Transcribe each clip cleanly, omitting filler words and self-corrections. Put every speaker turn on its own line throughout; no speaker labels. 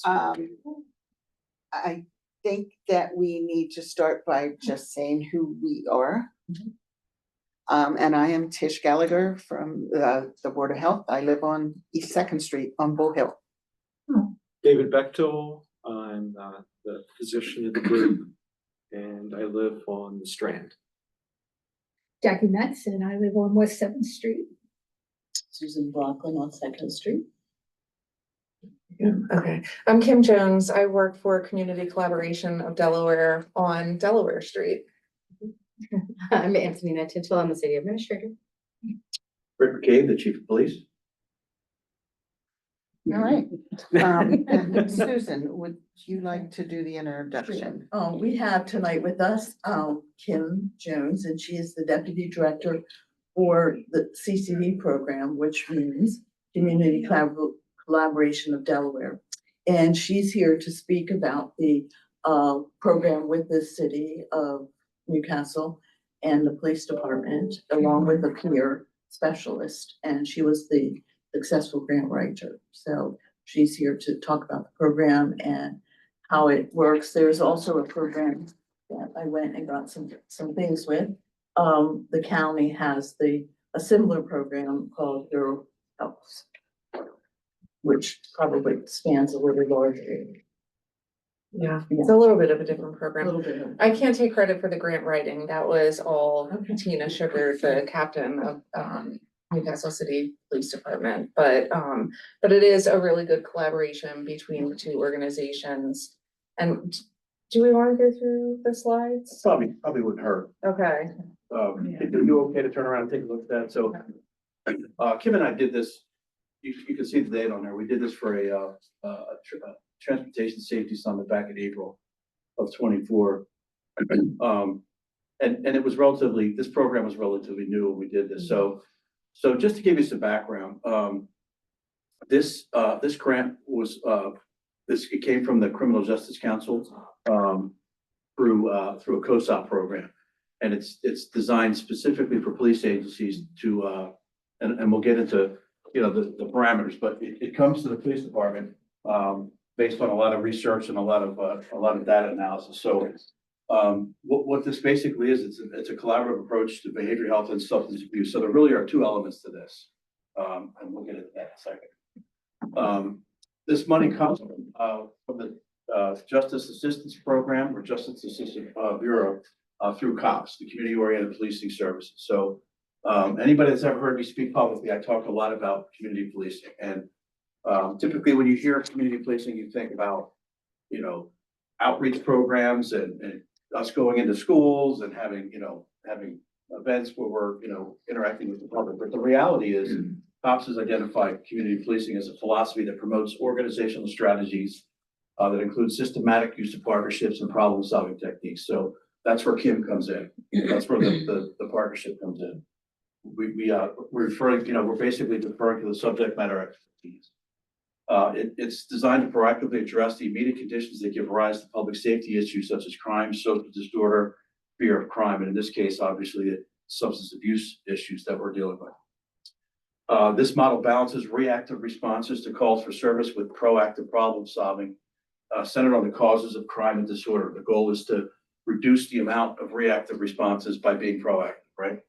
Um, I think that we need to start by just saying who we are. And I am Tish Gallagher from the Board of Health. I live on East Second Street on Bull Hill.
David Bechtel, I'm the physician of the group, and I live on the Strand.
Jackie Madsen, I live on West 7th Street.
Susan Brockman on Second Street.
Okay, I'm Kim Jones. I work for Community Collaboration of Delaware on Delaware Street.
I'm Antonina Tintel. I'm the city administrator.
Rick McCabe, the chief of police.
All right. And Susan, would you like to do the introduction?
We have tonight with us, Kim Jones, and she is the deputy director for the CCD program, which means Community Collaboration of Delaware. And she's here to speak about the program with the city of Newcastle and the police department, along with a peer specialist. And she was the successful grant writer. So she's here to talk about the program and how it works. There's also a program that I went and got some things with. The county has a similar program called Hero Helps, which probably spans a little larger area.
Yeah, it's a little bit of a different
A
program.
little bit of.
I can't take credit for the grant writing. That was all
Okay.
Tina Sugar, the captain of Newcastle City Police Department. But it is a really good collaboration between the two organizations. And do we want to go through the slides?
Probably wouldn't hurt.
Okay.
Are you okay to turn around and take a look at that? So, Kim and I did this. You can see the date on there. We did this for a transportation safety summit back in April of 24. And it was this program was relatively new when we did this. So just to give you some background, this grant was, it came from the Criminal Justice Council, through a COSOP program. And it's designed specifically for police agencies to, and we'll get into, the parameters, but it comes to the police department, based on a lot of research and a lot of data analysis. So, what this basically is, it's a collaborative approach to behavioral health and substance abuse. So there really are two elements to this. And we'll get into that in a second. This money comes from the Justice Assistance Program or Justice Assistance Bureau through COPS, the Community Oriented Policing Services. So anybody that's ever heard me speak publicly, I talk a lot about community policing. And typically when you hear community policing, you think about, outreach programs and us going into schools and having events where we're, interacting with the public. But the reality is COPS has identified community policing as a philosophy that promotes organizational strategies that include systematic use of partnerships and problem solving techniques. So that's where Kim comes in. That's where the partnership comes in. We're referring, we're basically deferring to the subject matter expertise. It's designed to proactively address the immediate conditions that give rise to public safety issues such as crime, social disorder, fear of crime, and in this case, obviously, the substance abuse issues that we're dealing with. This model balances reactive responses to calls for service with proactive problem solving, centered on the causes of crime and disorder. The goal is to reduce the amount of reactive responses by being proactive, right?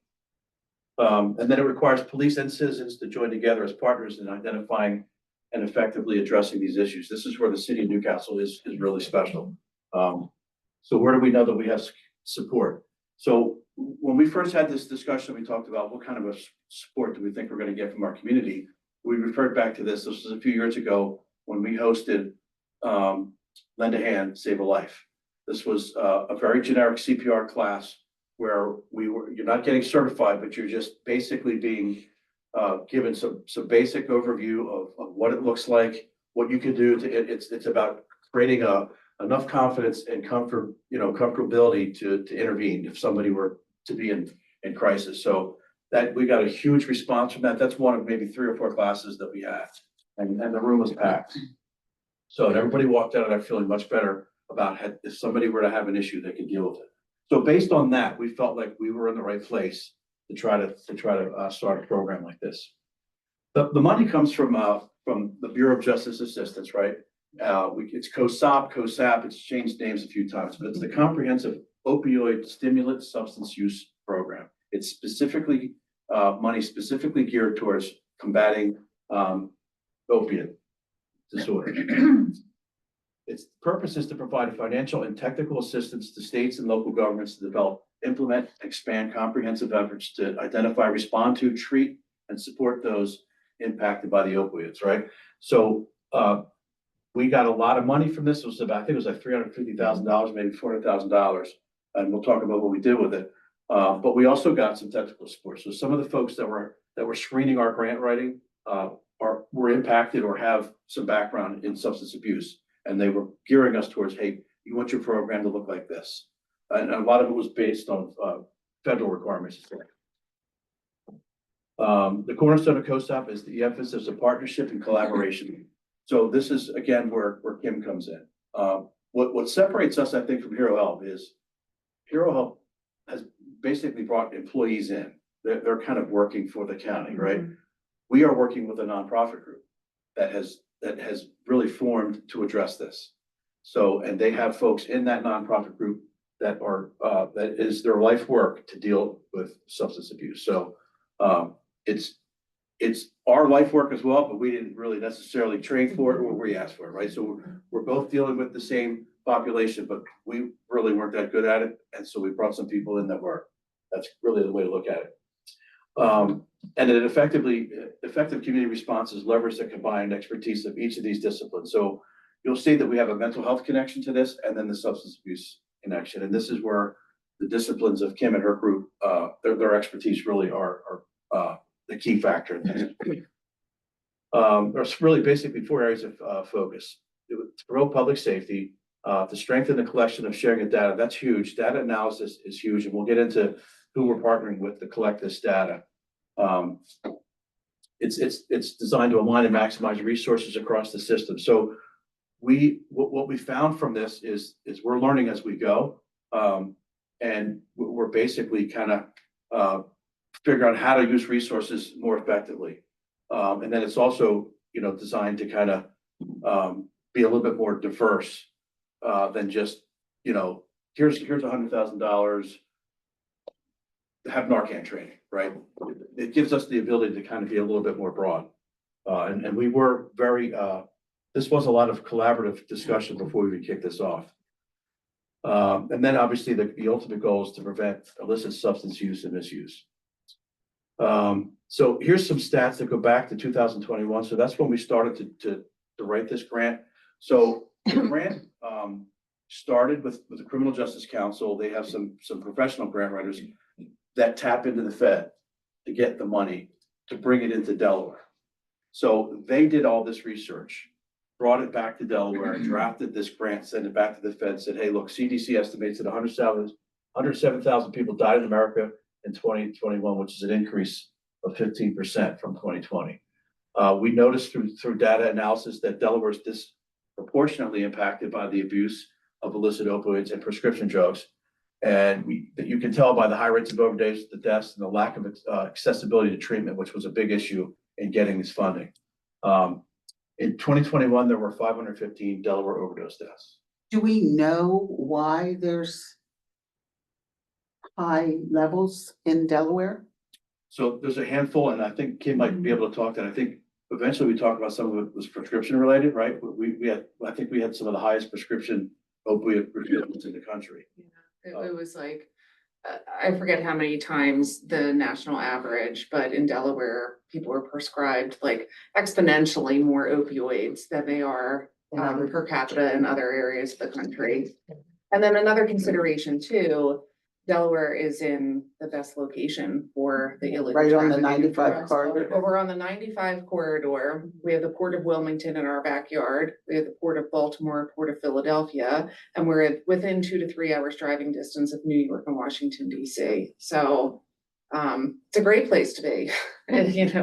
And then it requires police and citizens to join together as partners in identifying and effectively addressing these issues. This is where the city of Newcastle is really special. So where do we know that we have support? So when we first had this discussion, we talked about what kind of a support do we think we're going to get from our community. We referred back to this. This was a few years ago when we hosted Lend a Hand, Save a Life. This was a very generic CPR class where you're not getting certified, but you're just basically being given some basic overview of what it looks like, what you can do it's about creating enough confidence and comfortability to intervene if somebody were to be in crisis. So that we got a huge response from that. That's one of maybe 3 or 4 classes that we had, and the room was packed. So everybody walked out of there feeling much better about if somebody were to have an issue, they could deal with it. So based on that, we felt like we were in the right place to try to start a program like this. The money comes from the Bureau of Justice Assistance, right? It's COSOP, COSAP, it's changed names a few times, but it's the Comprehensive Opioid Stimulant Substance Use Program. It's specifically, money specifically geared towards combating, opiate disorder. Its purpose is to provide financial and technical assistance to states and local governments to develop, implement, expand comprehensive efforts to identify, respond to, treat, and support those impacted by the opioids, right? So, we got a lot of money from this. It was about, I think it was like $350,000, maybe $400,000. And we'll talk about what we did with it. But we also got some technical support. So some of the folks that were screening our grant writing, were impacted or have some background in substance abuse. And they were gearing us towards, hey, you want your program to look like this. And a lot of it was based on, federal requirements. The cornerstone of COSAP is the emphasis of partnership and collaboration. So this is, again, where Kim comes in. What separates us, I think, from Hero Health is Hero Health has basically brought employees in. They're kind of working for the county, right? We are working with a nonprofit group that has really formed to address this. So, and they have folks in that nonprofit group that are, that is their life work to deal with substance abuse. So, it's our life work as well, but we didn't really necessarily train for it or we asked for it, right? So we're both dealing with the same population, but we really weren't that good at it. And so we brought some people in that were. That's really the way to look at it. And it effective community responses leverage the combined expertise of each of these disciplines. So you'll see that we have a mental health connection to this and then the substance abuse connection. And this is where the disciplines of Kim and her group, their expertise really are the key factor in this. There's really basically 4 areas of focus. To promote public safety, to strengthen the collection of sharing of data. That's huge. Data analysis is huge, and we'll get into who we're partnering with to collect this data. It's designed to align and maximize resources across the system. So what we found from this is we're learning as we go, and we're basically kind of figure out how to use resources more effectively. And then it's also, designed to kind of be a little bit more diverse than just, here's $100,000 to have Narcan training, right? It gives us the ability to kind of be a little bit more broad. And we were very, this was a lot of collaborative discussion before we would kick this off. And then obviously the ultimate goal is to prevent illicit substance use and misuse. So here's some stats that go back to 2021. So that's when we started to write this grant. So the grant started with the Criminal Justice Council. They have some professional grant writers that tap into the Fed to get the money to bring it into Delaware. So they did all this research, brought it back to Delaware, drafted this grant, sent it back to the Fed, said, hey, look, CDC estimates that 107,000 people died in America in 2021, which is an increase of 15% from 2020. We noticed through data analysis that Delaware is disproportionately impacted by the abuse of illicit opioids and prescription drugs. And you can tell by the high rates of overdose, the deaths, and the lack of accessibility to treatment, which was a big issue in getting this funding. In 2021, there were 515 Delaware overdose deaths.
Do we know why there's high levels in Delaware?
So there's a handful, and I think Kim might be able to talk to that. I think eventually we talked about some of it was prescription related, right? I think we had some of the highest prescription opioid prescriptions in the country.
Yeah, it was like, I forget how many times the national average, but in Delaware, people were prescribed like exponentially more opioids than they are per capita in other areas of the country. And then another consideration too, Delaware is in the best location for the illegal.
Right on the
trafficking
95
drugs.
corridor.
Over on the 95 corridor, we have the Port of Wilmington in our backyard. We have the Port of Baltimore, Port of Philadelphia, and we're within 2 to 3 hours driving distance of New York and Washington, DC. So it's a great place to be,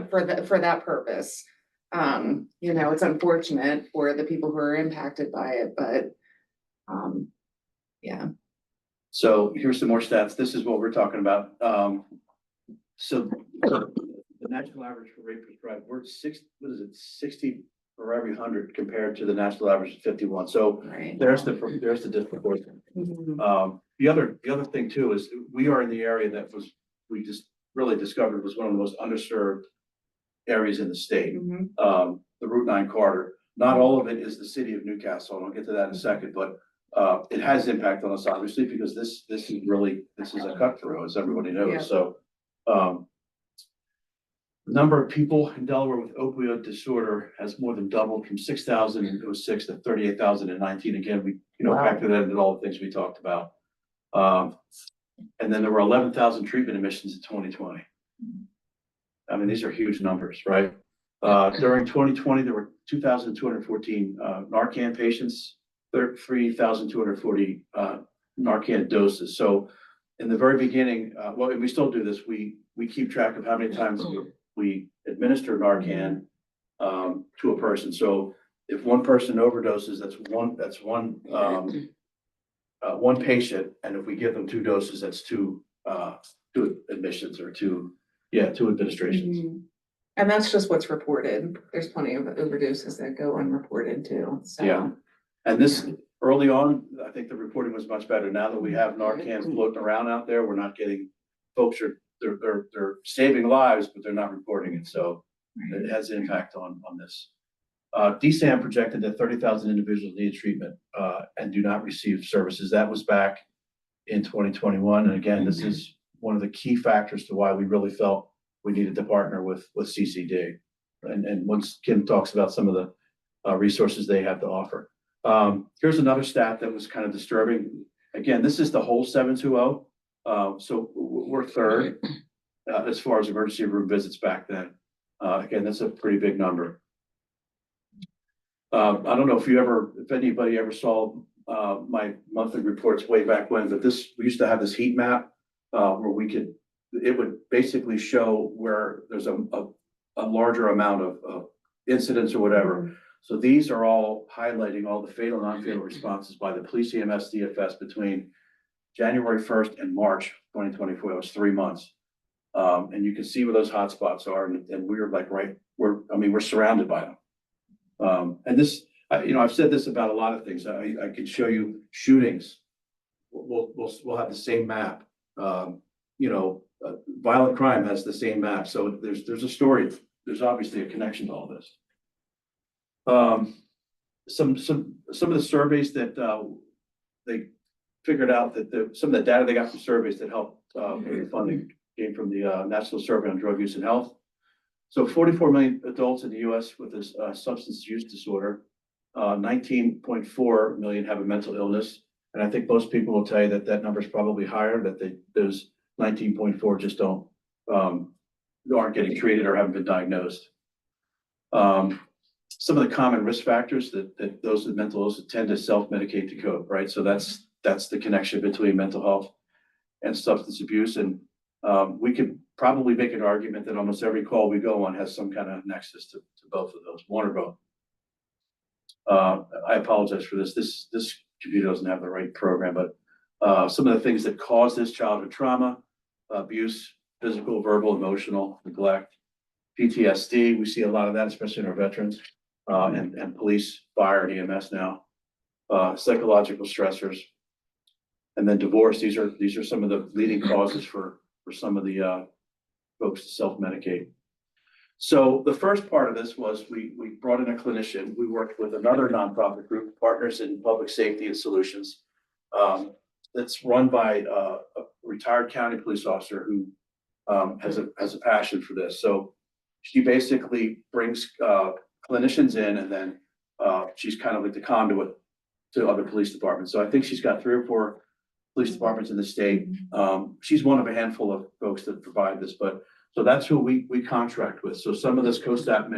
for that purpose. It's unfortunate for the people who are impacted by it, but yeah.
So here's some more stats. This is what we're talking about. So the national average for rape prescribed, we're 60 for every 100 compared to the national average of 51. So
Right.
there's the disproportion. The other thing too is we are in the area that we just really discovered was one of the most underserved areas in the state. The Route 9 corridor. Not all of it is the city of Newcastle, and I'll get to that in a second, but it has impact on us obviously because this is a cut through, as everybody knows.
Yeah.
So the number of people in Delaware with opioid disorder has more than doubled from 6,000 in 06 to 38,000 in 19. Again, we factor that into all the things we talked about. And then there were 11,000 treatment admissions in 2020. I mean, these are huge numbers, right? During 2020, there were 2,214 Narcan patients, 3,240 Narcan doses. So in the very beginning, well, and we still do this, we keep track of how many times we administer Narcan to a person. So if one person overdoses, that's one patient, and if we give them 2 doses, that's two admissions or two administrations.
And that's just what's reported. There's plenty of overdoses that go unreported too, so.
Yeah. And this, early on, I think the reporting was much better. Now that we have Narcan floating around out there, we're not getting, they're saving lives, but they're not reporting it. So it has impact on this. DSAM projected that 30,000 individuals need treatment and do not receive services. That was back in 2021. And again, this is one of the key factors to why we really felt we needed to partner with CCD. And once Kim talks about some of the resources they have to offer. Here's another stat that was kind of disturbing. Again, this is the whole 720. So we're third as far as emergency room visits back then. Again, that's a pretty big number. I don't know if anybody ever saw my monthly reports way back when, but we used to have this heat map where it would basically show where there's a larger amount of incidents or whatever. So these are all highlighting all the fatal, non-fatal responses by the police, EMS, DFS between January 1st and March 2024. It was 3 months. And you can see where those hotspots are. And we're like, we're surrounded by them. And this, I've said this about a lot of things. I could show you shootings. We'll have the same map. Violent crime has the same map. So there's a story. There's obviously a connection to all this. Some of the surveys that they figured out that some of the data they got from surveys that helped with funding came from the National Survey on Drug Use and Health. So 44 million adults in the U.S. with this substance use disorder, 19.4 million have a mental illness. And I think most people will tell you that number is probably higher, that those 19.4 just aren't getting treated or haven't been diagnosed. Some of the common risk factors that those with mental illness tend to self-medicate to cope, right? So that's the connection between mental health and substance abuse. And we could probably make an argument that almost every call we go on has some kind of nexus to both of those, one or both. I apologize for this. This computer doesn't have the right program, but some of the things that cause this: childhood trauma, abuse, physical, verbal, emotional, neglect, PTSD. We see a lot of that, especially in our veterans, and police, fire, and EMS now. Psychological stressors, and then divorce. These are some of the leading causes for some of the folks to self-medicate. So the first part of this was we brought in a clinician. We worked with another nonprofit group, Partners in Public Safety and Solutions. That's run by a retired county police officer who has a passion for this. So she basically brings clinicians in, and then she's kind of like the conduit to other police departments. So I think she's got 3 or 4 police departments in the state. She's one of a handful of folks that provide this, but so that's who we contract with. So some of this COSAP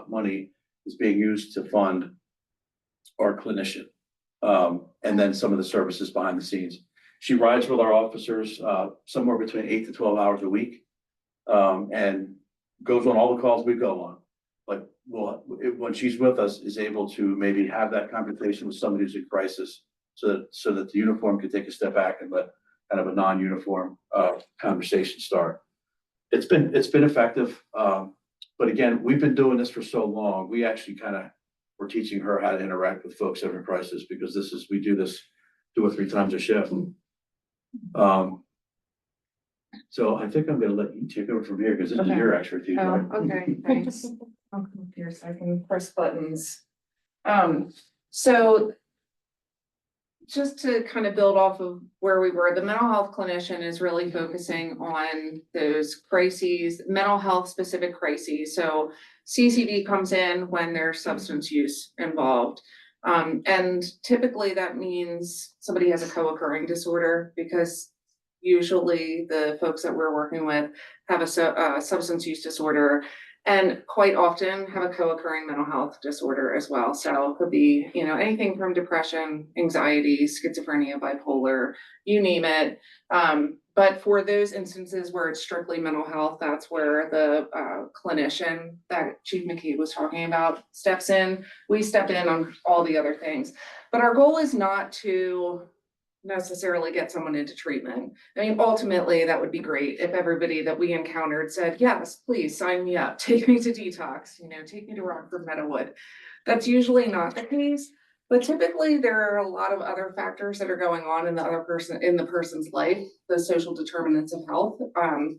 money is being used to fund our clinician. And then some of the services behind the scenes. She rides with our officers somewhere between 8 to 12 hours a week, and goes on all the calls we go on. But when she's with us, is able to maybe have that conversation with somebody who's in crisis, so that the uniform could take a step back and let kind of a non-uniform conversation start. It's been effective. But again, we've been doing this for so long, we actually we're teaching her how to interact with folks that are in crisis, because we do this 2 or 3 times a shift. So I think I'm gonna let you take over from here, because this is
Okay.
your expertise, right?
Okay, thanks. I'll come up here so I can press buttons. So just to kind of build off of where we were, the mental health clinician is really focusing on those crises, mental health specific crises. So CCD comes in when there's substance use involved. And typically that means somebody has a co-occurring disorder, because usually the folks that we're working with have a substance use disorder, and quite often have a co-occurring mental health disorder as well. So it could be, you know, anything from depression, anxiety, schizophrenia, bipolar, you name it. But for those instances where it's strictly mental health, that's where the clinician that Chief McKee was talking about steps in. We step in on all the other things. But our goal is not to necessarily get someone into treatment. I mean, ultimately, that would be great if everybody that we encountered said, yes, please sign me up, take me to detox, you know, take me to Rockford Meadowood. That's usually not the case, but typically there are a lot of other factors that are going on in the person's life, the social determinants of health.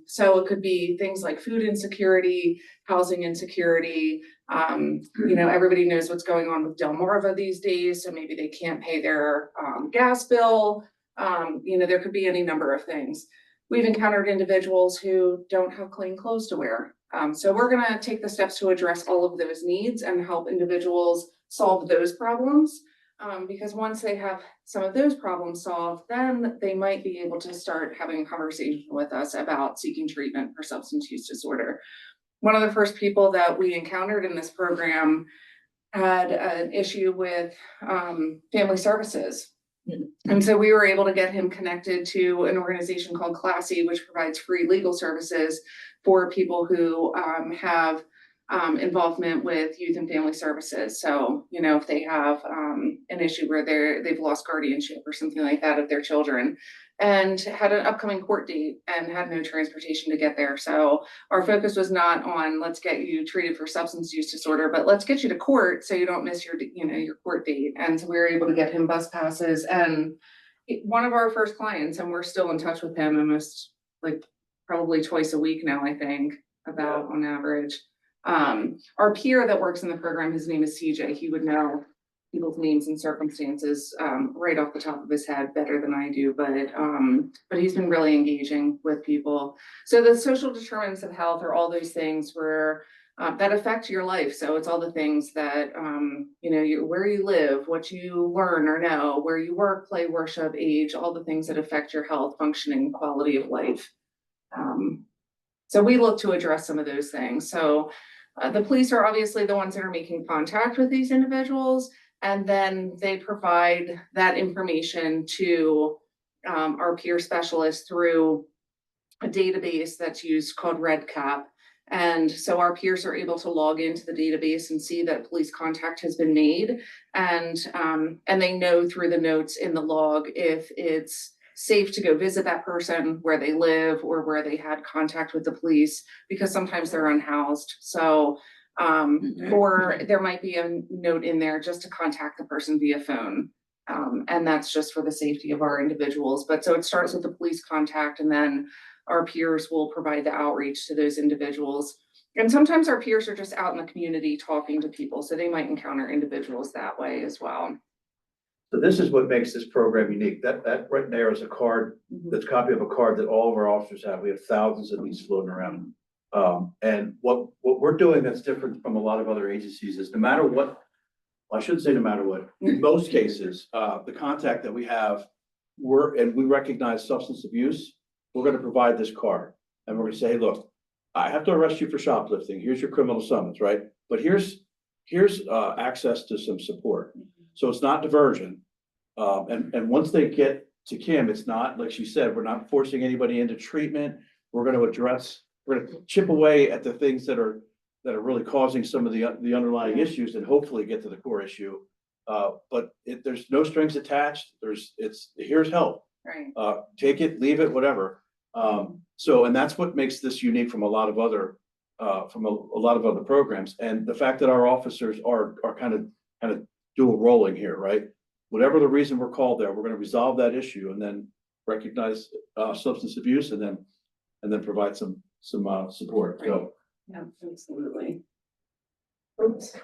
So it could be things like food insecurity, housing insecurity. You know, everybody knows what's going on with Delmarva these days, so maybe they can't pay their gas bill. You know, there could be any number of things. We've encountered individuals who don't have clean clothes to wear. So we're gonna take the steps to address all of those needs and help individuals solve those problems. Because once they have some of those problems solved, then they might be able to start having a conversation with us about seeking treatment for substance use disorder. One of the first people that we encountered in this program had an issue with family services. And so we were able to get him connected to an organization called Classy, which provides free legal services for people who have involvement with youth and family services. So, you know, if they have an issue where they've lost guardianship or something like that of their children, and had an upcoming court date and had no transportation to get there. So our focus was not on let's get you treated for substance use disorder, but let's get you to court so you don't miss your, you know, your court date. And so we were able to get him bus passes, and one of our first clients, and we're still in touch with him almost like probably twice a week now, I think, about on average. Our peer that works in the program, his name is CJ. He would know people's names and circumstances right off the top of his head better than I do, but he's been really engaging with people. So the social determinants of health are all those things where that affect your life. So it's all the things that you know, where you live, what you learn or know, where you work, play, worship, age, all the things that affect your health, functioning, quality of life. So we look to address some of those things. So the police are obviously the ones that are making contact with these individuals, and then they provide that information to our peer specialists through a database that's used called REDCap. And so our peers are able to log into the database and see that police contact has been made. And they know through the notes in the log if it's safe to go visit that person where they live or where they had contact with the police, because sometimes they're unhoused. So or there might be a note in there just to contact the person via phone. And that's just for the safety of our individuals. But so it starts with the police contact, and then our peers will provide the outreach to those individuals. And sometimes our peers are just out in the community talking to people, so they might encounter individuals that way as well.
So this is what makes this program unique. That right there is a card, that's a copy of a card that all of our officers have. We have thousands of these floating around. And what we're doing that's different from a lot of other agencies is no matter what, well, I shouldn't say no matter what, in most cases, the contact that we have, we recognize substance abuse, we're gonna provide this card. And we're gonna say, hey, look, I have to arrest you for shoplifting. Here's your criminal summons, right? But here's access to some support. So it's not diversion. And once they get to Kim, it's not, like she said, we're not forcing anybody into treatment. We're gonna chip away at the things that are really causing some of the underlying issues and hopefully get to the core issue. But there's no strings attached. Here's help.
Right.
Take it, leave it, whatever. So, and that's what makes this unique from a lot of other from a lot of other programs. And the fact that our officers are kind of dual rolling here, right? Whatever the reason we're called there, we're gonna resolve that issue and then recognize substance abuse and then provide some support. So
Yeah, absolutely. Oops.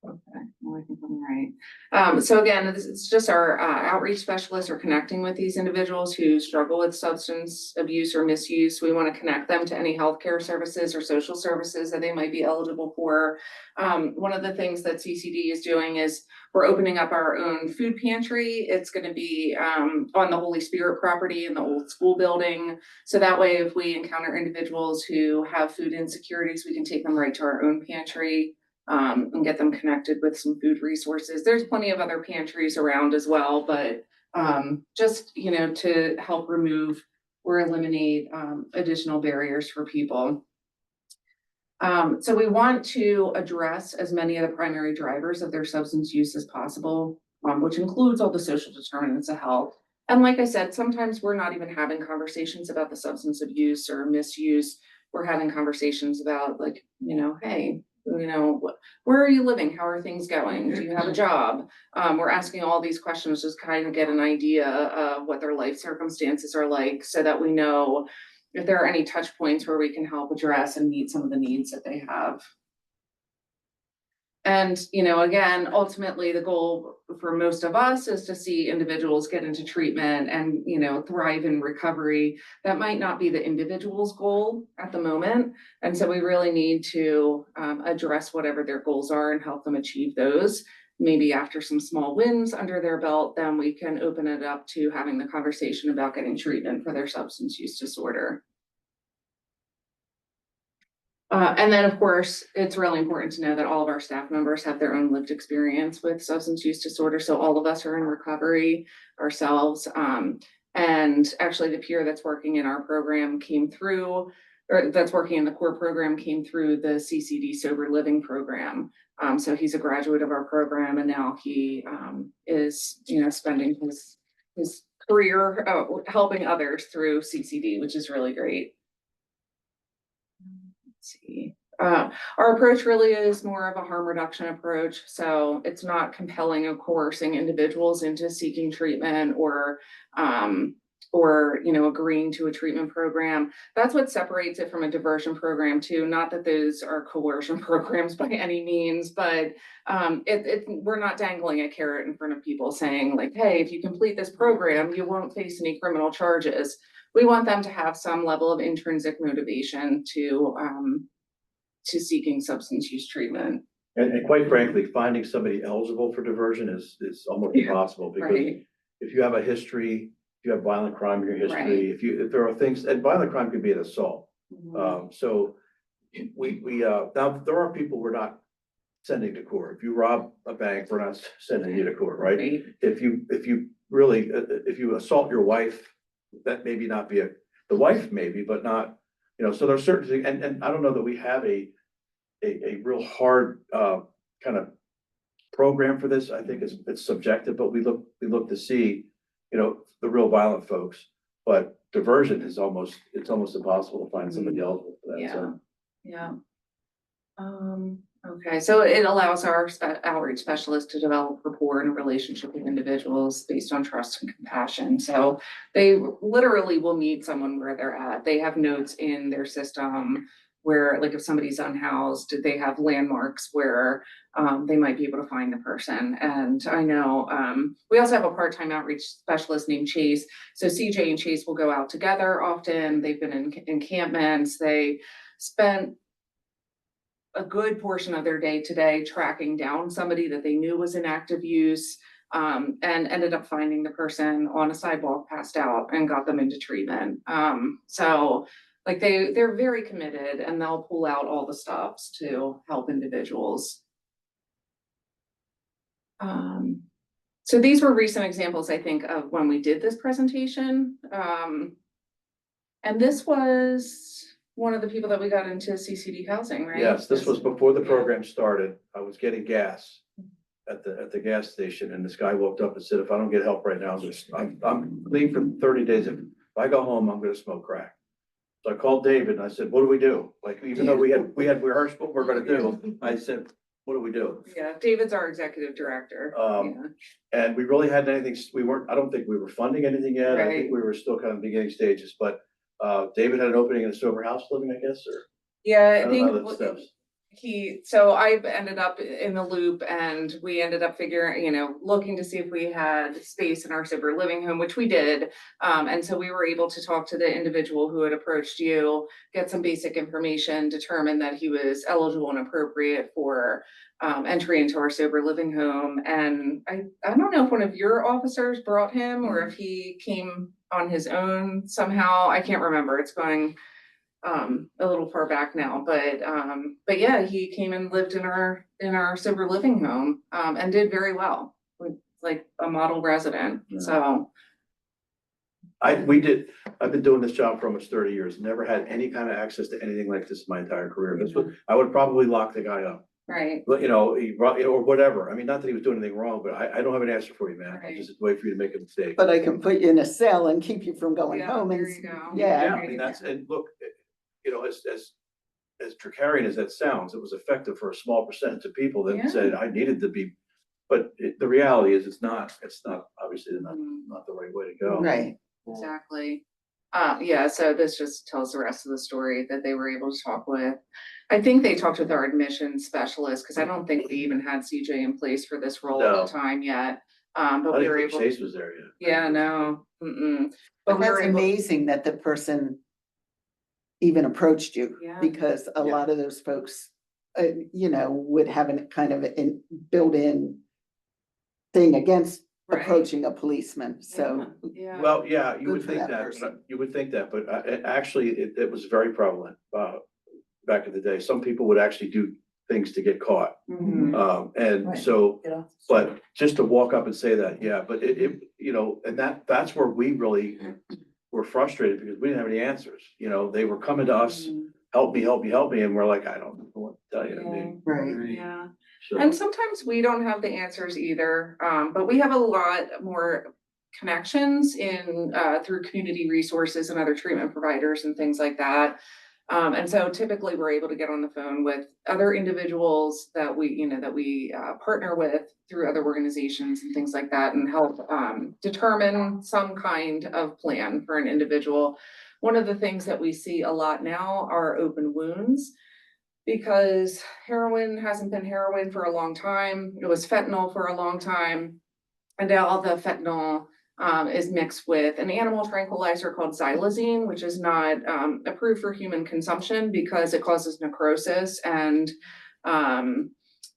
Okay, well, I think I'm right. So again, this is just our outreach specialists are connecting with these individuals who struggle with substance abuse or misuse. We want to connect them to any healthcare services or social services that they might be eligible for. One of the things that CCD is doing is we're opening up our own food pantry. It's going to be on the Holy Spirit property in the old school building. So that way, if we encounter individuals who have food insecurities, we can take them right to our own pantry. And get them connected with some food resources. There's plenty of other pantries around as well, but just, you know, to help remove or eliminate additional barriers for people. So we want to address as many of the primary drivers of their substance use as possible, which includes all the social determinants of health. And like I said, sometimes we're not even having conversations about the substance abuse or misuse. We're having conversations about like, you know, hey, you know, where are you living? How are things going? Do you have a job? We're asking all these questions, just kind of get an idea of what their life circumstances are like so that we know if there are any touch points where we can help address and meet some of the needs that they have. And, you know, again, ultimately the goal for most of us is to see individuals get into treatment and, you know, thrive in recovery. That might not be the individual's goal at the moment. And so we really need to address whatever their goals are and help them achieve those. Maybe after some small wins under their belt, then we can open it up to having the conversation about getting treatment for their substance use disorder. And then, of course, it's really important to know that all of our staff members have their own lived experience with substance use disorder. So all of us are in recovery ourselves. And actually the peer that's working in our program came through, or that's working in the core program came through the CCD Sober Living program. So he's a graduate of our program and now he is, you know, spending his career helping others through CCD, which is really great. See. Our approach really is more of a harm reduction approach. So it's not compelling or coercing individuals into seeking treatment or you know, agreeing to a treatment program. That's what separates it from a diversion program too. Not that those are coercion programs by any means, but we're not dangling a carrot in front of people saying like, hey, if you complete this program, you won't face any criminal charges. We want them to have some level of intrinsic motivation to seeking substance use treatment.
and quite frankly, finding somebody eligible for diversion is almost impossible because
Right.
if you have a history, if you have violent crime in your history,
Right.
if there are things, and violent crime can be an assault. So we now there are people we're not sending to court. If you rob a bank, we're not sending you to court, right?
Right.
If you really, if you assault your wife, that maybe not be the wife maybe, but not, you know, so there's certain things, and I don't know that we have a real hard kind of program for this. I think it's subjective, but we look to see, you know, the real violent folks. But diversion is almost impossible to find somebody eligible for that.
Yeah.
So.
Yeah. Okay, so it allows our outreach specialists to develop rapport and a relationship with individuals based on trust and compassion. So they literally will meet someone where they're at. They have notes in their system where, like, if somebody's unhoused, they have landmarks where they might be able to find the person. And I know we also have a part-time outreach specialist named Chase. So CJ and Chase will go out together often. They've been in encampments. They spent a good portion of their day today tracking down somebody that they knew was in active use, and ended up finding the person on a sidewalk passed out and got them into treatment. So like they're very committed and they'll pull out all the stops to help individuals. So these were recent examples, I think, of when we did this presentation. And this was one of the people that we got into CCD housing, right?
Yes, this was before the program started. I was getting gas at the gas station and this guy walked up and said, if I don't get help right now, I'm clean for 30 days. If I go home, I'm gonna smoke crack. So I called David and I said, what do we do? Like, even though we had rehearsed what we're gonna do, I said, what do we do?
Yeah, David's our executive director.
And we really hadn't anything, I don't think we were funding anything yet. I
Right.
think we were still kind of beginning stages, but David had an opening in a sober house living, I guess, or
Yeah,
I
I
don't know
think
the steps.
so I've ended up in the loop and we ended up figuring, looking to see if we had space in our sober living home, which we did. And so we were able to talk to the individual who had approached you, get some basic information, determine that he was eligible and appropriate for entry into our sober living home. And I don't know if one of your officers brought him or if he came on his own somehow. I can't remember. It's going a little far back now, but yeah, he came and lived in our sober living home, and did very well. Like a model resident,
Yeah.
so.
I've been doing this job for almost 30 years, never had any kind of access to anything like this in my entire career. I would probably lock the guy up,
Right,
but or whatever. I mean, not that he was doing anything wrong, but I don't have an answer for you, man. I'll
Right.
just wait for you to make a mistake.
But I can put you in a cell and keep you from going
Yeah,
home and,
there you go.
yeah.
Yeah, I mean, and look, as draconian as that sounds, it was effective for a small percentage of people
Yeah.
that said I needed to be. But the reality is it's not obviously
Mm.
not the right way to go.
Right.
exactly. Yeah, so this just tells the rest of the story that they were able to talk with. I think they talked with our admissions specialist, because I don't think we even had CJ in place for this role at
No.
the time yet.
I
But
don't
we were
even think
able.
Chase was there yet.
Yeah, no,
But
but we were
that's
able.
amazing that the person even approached you,
Yeah.
because a
Yeah.
lot of those folks, would have a kind of a built-in thing against
Right.
approaching a policeman, so.
Yeah.
Well, yeah, you
Good
would
for
think
that
that,
person.
you would think that, but actually, it was very prevalent, back in the day. Some people would actually do things to get caught.
Mhm.
And
Right.
so,
Get off the street.
but just to walk up and say that, yeah, but and that's where we really were frustrated because we didn't have any answers. They were coming to us, help me, help me, help me, and we're like, I don't know what to tell you. I mean,
Right.
Yeah.
so.
And sometimes we don't have the answers either, but we have a lot more connections in through community resources and other treatment providers and things like that. And so typically we're able to get on the phone with other individuals that we partner with through other organizations and things like that and help determine some kind of plan for an individual. One of the things that we see a lot now are open wounds, because heroin hasn't been heroin for a long time. It was fentanyl for a long time. And now all the fentanyl is mixed with an animal tranquilizer called xylazine, which is not approved for human consumption because it causes necrosis and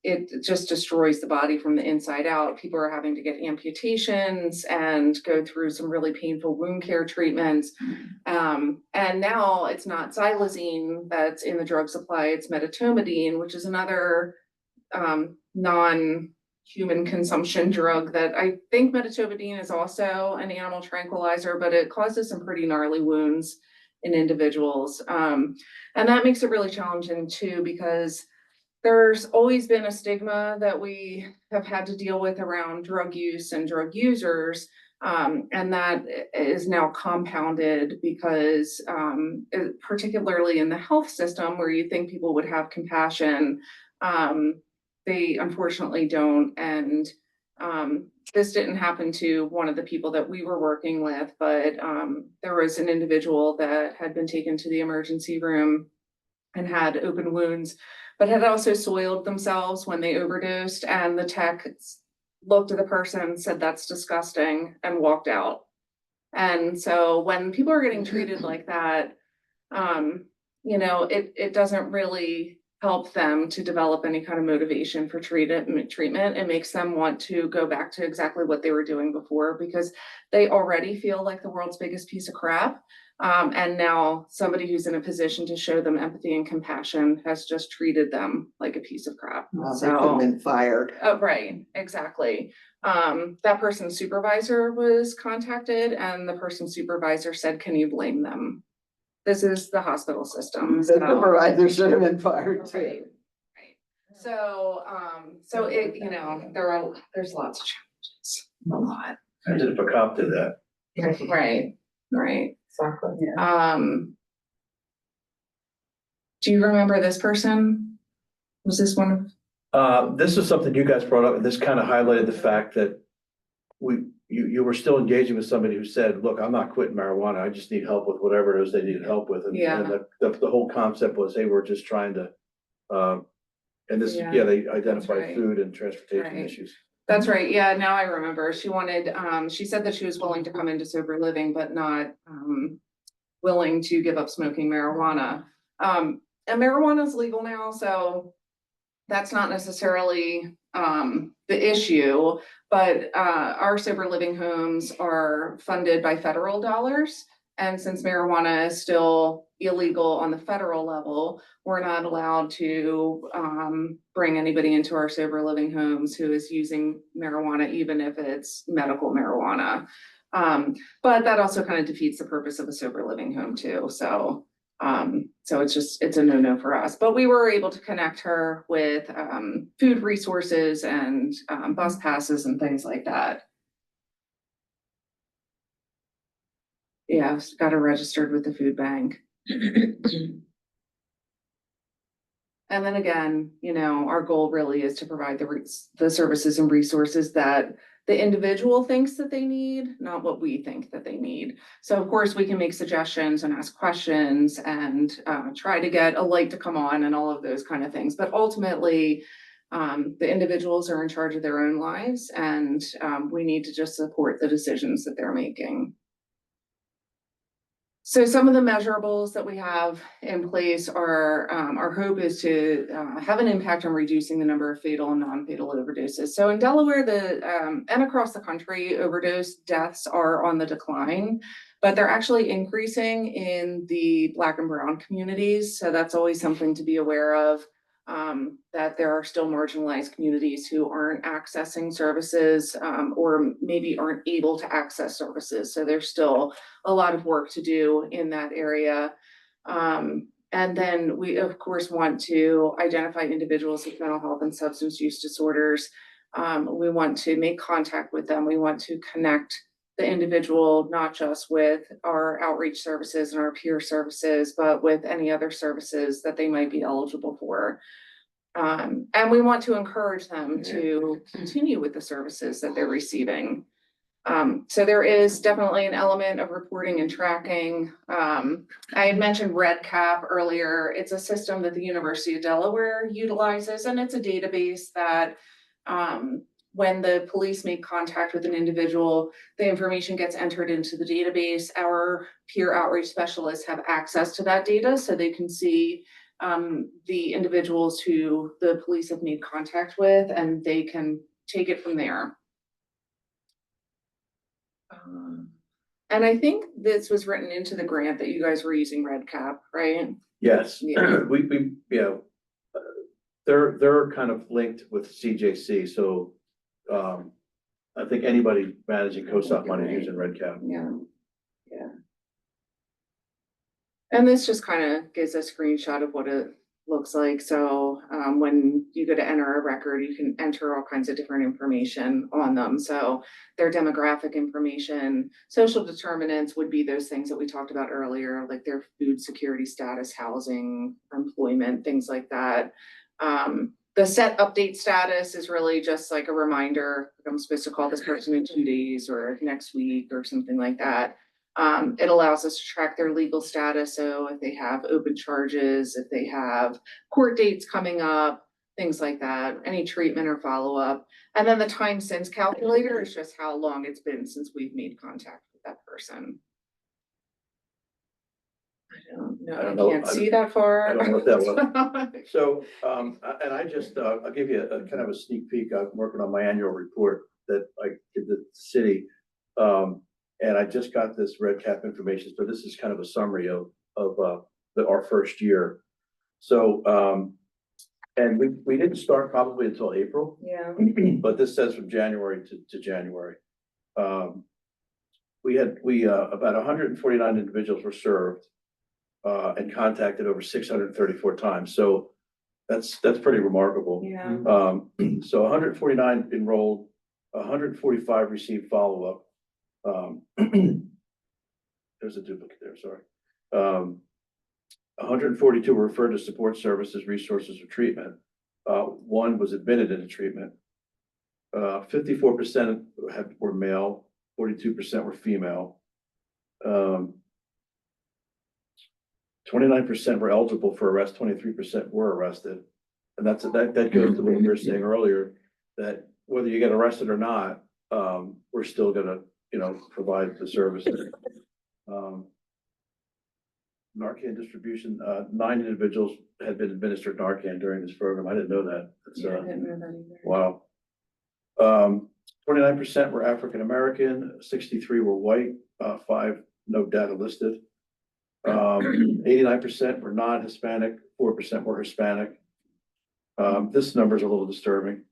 it just destroys the body from the inside out. People are having to get amputations and go through some really painful wound care treatments. And now it's not xylazine that's in the drug supply, it's medetomidine, which is another non-human consumption drug that I think medetomidine is also an animal tranquilizer, but it causes some pretty gnarly wounds in individuals. And that makes it really challenging too, because there's always been a stigma that we have had to deal with around drug use and drug users. And that is now compounded because, particularly in the health system where you think people would have compassion, they unfortunately don't. And this didn't happen to one of the people that we were working with, but there was an individual that had been taken to the emergency room and had open wounds, but had also soiled themselves when they overdosed. And the tech looked at the person, said, "That's disgusting," and walked out. And so when people are getting treated like that, it doesn't really help them to develop any kind of motivation for treatment. It makes them want to go back to exactly what they were doing before because they already feel like the world's biggest piece of crap. And now somebody who's in a position to show them empathy and compassion has just treated them like a piece of crap.
Well, they could have been fired.
Oh, right, exactly. That person's supervisor was contacted and the person's supervisor said, "Can you blame them? This is the hospital system."
The
So-
supervisor should have been fired
Right,
too.
right. So there's lots of challenges, a lot.
Imagine if a cop did that.
Right, right.
Exactly.
Um, Do you remember this person? Was this one of?
This is something you guys brought up, and this kind of highlighted the fact that you were still engaging with somebody who said, look, I'm not quitting marijuana, I just need help with whatever it is they needed help with. And
Yeah.
the whole concept was, hey, we're just trying to, and this,
Yeah,
yeah, they identified
right.
food and transportation
Right.
issues.
That's right. Yeah, now I remember. She wanted, she said that she was willing to come into sober living, but not, willing to give up smoking marijuana. And marijuana is legal now, so that's not necessarily, the issue. But, our sober living homes are funded by federal dollars. And since marijuana is still illegal on the federal level, we're not allowed to, bring anybody into our sober living homes who is using marijuana, even if it's medical marijuana. But that also kind of defeats the purpose of a sober living home too, so it's a no-no for us. But we were able to connect her with, food resources and, bus passes and things like that. Yeah, got her registered with the food bank. And then again, you know, our goal really is to provide the services and resources that the individual thinks that they need, not what we think that they need. So of course, we can make suggestions and ask questions and try to get a light to come on and all of those kind of things. But ultimately, the individuals are in charge of their own lives, and we need to just support the decisions that they're making. So some of the measurables that we have in place are, our hope is to have an impact on reducing the number of fatal and non-fatal overdoses. So in Delaware, and across the country, overdose deaths are on the decline, but they're actually increasing in the Black and Brown communities. So that's always something to be aware of. That there are still marginalized communities who aren't accessing services, or maybe aren't able to access services. So there's still a lot of work to do in that area. And then we, of course, want to identify individuals with mental health and substance use disorders. We want to make contact with them. We want to connect the individual, not just with our outreach services and our peer services, but with any other services that they might be eligible for. And we want to encourage them to continue with the services that they're receiving. So there is definitely an element of reporting and tracking. I had mentioned REDCap earlier. It's a system that the University of Delaware utilizes, and it's a database that, when the police make contact with an individual, the information gets entered into the database. Our peer outreach specialists have access to that data, so they can see the individuals who the police have made contact with, and they can take it from there. And I think this was written into the grant that you guys were using REDCap, right?
Yes,
Yeah.
yeah. They're kind of linked with CJC, so, I think anybody managing COSOP money is using REDCap.
Yeah, yeah. And this just kind of gives a screenshot of what it looks like. So when you go to enter a record, you can enter all kinds of different information on them. So their demographic information, social determinants would be those things that we talked about earlier, like their food security status, housing, employment, things like that. The set update status is really just like a reminder, I'm supposed to call this person in 2 days or next week or something like that. It allows us to track their legal status. So if they have open charges, if they have court dates coming up, things like that, any treatment or follow-up. And then the time since calculator is just how long it's been since we've made contact with that person. I don't know, I can't see that far.
I don't know what that was. So, and I just, I'll give you a kind of a sneak peek. I'm working on my annual report that I did the city. And I just got this REDCap information. So this is kind of a summary of our first year. So, and we didn't start probably until April.
Yeah.
But this says from January to January. We about 149 individuals were served. And contacted over 634 times. So that's pretty remarkable.
Yeah.
So 149 enrolled, 145 received follow-up. There's a duplicate there, sorry. hundred and 42 were referred to support services, resources, or treatment. One was admitted into treatment. 54% were male, 42% were female. 29% were eligible for arrest, 23% were arrested. And that goes to what we were saying earlier, that whether you get arrested or not, we're still gonna, provide the services. Narcan distribution, 9 individuals had been administered Narcan during this program. I didn't know that. That's,
Yeah, I didn't know that either.
wow. 29% were African American, 63 were white, 5 no data listed. 89% were non-Hispanic, 4% were Hispanic. This number is a little disturbing.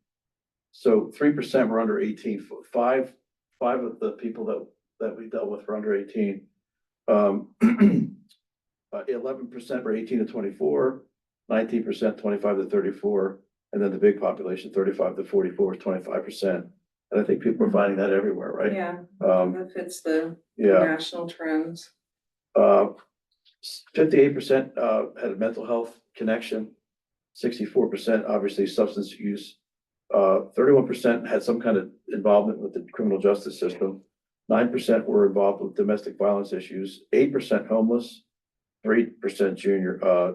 So 3% were under 18. Five of the people that we dealt with were under 18. 11% were 18 to 24, 19% 25 to 34, and then the big population, 35 to 44, is 25%. And I think people are finding that everywhere, right?
Yeah, that fits the
Yeah.
national trends.
58% had a mental health connection, 64% obviously substance use. 31% had some kind of involvement with the criminal justice system. 9% were involved with domestic violence issues, 8% homeless, 3%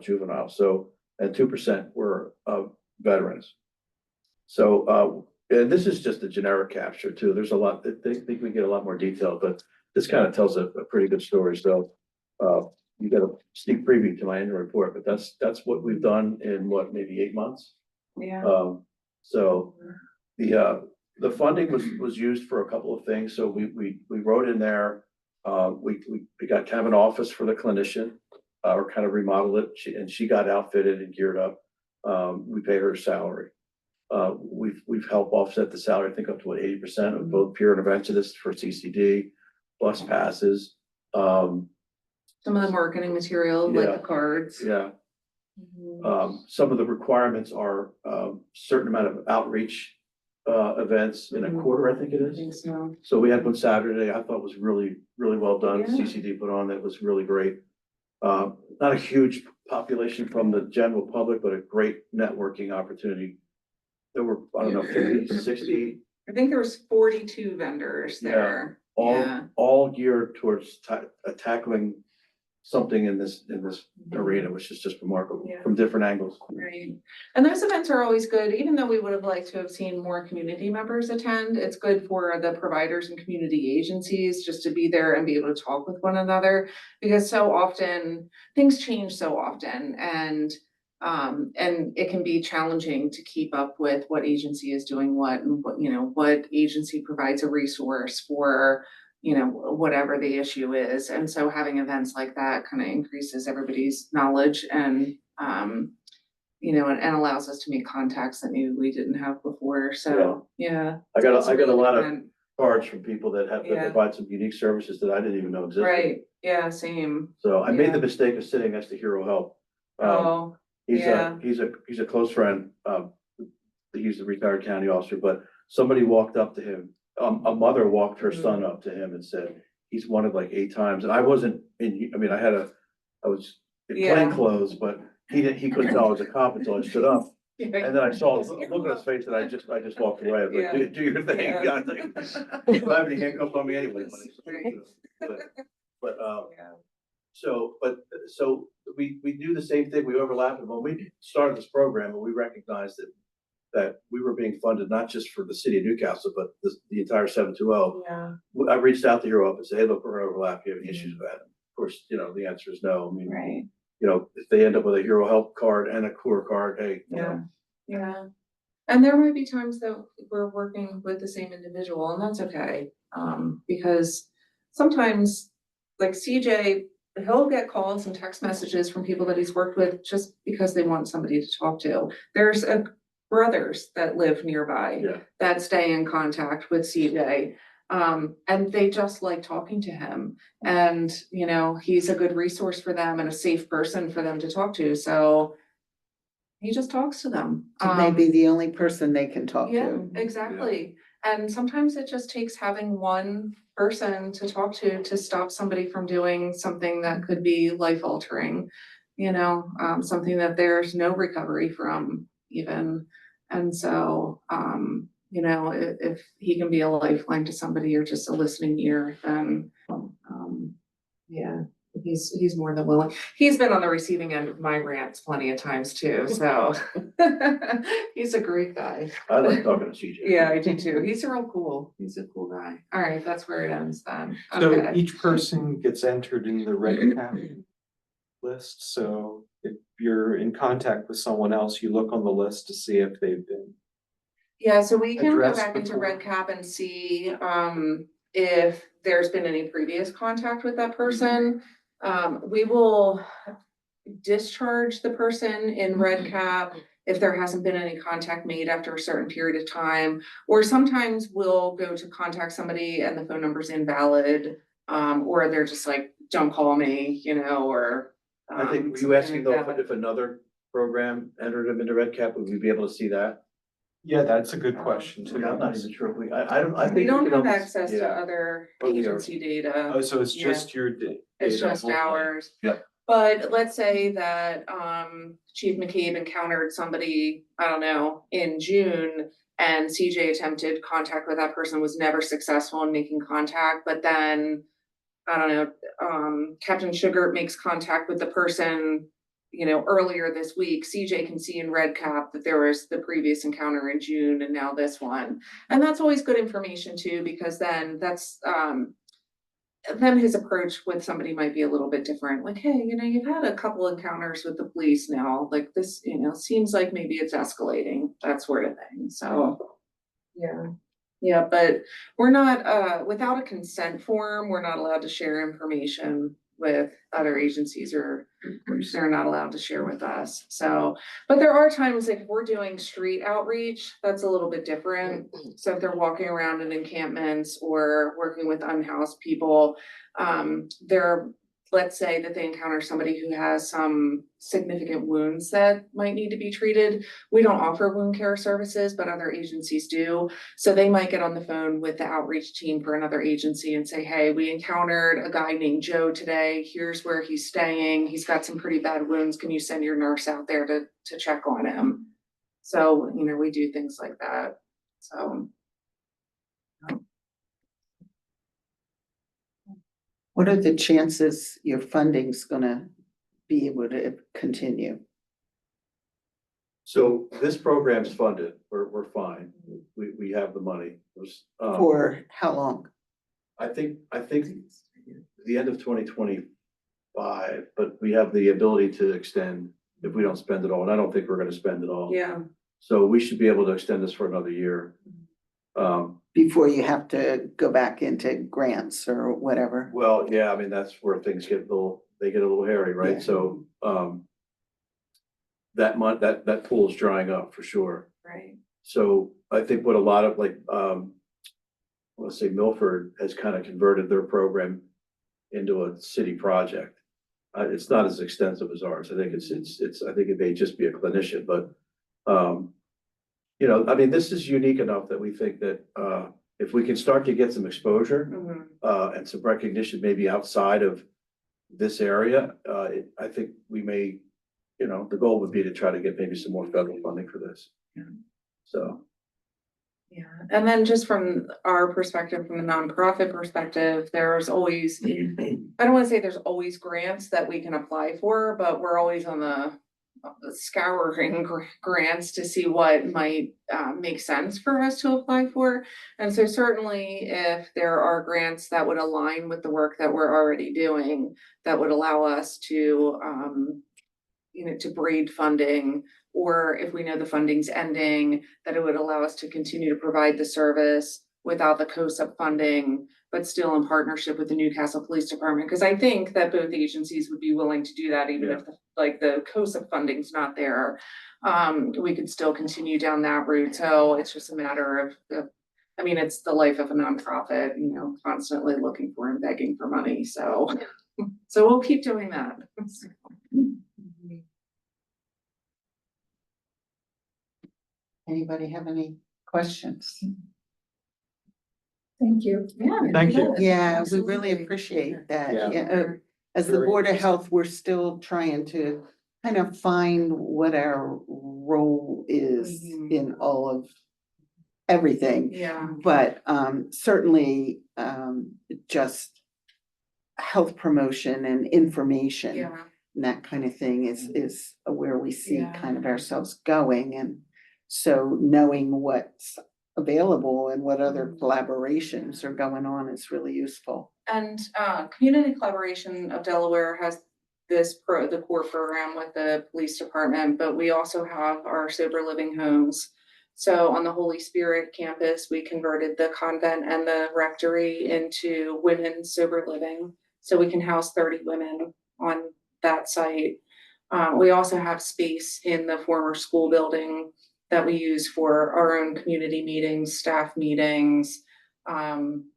juvenile. So, and 2% were veterans. So, and this is just a generic capture too. There's a lot, they think we get a lot more detail, but this kind of tells a pretty good story. So, you got a sneak preview to my annual report, but that's what we've done in maybe 8 months.
Yeah.
So the funding was used for a couple of things. So we wrote in there, we got kind of an office for the clinician, or kind of remodel it. She got outfitted and geared up. We paid her salary. We've helped offset the salary, I think up to 80% of both peer interventionists for CCD, bus passes.
Some of the marketing material, like
Yeah.
the cards.
Yeah.
Mhm.
Some of the requirements are certain amount of outreach events in a quarter, I think it
I
is.
think so.
So we had one Saturday, I thought was really, really well done.
Yeah.
CCD put on, that was really great. Not a huge population from the general public, but a great networking opportunity. There were, I don't know, 50, 60,
I think there was 42 vendors
Yeah.
there. Yeah.
all geared towards tackling something in this arena, which is just remarkable
Yeah.
from different angles.
Right. And those events are always good, even though we would have liked to have seen more community members attend. It's good for the providers and community agencies just to be there and be able to talk with one another. Because so often, things change so often, and it can be challenging to keep up with what agency is doing what, and what agency provides a resource for whatever the issue is. And so having events like that kind of increases everybody's knowledge and and allows us to make contacts that maybe we didn't have before. So, yeah.
I got
it's
a
really
lot
good
of
event.
cards from people that
Yeah.
provide some unique services that I didn't even know existed.
Right, yeah, same.
So I made
Yeah.
the mistake of sitting next to Hero Help.
Oh,
He's
yeah.
he's a close friend. He's a retired county officer, but somebody walked up to him. A mother walked her son up to him and said, he's won it like 8 times. And I wasn't in, I mean, I was in
Yeah.
plain clothes, but he couldn't tell I was a cop until I stood up. And then I saw a look on his face and I just walked away. I was
Yeah.
like, do your thing.
Yeah.
Yeah, I don't have any handcuffs on me anyway. But,
Yeah.
so we do the same thing. We overlap. And when we started this program, we recognized that we were being funded not just for the city of Newcastle, but the entire 720.
Yeah,
I reached out to Hero Up and said, hey, look, we're gonna overlap. Do you have any issues with that? Of course, the answer is no. I mean,
right,
if they end up with a Hero Help card and a core card, hey,
yeah, yeah. And there might be times that we're working with the same individual, and that's okay. Because sometimes, like CJ, he'll get calls and text messages from people that he's worked with just because they want somebody to talk to. There's brothers that live nearby
Yeah.
that stay in contact with CJ. And they just like talking to him, and he's a good resource for them and a safe person for them to talk to. So he just talks to them.
Maybe the only person they can talk
Yeah,
to.
exactly. And sometimes it just takes having one person to talk to stop somebody from doing something that could be life altering. something that there's no recovery from even. And so, if he can be a lifeline to somebody or just a listening ear, then, yeah, he's more than willing. He's been on the receiving end of my rants plenty of times too, so. He's a great guy.
I like talking to CJ.
Yeah, I do too. He's real cool. He's a cool guy. All right, that's where it ends then.
So
Okay.
each person gets entered in the red cap list, so if you're in contact with someone else, you look on the list to see if they've been.
Yeah, so we can go
Address
back into
before.
Red Cap and see, if there's been any previous contact with that person. We will discharge the person in Red Cap if there hasn't been any contact made after a certain period of time. Or sometimes we'll go to contact somebody and the phone number's invalid, or they're just like, don't call me, or.
I think, were you
something
asking
like
though,
that.
if another program entered them into Red Cap, would we be able to see that?
Yeah, that's a good question too.
I'm not even sure if we, I don't, I think.
We don't
can
have
almost-
access to
yeah.
other
Oh, we are.
agency data.
Oh, so it's
Yeah.
just your data.
It's just
only.
ours.
Yep.
But let's say that Chief McCabe encountered somebody, I don't know, in June. And CJ attempted contact with that person, was never successful in making contact, but then, I don't know, Captain Sugar makes contact with the person. Earlier this week, CJ can see in Red Cap that there was the previous encounter in June and now this one. And that's always good information too, because then that's then his approach with somebody might be a little bit different. Like, hey, you've had a couple encounters with the police now, like this, seems like maybe it's escalating, that sort of thing. So, yeah. Yeah, but we're not, without a consent form, we're not allowed to share information with other agencies, or they're not allowed to share with us. So, but there are times like if we're doing street outreach, that's a little bit different. So if they're walking around in encampments or working with unhoused people, let's say that they encounter somebody who has some significant wounds that might need to be treated. We don't offer wound care services, but other agencies do. So they might get on the phone with the outreach team for another agency and say, hey, we encountered a guy named Joe today. Here's where he's staying. He's got some pretty bad wounds. Can you send your nurse out there to check on him? So, we do things like that. So.
What are the chances your funding's gonna be able to continue?
So this program's funded, we're fine, we have the money.
For how long?
I think the end of 2025, but we have the ability to extend if we don't spend it all, and I don't think we're gonna spend it all.
Yeah.
So we should be able to extend this for another year.
Before you have to go back into grants or whatever?
Well, yeah, I mean, that's where things get a little hairy, right?
Yeah.
So, that pool is drying up for sure.
Right.
So I think what a lot of let's say Milford has kind of converted their program into a city project. It's not as extensive as ours. I think I think it may just be a clinician, but, I mean, this is unique enough that we think that, if we can start to get some exposure,
Mhm.
and some recognition maybe outside of this area, I think we may, the goal would be to try to get maybe some more federal funding for this. So,
Yeah, and then just from our perspective, from the nonprofit perspective, there's always, I don't wanna say there's always grants that we can apply for, but we're always on the scouring grants to see what might make sense for us to apply for. And so certainly if there are grants that would align with the work that we're already doing, that would allow us to to braid funding, or if we know the funding's ending, that it would allow us to continue to provide the service without the COSUP funding, but still in partnership with the Newcastle Police Department. Because I think that both agencies would be willing to do that, even if the COSUP funding's not there. We could still continue down that route. So it's just a matter of I mean, it's the life of a nonprofit, constantly looking for and begging for money. So we'll keep doing that.
Anybody have any questions?
Thank you.
Yeah.
Thank you.
Yeah, we really appreciate that.
Yeah.
Yeah, as the
Very
Board of
interesting.
Health, we're still trying to kind of find what our role is
Mhm.
in all of everything.
Yeah.
But certainly just health promotion and information.
Yeah.
And that kind of thing is where we see
Yeah.
kind of ourselves going. And so knowing what's available and what other
Mhm.
collaborations are going on is really useful.
And Community Collaboration of Delaware has the core program with the police department, but we also have our sober living homes. So on the Holy Spirit campus, we converted the convent and the rectory into women's sober living. So we can house 30 women on that site. We also have space in the former school building that we use for our own community meetings, staff meetings.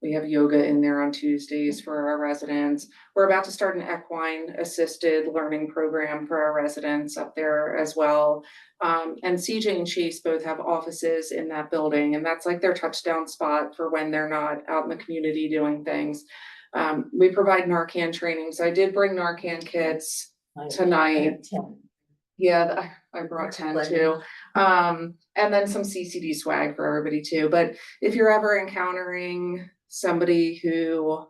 We have yoga in there on Tuesdays for our residents. We're about to start an equine assisted learning program for our residents up there as well. And CJ and Chase both have offices in that building, and that's like their touchdown spot for when they're not out in the community doing things. We provide Narcan training, so I did bring Narcan kits tonight. Yeah, I brought 10 too. And then some CCD swag for everybody too. But if you're ever encountering somebody who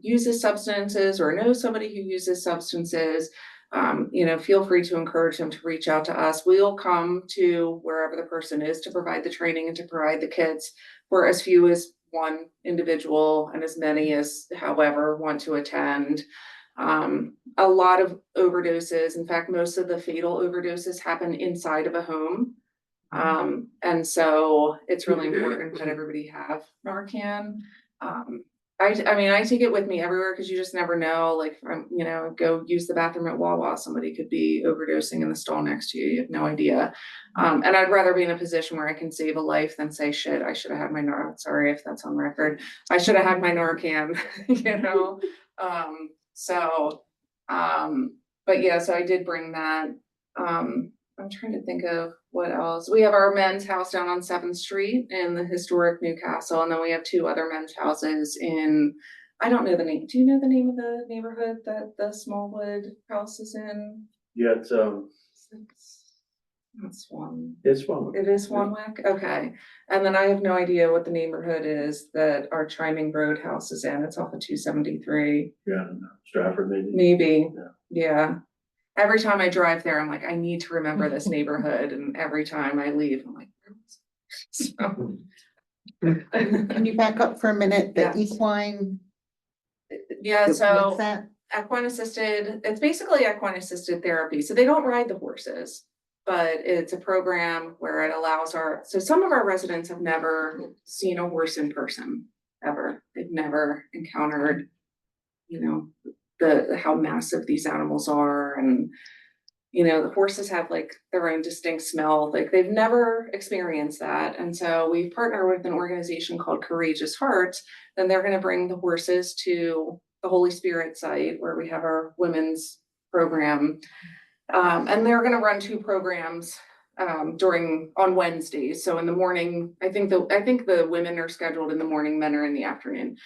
uses substances or knows somebody who uses substances, feel free to encourage them to reach out to us. We'll come to wherever the person is to provide the training and to provide the kits for as few as one individual and as many as however want to attend. A lot of overdoses, in fact, most of the fatal overdoses happen inside of a home. And so it's really important that everybody have Narcan. I take it with me everywhere because you just never know, like, go use the bathroom at Wawa, somebody could be overdosing in the stall next to you, you have no idea. And I'd rather be in a position where I can save a life than say, shit, I should have had my sorry if that's on record. I should have had my Narcan, but yeah, so I did bring that. I'm trying to think of what else. We have our men's house down on 7th Street in the historic Newcastle, and then we have 2 other men's houses in, I don't know the name. Do you know the name of the neighborhood that the Smallwood house is in?
Yeah, it's
Not Swan.
it's one.
It is Swanwick? Okay. And then I have no idea what the neighborhood is that our Chiming Road house is in. It's off of 273.
Yeah, Stratford maybe.
Maybe,
Yeah.
yeah. Every time I drive there, I'm like, I need to remember this neighborhood, and every time I leave, I'm like, where was it?
Can you back up for a minute? The
Yes.
equine,
Yeah,
what's
so
that?
equine assisted, it's basically equine assisted therapy. So they don't ride the horses, but it's a program where it allows so some of our residents have never seen a horse in person, ever. They've never encountered, how massive these animals are, and the horses have like their own distinct smell, like they've never experienced that. And so we've partnered with an organization called Courageous Hearts, and they're going to bring the horses to the Holy Spirit site where we have our women's program. And they're going to run 2 programs on Wednesdays. So in the morning, I think the women are scheduled in the morning, men are in the afternoon.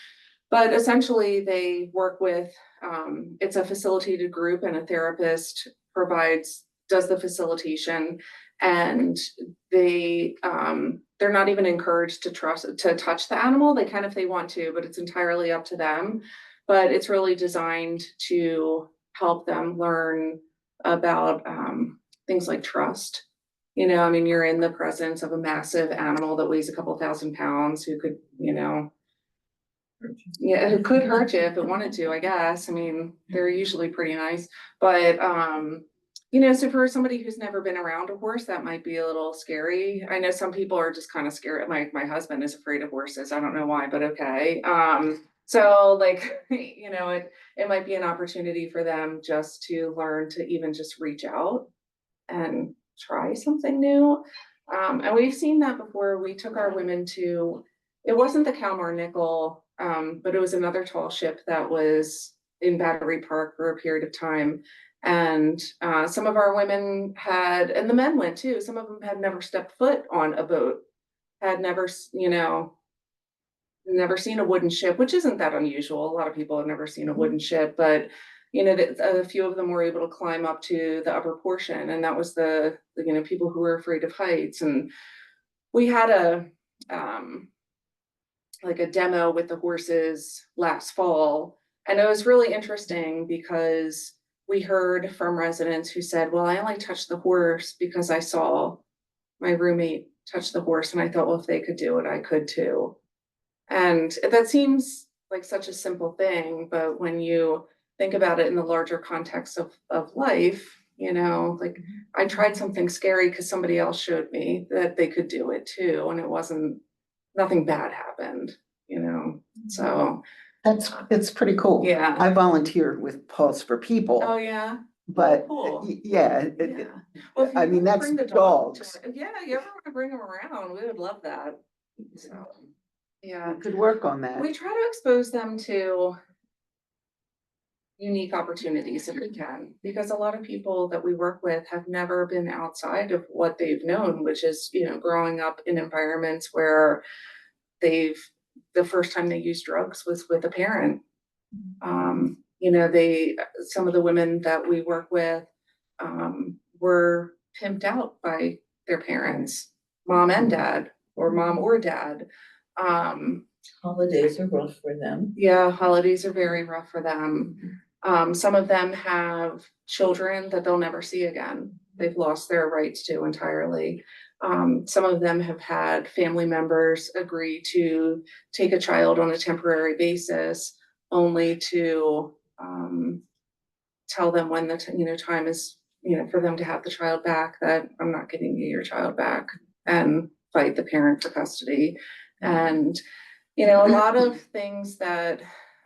But essentially they work with, it's a facilitated group, and a therapist does the facilitation, and they're not even encouraged to touch the animal. They can if they want to, but it's entirely up to them. But it's really designed to help them learn about things like trust. You're in the presence of a massive animal that weighs a couple thousand pounds who could, who could hurt you if it wanted to, I guess. They're usually pretty nice, but so for somebody who's never been around a horse, that might be a little scary. I know some people are just kind of scared. My husband is afraid of horses. I don't know why, but okay. So like, it might be an opportunity for them just to learn to even just reach out and try something new. And we've seen that before. We took our women to, it wasn't the Kalmar Nickel, but it was another tall ship that was in Battery Park for a period of time. And some of our women and the men went too, some of them had never stepped foot on a boat, had never seen a wooden ship, which isn't that unusual. A lot of people have never seen a wooden ship, but you know, that a few of them were able to climb up to the upper portion, and that was you know, people who were afraid of heights. And we had like a demo with the horses last fall, and it was really interesting because we heard from residents who said, well, I only touched the horse because I saw my roommate touch the horse, and I thought, well, if they could do it, I could too. And that seems like such a simple thing, but when you think about it in the larger context of life, you know, like I tried something scary because somebody else showed me that they could do it too, and it wasn't, nothing bad happened, you know, so.
It's pretty cool.
Yeah.
I volunteer with Paws for People.
Oh, yeah.
But,
cool.
yeah,
Yeah. Well, if
I
you
mean,
ever
that's
bring the dog
dogs.
yeah, you ever want to bring them around, we would love that. So, yeah,
could work on that.
we try to expose them to unique opportunities if we can, because a lot of people that we work with have never been outside of what they've known, which is, you know, growing up in environments where the first time they used drugs was with a parent. You know, some of the women that we work with, were pimped out by their parents, mom and dad, or mom or dad.
Holidays are rough for them.
Yeah, holidays are very rough for them. Some of them have children that they'll never see again. They've lost their rights to entirely. Some of them have had family members agree to take a child on a temporary basis, only to tell them when the time is, you know, for them to have the child back, that I'm not giving you your child back, and fight the parent for custody. And, you know, a lot of things that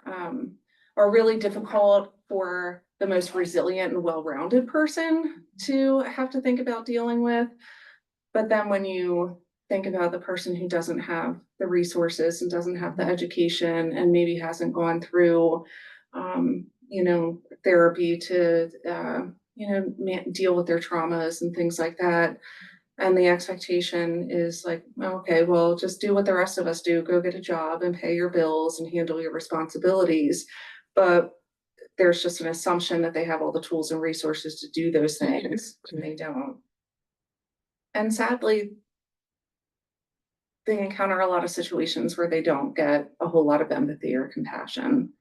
are really difficult for the most resilient and well-rounded person to have to think about dealing with. But then when you think about the person who doesn't have the resources and doesn't have the education and maybe hasn't gone through, you know, therapy to, you know, deal with their traumas and things like that. And the expectation is like, okay, well, just do what the rest of us do, go get a job and pay your bills and handle your responsibilities. But there's just an assumption that they have all the tools and resources to do those things, and they don't. And sadly, they encounter a lot of situations where they don't get a whole lot of empathy or compassion.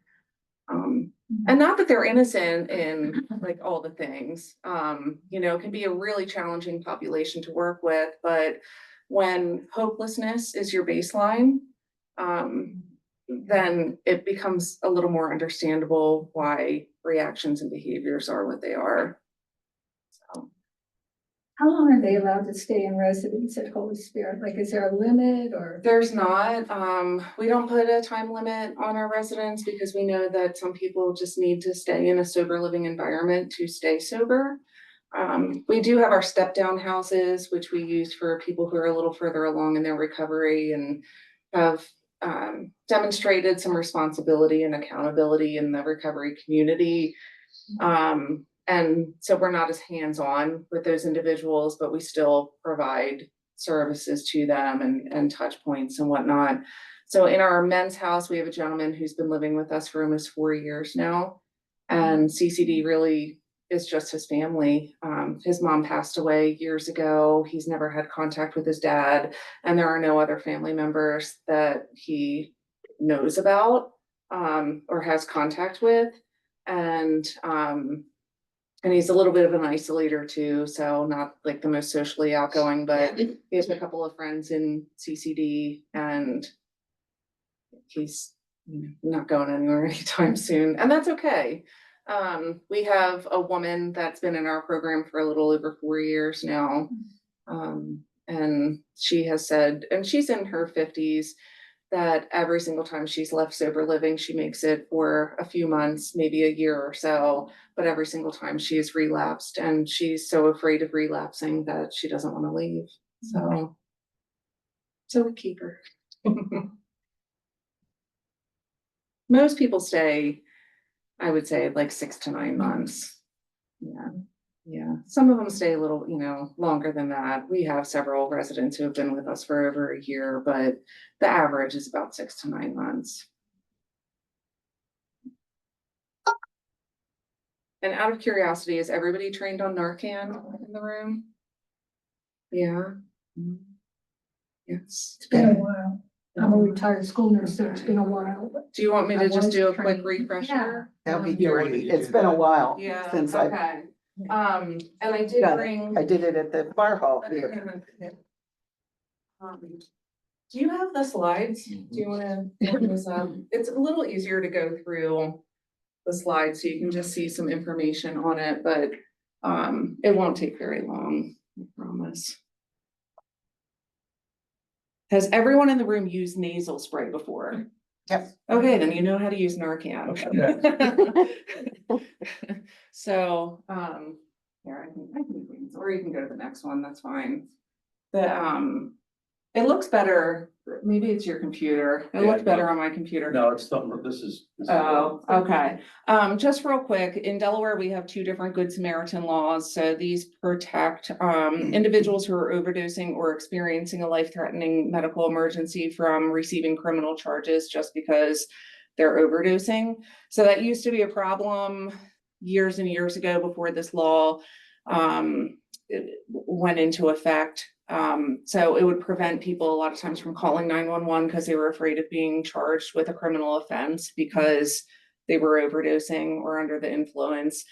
And not that they're innocent in like all the things, you know, it can be a really challenging population to work with, but when hopelessness is your baseline, then it becomes a little more understandable why reactions and behaviors are what they are. So.
How long are they allowed to stay in residence at Holy Spirit? Like, is there a limit or?
There's not, we don't put a time limit on our residents because we know that some people just need to stay in a sober living environment to stay sober. We do have our step down houses, which we use for people who are a little further along in their recovery and have demonstrated some responsibility and accountability in the recovery community. And so we're not as hands-on with those individuals, but we still provide services to them and touch points and whatnot. So in our men's house, we have a gentleman who's been living with us for almost 4 years now. And CCD really is just his family. His mom passed away years ago. He's never had contact with his dad, and there are no other family members that he knows about or has contact with. And he's a little bit of an isolator too, so not like the most socially outgoing, but he has a couple of friends in CCD, and he's not going anywhere anytime soon, and that's okay. We have a woman that's been in our program for a little over 4 years now. And she has said, and she's in her 50s, that every single time she's left sober living, she makes it for a few months, maybe a year or so, but every single time she has relapsed, and she's so afraid of relapsing that she doesn't want to leave. So we keep her. Most people stay, I would say, like 6 to 9 months. Yeah. Some of them stay a little, you know, longer than that. We have several residents who have been with us for over a year, but the average is about 6 to 9 months. And out of curiosity, is everybody trained on Narcan in the room? Yeah. Yes.
It's been a while. I'm a retired school nurse, so it's been a while, but
Do you want me
I
to just
was
do a quick
trained.
refresher?
That'd be
Yeah, why don't
great.
you
It's
do
been a
that?
while
Yeah,
since I
okay. And I did
got it.
bring.
I did it at the bar hall here.
Do you have the slides? Do you wanna open this up? It's a little easier to go through the slides so you can just see some information on it, but it won't take very long, I promise. Has everyone in the room used nasal spray before?
Yep.
Okay, then you know how to use Narcan. So, here, I can, or you can go to the next one, that's fine. It looks better, maybe it's your computer, it
Yeah,
looked
it
better
does.
on my computer.
No, it's something, this is.
Oh, okay. Just real quick, in Delaware, we have two different Good Samaritan laws. So these protect individuals who are overdosing or experiencing a life-threatening medical emergency from receiving criminal charges just because they're overdosing. So that used to be a problem years and years ago before this law went into effect. So it would prevent people a lot of times from calling 911 because they were afraid of being charged with a criminal offense because they were overdosing or under the influence.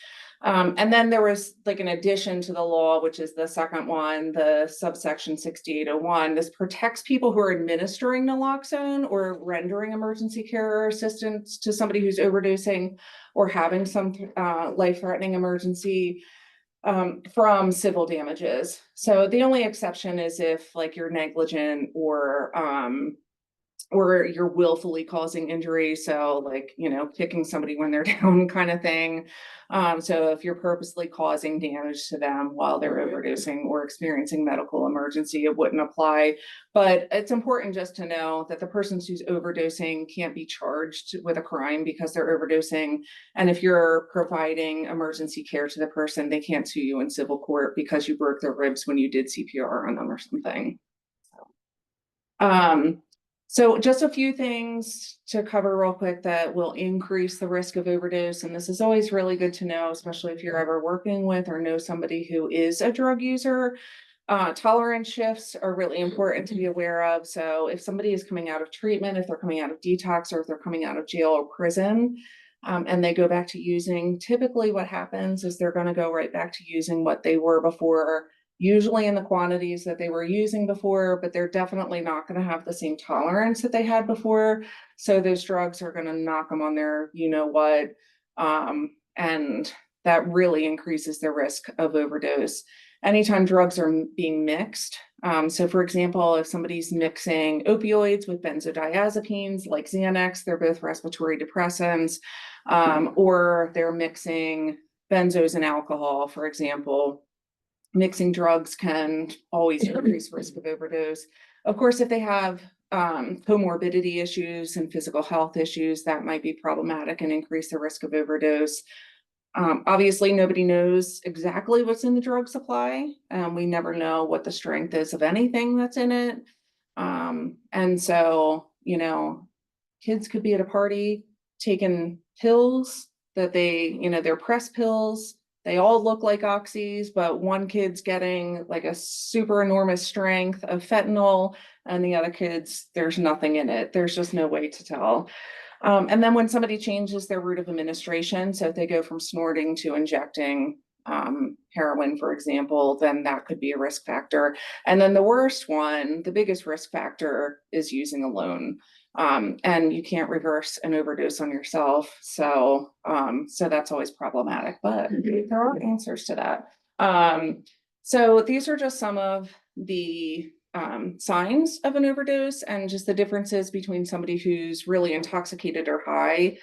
And then there was like an addition to the law, which is the second one, the subsection 6801. This protects people who are administering naloxone or rendering emergency care or assistance to somebody who's overdosing or having some life-threatening emergency from civil damages. So the only exception is if like you're negligent or you're willfully causing injury. So like, you know, kicking somebody when they're down kind of thing. So if you're purposely causing damage to them while they're overdosing or experiencing medical emergency, it wouldn't apply. But it's important just to know that the person who's overdosing can't be charged with a crime because they're overdosing. And if you're providing emergency care to the person, they can't sue you in civil court because you broke their ribs when you did CPR on them or something. So just a few things to cover real quick that will increase the risk of overdose. And this is always really good to know, especially if you're ever working with or know somebody who is a drug user. Tolerance shifts are really important to be aware of. So if somebody is coming out of treatment, if they're coming out of detox, or if they're coming out of jail or prison, and they go back to using, typically what happens is they're going to go right back to using what they were before, usually in the quantities that they were using before, but they're definitely not going to have the same tolerance that they had before. So those drugs are going to knock them on their, you know what, and that really increases their risk of overdose. Anytime drugs are being mixed. So for example, if somebody's mixing opioids with benzodiazepines like Xanax, they're both respiratory depressants, or they're mixing benzos and alcohol, for example. Mixing drugs can always increase risk of overdose. Of course, if they have comorbidity issues and physical health issues, that might be problematic and increase the risk of overdose. Obviously, nobody knows exactly what's in the drug supply. We never know what the strength is of anything that's in it. And so, you know, kids could be at a party taking pills that they, you know, they're press pills. They all look like oxys, but one kid's getting like a super enormous strength of fentanyl, and the other kids, there's nothing in it. There's just no way to tell. And then when somebody changes their route of administration, so if they go from snorting to injecting heroin, for example, then that could be a risk factor. And then the worst one, the biggest risk factor, is using alone. And you can't reverse an overdose on yourself. So that's always problematic, but there are answers to that. So these are just some of the signs of an overdose and just the differences between somebody who's really intoxicated or high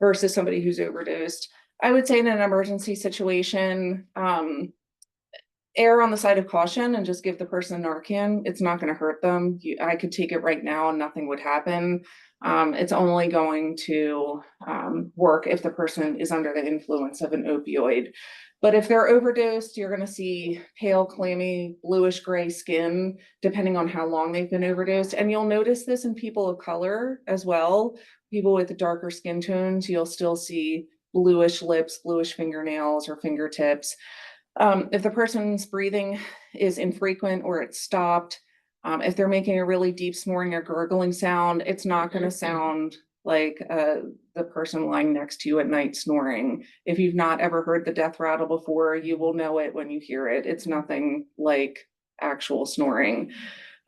versus somebody who's overdosed. I would say in an emergency situation, err on the side of caution and just give the person Narcan. It's not going to hurt them. I could take it right now and nothing would happen. It's only going to work if the person is under the influence of an opioid. But if they're overdosed, you're going to see pale, clammy, bluish gray skin, depending on how long they've been overdosed. And you'll notice this in people of color as well. People with darker skin tones, you'll still see bluish lips, bluish fingernails or fingertips. If the person's breathing is infrequent or it's stopped, if they're making a really deep snoring or gurgling sound, it's not gonna sound like the person lying next to you at night snoring. If you've not ever heard the death rattle before, you will know it when you hear it. It's nothing like actual snoring.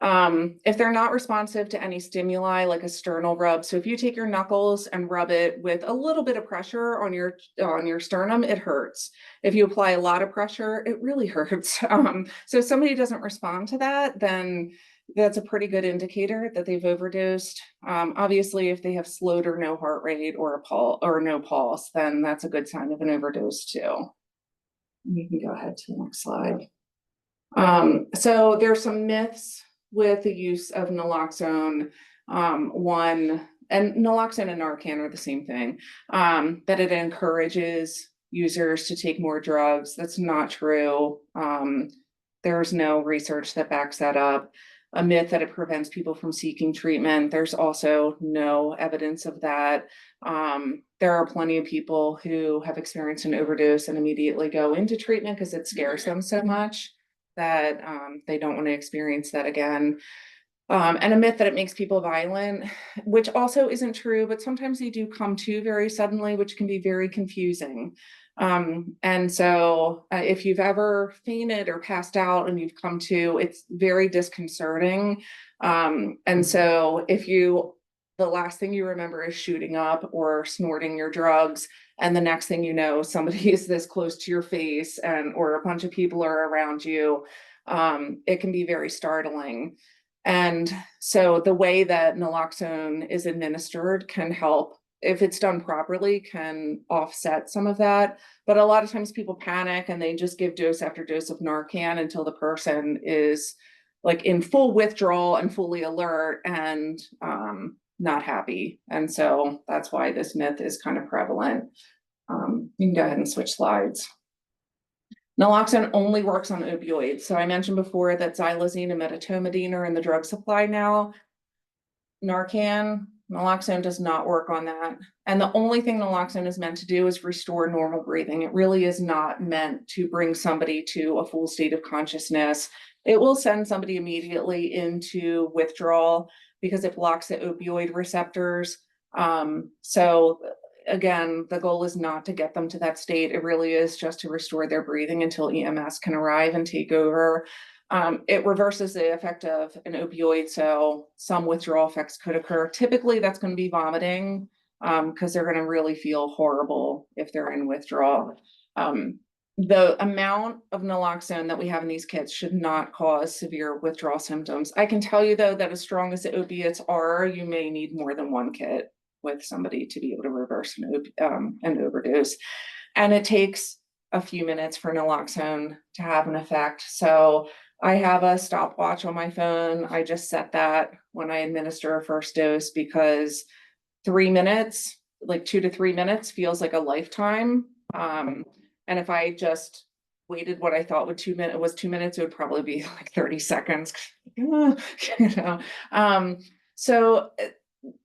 If they're not responsive to any stimuli like a sternal rub, so if you take your knuckles and rub it with a little bit of pressure on your sternum, it hurts. If you apply a lot of pressure, it really hurts. So if somebody doesn't respond to that, then that's a pretty good indicator that they've overdosed. Obviously, if they have slowed or no heart rate or no pulse, then that's a good sign of an overdose too. You can go ahead to the next slide. So there's some myths with the use of naloxone. One, and naloxone and Narcan are the same thing, that it encourages users to take more drugs. That's not true. There's no research that backs that up. A myth that it prevents people from seeking treatment. There's also no evidence of that. There are plenty of people who have experienced an overdose and immediately go into treatment because it scares them so much that they don't want to experience that again. And a myth that it makes people violent, which also isn't true, but sometimes they do come to very suddenly, which can be very confusing. And so if you've ever fainted or passed out and you've come to, it's very disconcerting. And so if the last thing you remember is shooting up or snorting your drugs, and the next thing you know, somebody is this close to your face or a bunch of people are around you, it can be very startling. And so the way that naloxone is administered can help, if it's done properly, can offset some of that. But a lot of times people panic and they just give dose after dose of Narcan until the person is like in full withdrawal and fully alert and not happy. And so that's why this myth is kind of prevalent. You can go ahead and switch slides. Naloxone only works on opioids. So I mentioned before that xylazine and medetomidine are in the drug supply now. Narcan, naloxone does not work on that. And the only thing naloxone is meant to do is restore normal breathing. It really is not meant to bring somebody to a full state of consciousness. It will send somebody immediately into withdrawal because it blocks the opioid receptors. So again, the goal is not to get them to that state. It really is just to restore their breathing until EMS can arrive and take over. It reverses the effect of an opioid, so some withdrawal effects could occur. Typically, that's going to be vomiting because they're going to really feel horrible if they're in withdrawal. The amount of naloxone that we have in these kits should not cause severe withdrawal symptoms. I can tell you, though, that as strong as the opiates are, you may need more than one kit with somebody to be able to reverse an overdose. And it takes a few minutes for naloxone to have an effect. So I have a stopwatch on my phone. I just set that when I administer a first dose because 3 minutes, like 2 to 3 minutes, feels like a lifetime. And if I just waited what I thought was 2 minutes, it would probably be like 30 seconds. You know.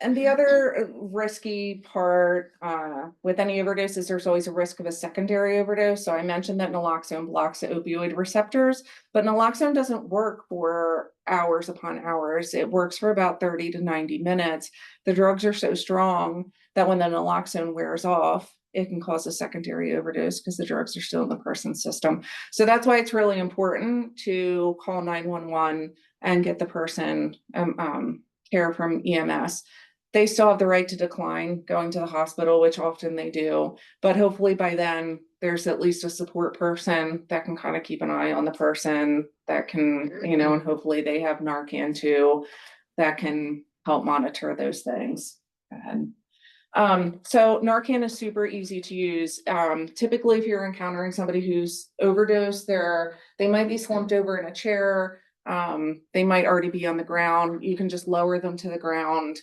And the other risky part with any overdose is there's always a risk of a secondary overdose. So I mentioned that naloxone blocks the opioid receptors, but naloxone doesn't work for hours upon hours. It works for about 30 to 90 minutes. The drugs are so strong that when the naloxone wears off, it can cause a secondary overdose because the drugs are still in the person's system. So that's why it's really important to call 911 and get the person care from EMS. They still have the right to decline going to the hospital, which often they do, but hopefully by then there's at least a support person that can kind of keep an eye on the person that can, and hopefully they have Narcan too, that can help monitor those things. Go ahead. So Narcan is super easy to use. Typically if you're encountering somebody who's overdosed, they might be slumped over in a chair. They might already be on the ground. You can just lower them to the ground.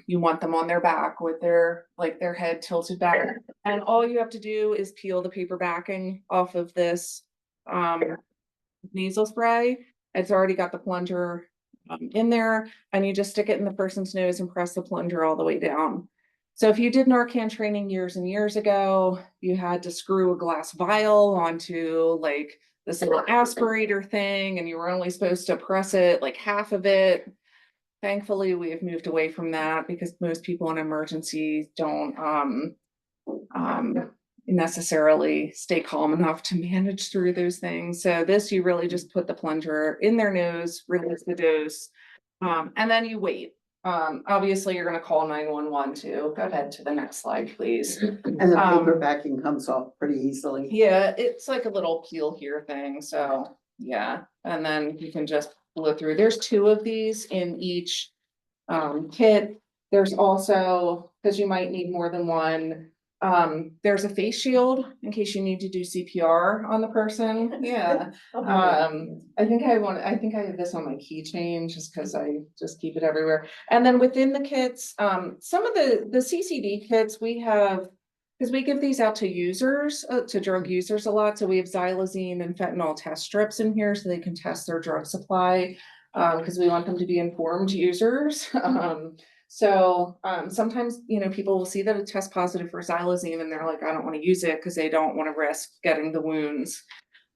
You want them on their back with their head tilted back. And all you have to do is peel the paper backing off of this nasal spray. It's already got the plunger in there, and you just stick it in the person's nose and press the plunger all the way down. So if you did Narcan training years and years ago, you had to screw a glass vial onto like this little aspirator thing, and you were only supposed to press it like half of it. Thankfully, we have moved away from that because most people in emergencies don't necessarily stay calm enough to manage through those things. So this, you really just put the plunger in their nose, release the dose, and then you wait. Obviously, you're gonna call 911 too. Go ahead to the next slide, please.
And the paper backing comes off pretty easily.
Yeah, it's like a little peel here thing, so, yeah, and then you can just blow through. There's 2 of these in each kit. There's also, because you might need more than one, there's a face shield in case you need to do CPR on the person. Yeah. I think I have this on my keychain just because I just keep it everywhere. And then within the kits, some of the CCD kits we have, because we give these out to users, to drug users a lot. So we have xylazine and fentanyl test strips in here so they can test their drug supply, because we want them to be informed users. So sometimes, you know, people will see that it tests positive for xylazine and they're like, I don't want to use it because they don't want to risk getting the wounds.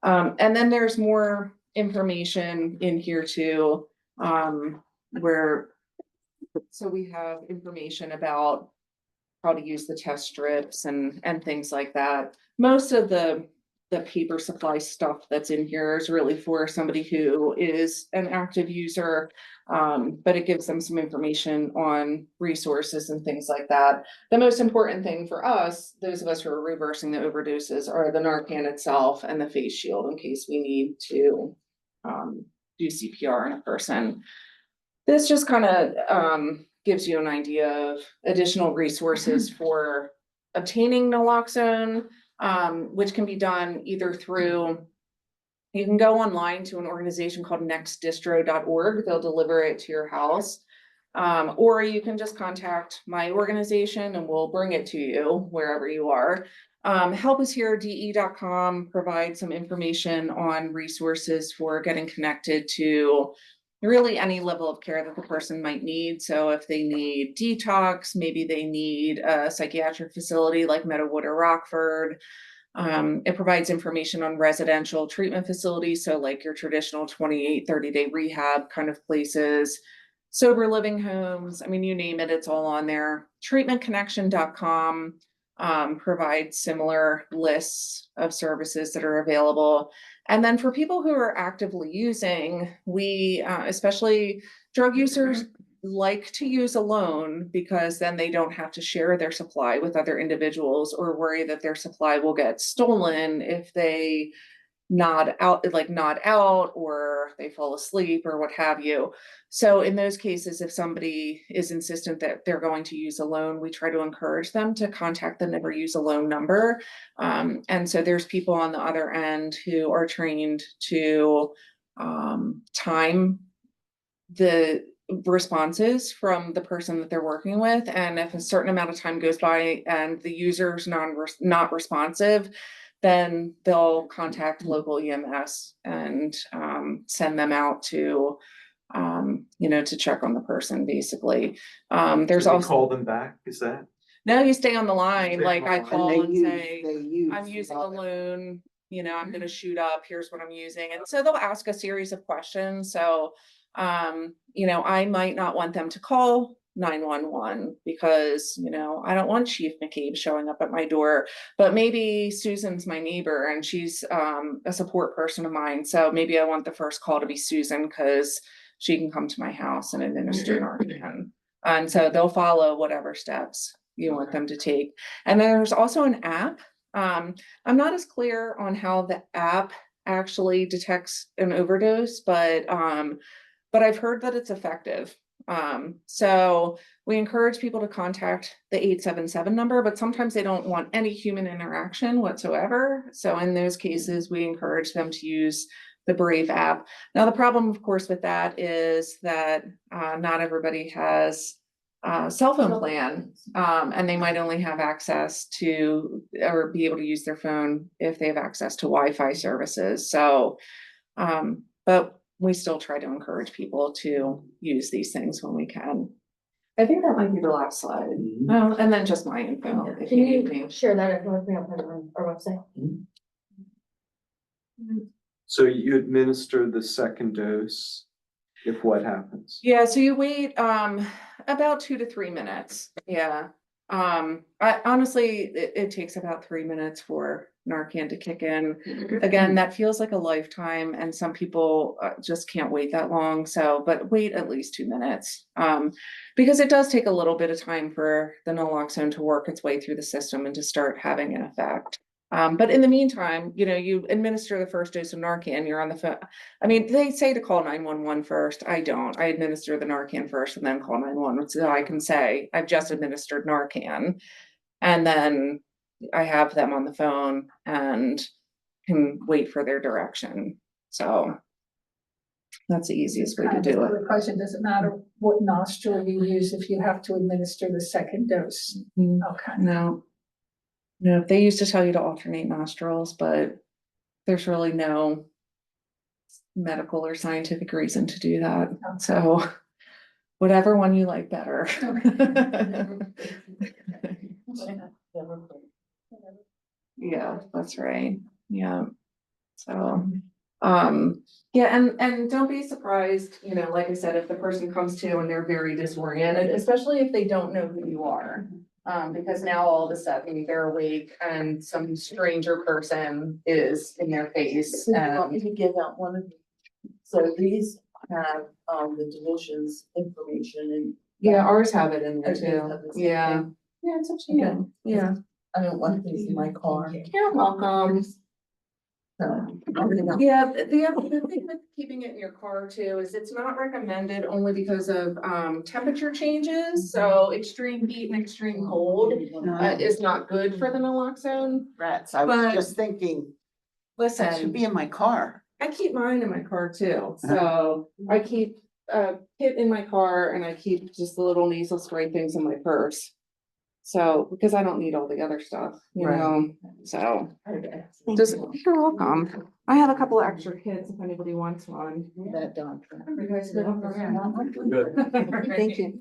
And then there's more information in here too, so we have information about how to use the test strips and things like that. Most of the paper supply stuff that's in here is really for somebody who is an active user, but it gives them some information on resources and things like that. The most important thing for us, those of us who are reversing the overdoses, are the Narcan itself and the face shield in case we need to do CPR on a person. This just kind of gives you an idea of additional resources for obtaining naloxone, which can be done either through, you can go online to an organization called nextdistro.org. They'll deliver it to your house. Or you can just contact my organization and we'll bring it to you wherever you are. helpusherede.com provides some information on resources for getting connected to really any level of care that the person might need. So if they need detox, maybe they need a psychiatric facility like Meadowood or Rockford. It provides information on residential treatment facilities. So like your traditional 28, 30-day rehab kind of places, sober living homes. I mean, you name it, it's all on there. Treatmentconnection.com provides similar lists of services that are available. And then for people who are actively using, we, especially drug users, like to use alone because then they don't have to share their supply with other individuals or worry that their supply will get stolen if they nod out or they fall asleep or what have you. So in those cases, if somebody is insistent that they're going to use alone, we try to encourage them to contact the Never Use Alone number. And so there's people on the other end who are trained to time the responses from the person that they're working with. And if a certain amount of time goes by and the user's not responsive, then they'll contact local EMS and send them out to, to check on the person, basically. There's
Do we
also
call them back, is that?
no, you stay on the line.
Stay
Like
on
I
the line.
call and say,
They use.
I'm using a loan, I'm gonna shoot up, here's what I'm using. And so they'll ask a series of questions. So, I might not want them to call 911 because, I don't want Chief McCabe showing up at my door, but maybe Susan's my neighbor and she's a support person of mine. So maybe I want the first call to be Susan because she can come to my house and administer Narcan. And so they'll follow whatever steps you want them to take. And then there's also an app. I'm not as clear on how the app actually detects an overdose, but I've heard that it's effective. So we encourage people to contact the 877 number, but sometimes they don't want any human interaction whatsoever. So in those cases, we encourage them to use the Brave app. Now, the problem, of course, with that is that not everybody has a cell phone plan, and they might only have access to or be able to use their phone if they have access to Wi-Fi services. So, but we still try to encourage people to use these things when we can. I think that might be the last slide. Oh, and then just my info, if
Can
you need me.
you share that info with me? I'll put it on our website.
So you administer the second dose if what happens?
Yeah, so you wait, about 2 to 3 minutes, yeah. I honestly, it takes about 3 minutes for Narcan to kick in. Again, that feels like a lifetime and some people just can't wait that long, so, but wait at least 2 minutes. Because it does take a little bit of time for the naloxone to work its way through the system and to start having an effect. But in the meantime, you know, you administer the first dose of Narcan, you're on the phone. I mean, they say to call 911 first. I don't. I administer the Narcan first and then call 911. So I can say, I've just administered Narcan. And then I have them on the phone and can wait for their direction. So that's the easiest way to do it.
The question, does it matter what nostril you use if you have to administer the second dose? Okay.
No. No, they used to tell you to alternate nostrils, but there's really no medical or scientific reason to do that. So whatever one you like better. Yeah, that's right. Yeah. So, yeah, and don't be surprised, you know, like I said, if the person comes to and they're very disoriented, especially if they don't know who you are. Because now all of a sudden they're awake and some stranger person is in their face
So you want me
and,
to give out one of these? So these have, the division's information and
yeah, ours have it in there
Okay,
too.
that is-
Yeah. Yeah, it's up to you. Yeah.
I don't want these in my car.
You're welcome.
So, I'll give out-
Yeah, the thing with keeping it in your car too is it's not recommended only because of temperature changes. So extreme heat and extreme cold is not good for the naloxone.
Rats, I was
But-
just thinking, that should
Listen,
be in my car.
I keep mine in my car too, so I keep kit in my car and I keep just the little nasal spray things in my purse. So, because I don't need all the other stuff, you
Right.
know, so. Just, you're welcome. I have a couple of extra kits if anybody wants one.
That dog.
You guys good on
Good.
Thank you.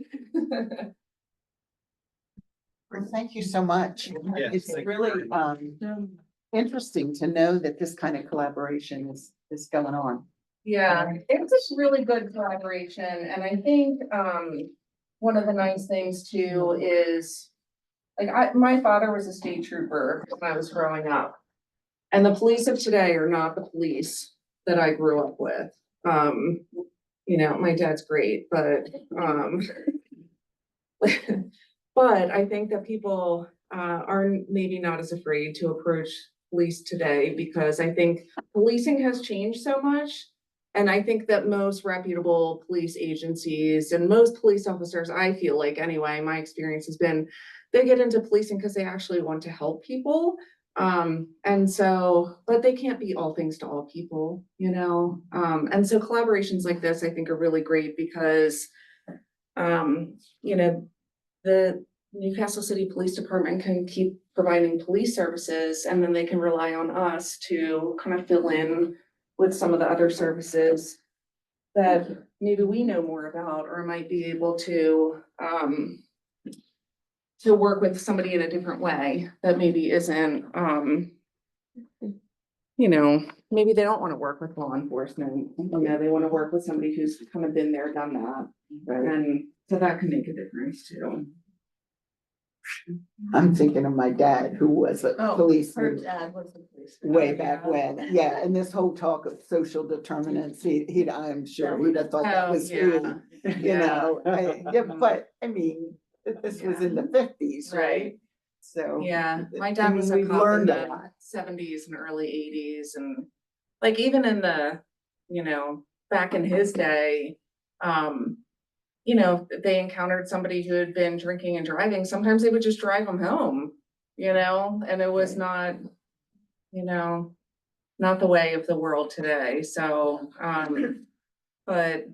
Well, thank you so much.
Yes,
It's
thank you
really
very much.
interesting to know that this kind of collaboration is going on.
Yeah, it's a really good collaboration, and I think, one of the nice things too is. Like my father was a state trooper when I was growing up. And the police of today are not the police that I grew up with. You know, my dad's great, but, but I think that people, are maybe not as afraid to approach police today because I think policing has changed so much. And I think that most reputable police agencies and most police officers, I feel like anyway, my experience has been, they get into policing because they actually want to help people. And so, but they can't be all things to all people, you know? And so collaborations like this, I think are really great because, you know, the Newcastle City Police Department can keep providing police services and then they can rely on us to kind of fill in with some of the other services that maybe we know more about or might be able to work with somebody in a different way that maybe isn't, you know, maybe they don't want to work with law enforcement. You know, they want to work with somebody who's kind of been there, done that. And so that can make a difference too.
I'm thinking of my dad, who was a
Her
policeman
dad was a policeman.
way back when. Yeah, and this whole talk of social determinants, I'm sure he'd have thought that
Oh,
was
yeah.
you, you know, yeah, but I mean, this was in the 50s, right? So.
Yeah, my
I
dad
mean,
was a
we've
cop in
learned a
the
lot.
70s and early 80s and like even in the, you know, back in his day, you know, if they encountered somebody who had been drinking and driving, sometimes they would just drive them home, you know, and it was not, you know, not the way of the world today. So, but,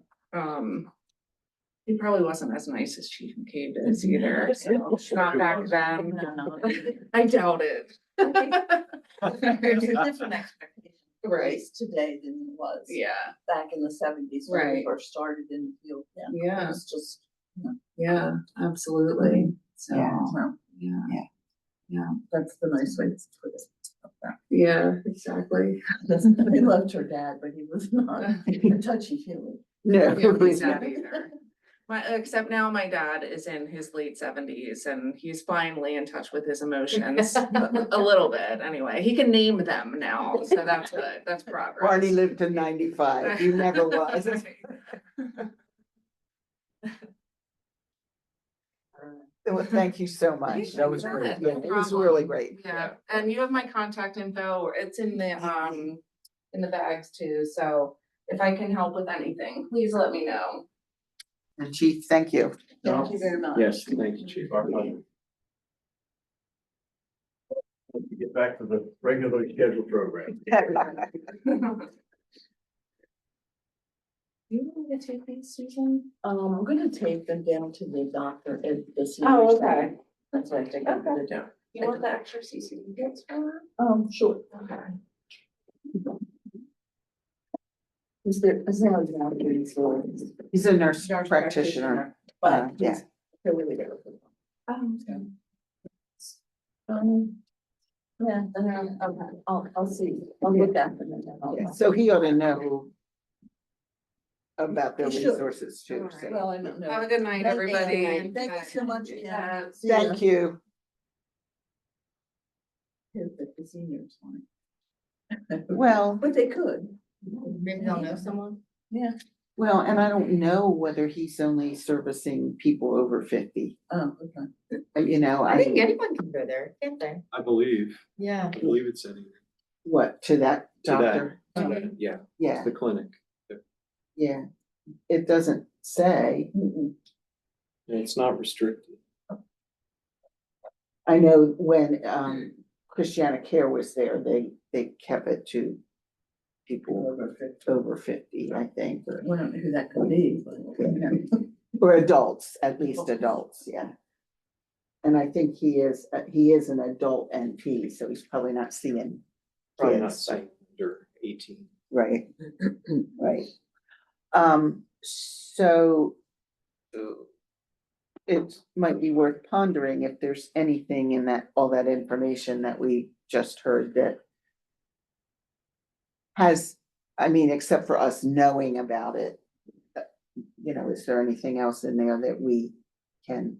he probably wasn't as nice as Chief McCabe is either, so not back then. I doubt it.
There's a different expectation. of
Right.
police today than it was.
Yeah,
Back in the 70s when we
Right.
first started in the field. It
yeah,
was just
Yeah, absolutely. So,
Yeah.
yeah,
That's the nice way to put it.
yeah, exactly.
I loved her dad, but he was not a touchy feely.
No.
Yeah, he's not either. Except now my dad is in his late 70s and he's finally in touch with his emotions a little bit anyway. He can name them now, so that's good. That's progress.
Barney lived to 95. You never was. Well, thank you so much.
That was great.
Yeah, it was really great.
Yeah, and you have my contact info. It's in the bags too, so if I can help with anything, please let me know.
And Chief, thank you.
Thank you very much.
Yes, thank you, Chief. Our pleasure.
To get back to the regularly scheduled program.
You want me to take these, Susan?
I'm gonna take them down to the doctor at the.
Oh,
senior
okay.
center. That's why I think I'm gonna do.
You want the extra CCD kits for her?
Sure.
Okay.
Is there a doctor for?
He's a nurse practitioner.
But
Yeah.
he's really good. Yeah, okay, I'll see, I'll look at them and then
Yeah,
I'll.
so he ought to know about their
He should.
resources too. so.
Well, I don't know.
Have a good night,
Thank you.
everybody.
Thank you so much.
Yeah.
See ya.
Thank you.
Here's the seniors one.
Well,
But they could.
Maybe they'll know someone.
Yeah.
well, and I don't know whether he's only servicing people over 50.
Oh, okay.
You know,
I think anyone can go there, can't they?
I believe
Yeah.
it's in
what, to that
To that.
doctor?
yeah,
Yeah,
the clinic.
yeah. It doesn't say.
Mm-mm.
And it's not restricted.
I know when Christiana Care was there, they kept it to people over 50, I think,
I don't know who that could be, but.
or adults, at least adults, yeah. And I think he is an adult NP, so he's probably not seeing
Probably not
kids, but-
saying under 18.
right, right. So it might be worth pondering if there's anything in that, all that information that we just heard that has, I mean, except for us knowing about it, you know, is there anything else in there that we can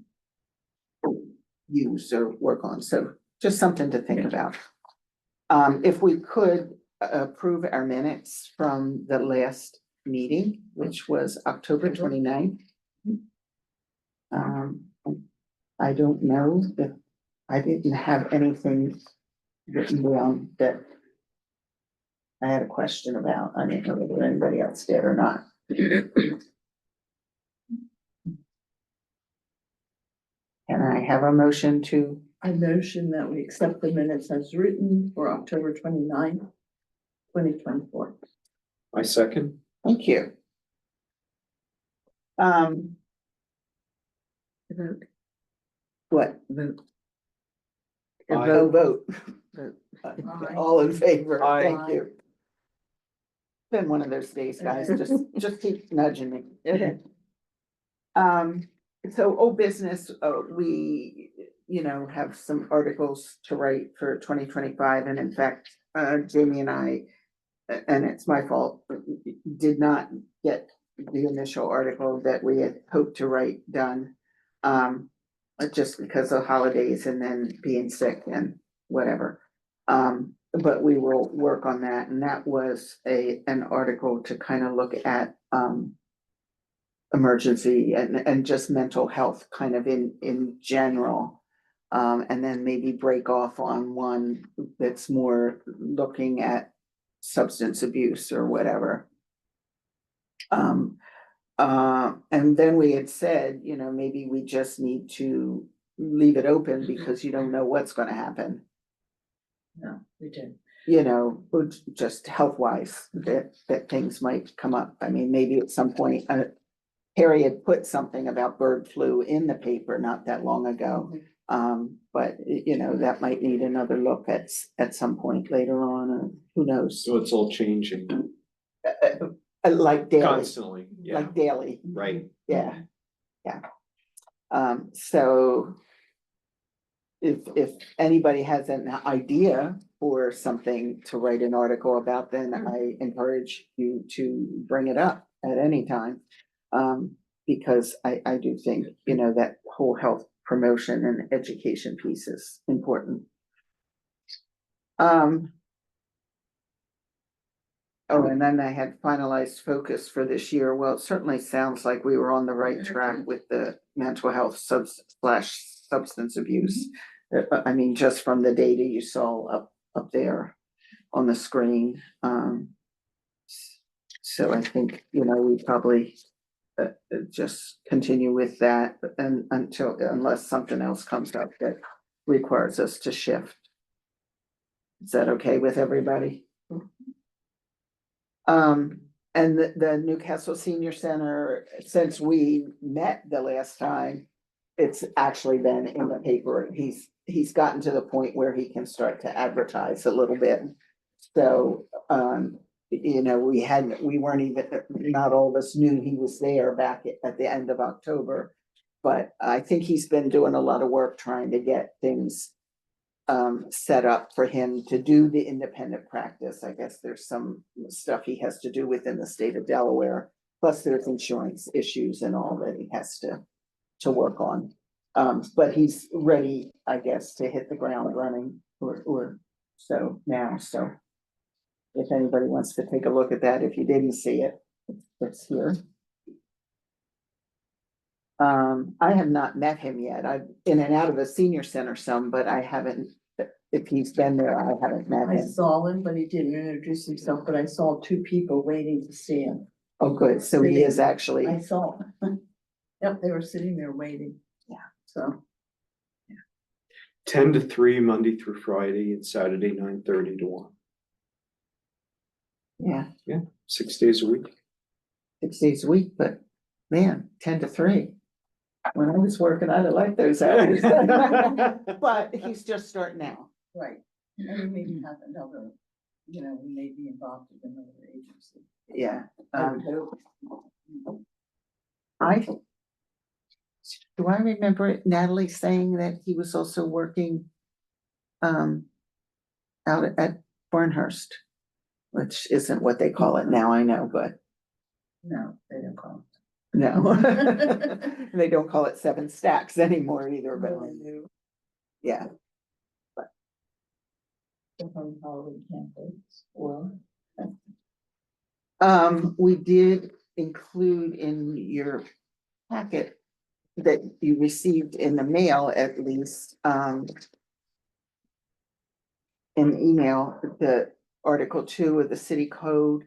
use or work on? So just something to think about. If we could approve our minutes from the last meeting, which was October 29th. I don't know if I didn't have anything written down that I had a question about. I didn't know whether anybody else did or not. Can I have a motion to,
I motion that we accept the minutes as written for October 29th, 2024.
I second.
thank you. What? Vote.
Aye.
No vote.
Aye.
All in favor,
Aye.
thank you. Been one of those days, guys, just keep nudging me. So old business, we, you know, have some articles to write for 2025, and in fact, Jamie and I, and it's my fault, did not get the initial article that we had hoped to write done. Just because of holidays and then being sick and whatever. But we will work on that, and that was an article to kind of look at, emergency and just mental health kind of in general. And then maybe break off on one that's more looking at substance abuse or whatever. And then we had said, you know, maybe we just need to leave it open because you don't know what's gonna happen,
No, we did.
you know, just health wise, that things might come up. I mean, maybe at some point, Harry had put something about bird flu in the paper not that long ago. But you know, that might need another look at some point later on, or who knows?
So it's all changing
Like daily,
constantly. Yeah,
like daily,
right.
yeah. So if anybody has an idea for something to write an article about, then I encourage you to bring it up at any time. Because I do think, you know, that whole health promotion and education piece is important. Oh, and then I had finalized focus for this year. Well, it certainly sounds like we were on the right track with the mental health substance abuse. I mean, just from the data you saw up there on the screen. So I think, you know, we probably just continue with that and unless something else comes up that requires us to shift. Is that okay with everybody? And the Newcastle Senior Center, since we met the last time, it's actually been in the paper. He's gotten to the point where he can start to advertise a little bit. So, you know, we weren't even, not all of us knew he was there back at the end of October. But I think he's been doing a lot of work trying to get things set up for him to do the independent practice. I guess there's some stuff he has to do within the state of Delaware. Plus there's insurance issues and all that he has to work on. But he's ready, I guess, to hit the ground running or so now. So if anybody wants to take a look at that, if you didn't see it, it's here. I have not met him yet. I've in and out of the senior center some, but I haven't, if he's been there, I haven't met
I
him.
saw him, but he didn't introduce himself, but I saw two people waiting to see him.
Oh, good. So he is actually,
I saw. Yep, they were sitting there waiting.
Yeah.
So,
10 to 3, Monday through Friday, and Saturday, 9:30 to 1.
yeah,
6 days a week.
6 days a week, but man, 10 to 3. When I was working, I'd have liked those hours. But he's just starting out.
right, and we maybe have another, you know, we may be involved in another agency.
Yeah.
I would hope.
Do I remember Natalie saying that he was also working out at Barnhurst, which isn't what they call it now, I know, but
No, they don't call
no. They don't call it 7 Stacks anymore either, but yeah.
it. Holiday campus, or.
We did include in your packet that you received in the mail at least, in email, the Article 2 of the city code.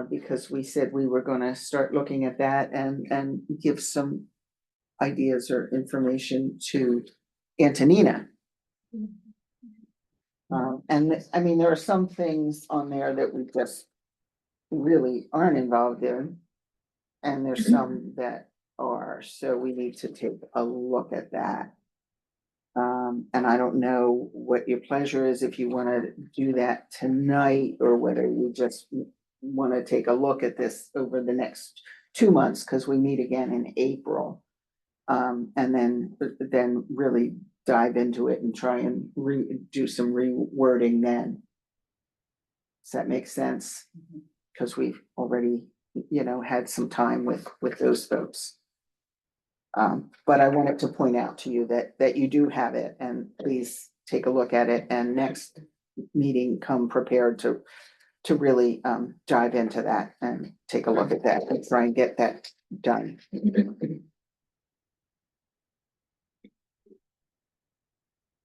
Because we said we were gonna start looking at that and give some ideas or information to Antonina. And I mean, there are some things on there that we just really aren't involved in. And there's some that are, so we need to take a look at that. And I don't know what your pleasure is, if you wanna do that tonight, or whether you just wanna take a look at this over the next 2 months, cause we meet again in April. And then really dive into it and try and do some rewording then. Does that make sense? Cause we've already, you know, had some time with those folks. But I wanted to point out to you that you do have it, and please take a look at it, and next meeting, come prepared to really dive into that and take a look at that and try and get that done.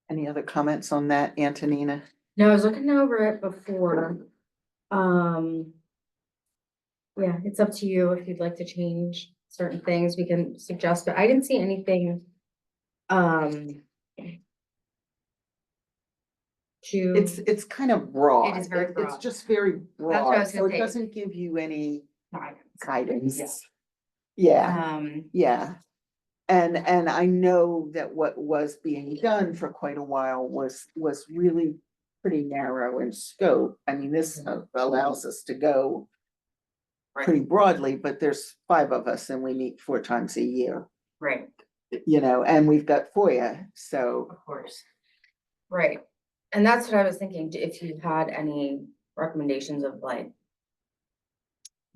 Any other comments on that, Antonina?
No, I was looking over it before. Yeah, it's up to you if you'd like to change certain things, we can suggest, but I didn't see anything.
It's kind of broad.
It is very
It's
broad.
just very
what I
broad,
was
so
gonna
it
say.
doesn't give you any guidance.
Yeah.
Yeah, yeah. And I know that what was being done for quite a while was really pretty narrow in scope. I mean, this allows us to go pretty broadly, but there's 5 of us and we meet 4 times a year.
Right.
you know, and we've got FOIA, so,
Of course. Right. And that's what I was thinking, if you had any recommendations of like,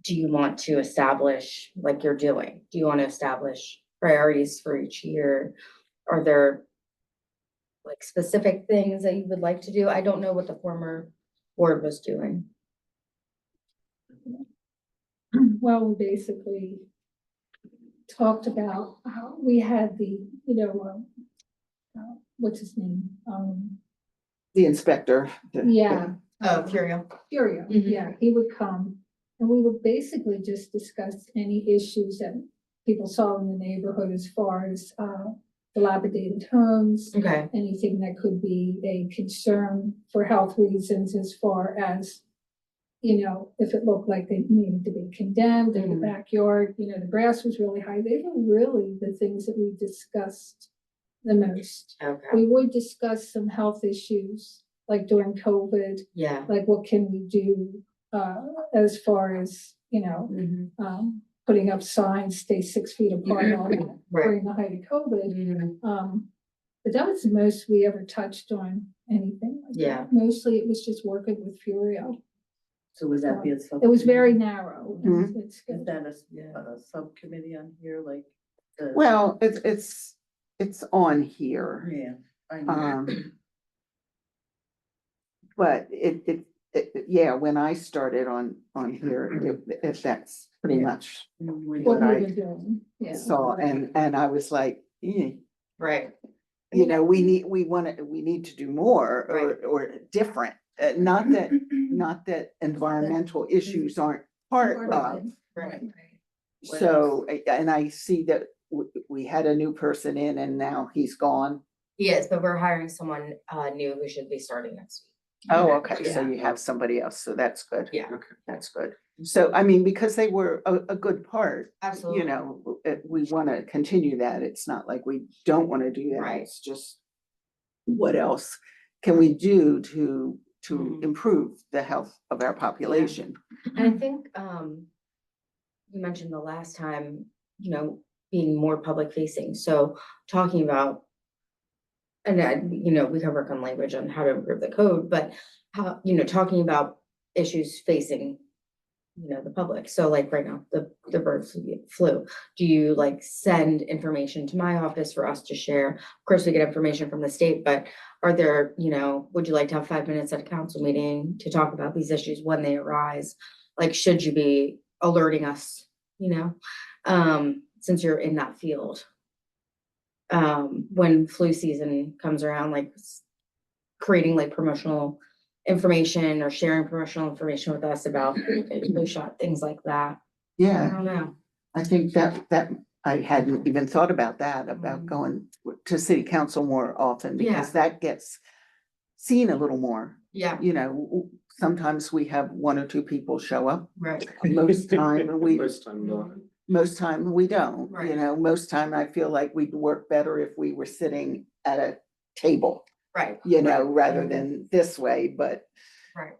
do you want to establish, like you're doing, do you want to establish priorities for each year? Are there like specific things that you would like to do? I don't know what the former board was doing.
Well, we basically talked about how we had the, what's his name?
the inspector.
Yeah.
Oh, Curio.
Curio,
Mhm.
yeah, he would come, and we would basically just discuss any issues that people saw in the neighborhood as far as, dilapidated homes,
Okay.
anything that could be a concern for health reasons as far as, if it looked like they needed to be condemned in the
Mhm.
backyard, the grass was really high. They were really the things that we discussed the most.
Okay.
We would discuss some health issues, like during COVID,
Yeah.
like what can we do, as far as,
Mhm.
putting up signs, stay 6 feet apart all that
Right.
during the height of COVID.
Mhm.
But that was the most we ever touched on anything like that.
Yeah.
Mostly it was just working with Furio.
So would that be a?
It was very narrow.
Mhm.
It's
Is
good.
that a subcommittee on here, like? the-
Well, it's on here.
Yeah, I know.
But yeah, when I started on here, that's pretty much
We-
What
I
we were doing, yeah.
saw, and I was like,
Right.
you know, we need to do more or different. Not that environmental issues aren't part of.
Right.
So, and I see that we had a new person in and now he's gone.
Yes, but we're hiring someone new who should be starting next week.
Oh, okay, so
Yeah.
you have somebody else, so that's good.
Yeah.
That's good. So, I mean, because they were a good part,
Absolutely.
you know, we wanna continue that. It's not like we don't wanna do that.
Right.
It's just what else can we do to
Mhm.
improve the health of our population?
And I think, you mentioned the last time, being more public facing, so talking about. And we can work on language on how to improve the code, but how, talking about issues facing, the public. So like right now, the bird flu, do you like send information to my office for us to share? Of course, we get information from the state, but are there, would you like to have 5 minutes at a council meeting to talk about these issues when they arise? Like, should you be alerting us, since you're in that field? When flu season comes around, like creating like promotional information or sharing promotional information with us about flu shot, things like that. I
Yeah,
don't know.
I think that I hadn't even thought about that, about
Mhm.
going to city council more often, because
Yeah.
that gets seen a little more.
Yeah,
You know, sometimes we have 1 or 2 people show up.
right.
Most time we,
Most time not.
most time we don't, you
Right.
know, most time I feel like we'd work better if we were sitting at a table,
Right.
you know, rather than this way, but
Right.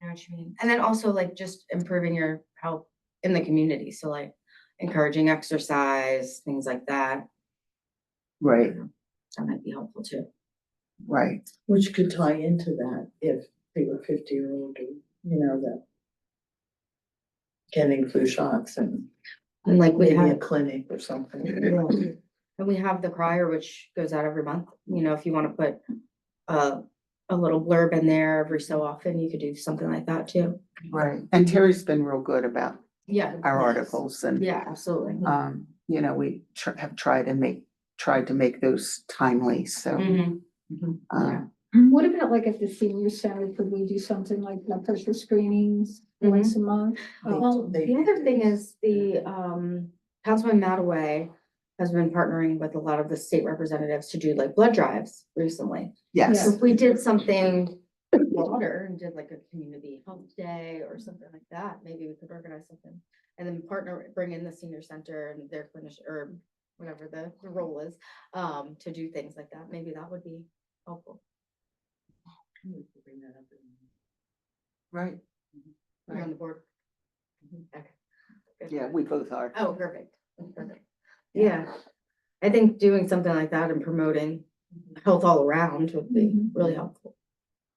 I know what you mean. And then also like just improving your health in the community. So like encouraging exercise, things like that.
right,
That might be helpful too.
right.
Which could tie into that if they were 50 or older, that. Getting flu shots and
And like we
maybe a
have,
clinic or something.
yeah. And we have the crier, which goes out every month. If you want to put a little blurb in there every so often, you could do something like that too.
Right, and Terry's been real good about
Yeah.
our articles and,
Yeah, absolutely.
we have tried to make those timely, so.
Mhm.
um,
What about like at the senior center, could we do something like blood pressure screenings once a month?
Well, the other thing is Councilman Mataway has been partnering with a lot of the state representatives to do like blood drives recently.
Yes,
So if we did something broader and did like a community health day or something like that, maybe we could organize something. And then bring in the senior center and their clinician or whatever the role is, to do things like that. Maybe that would be helpful.
right,
You're on the board. Okay. Good.
yeah, we both are.
Oh, perfect. Perfect. Yeah. I think doing something like that and promoting health all around would be really helpful.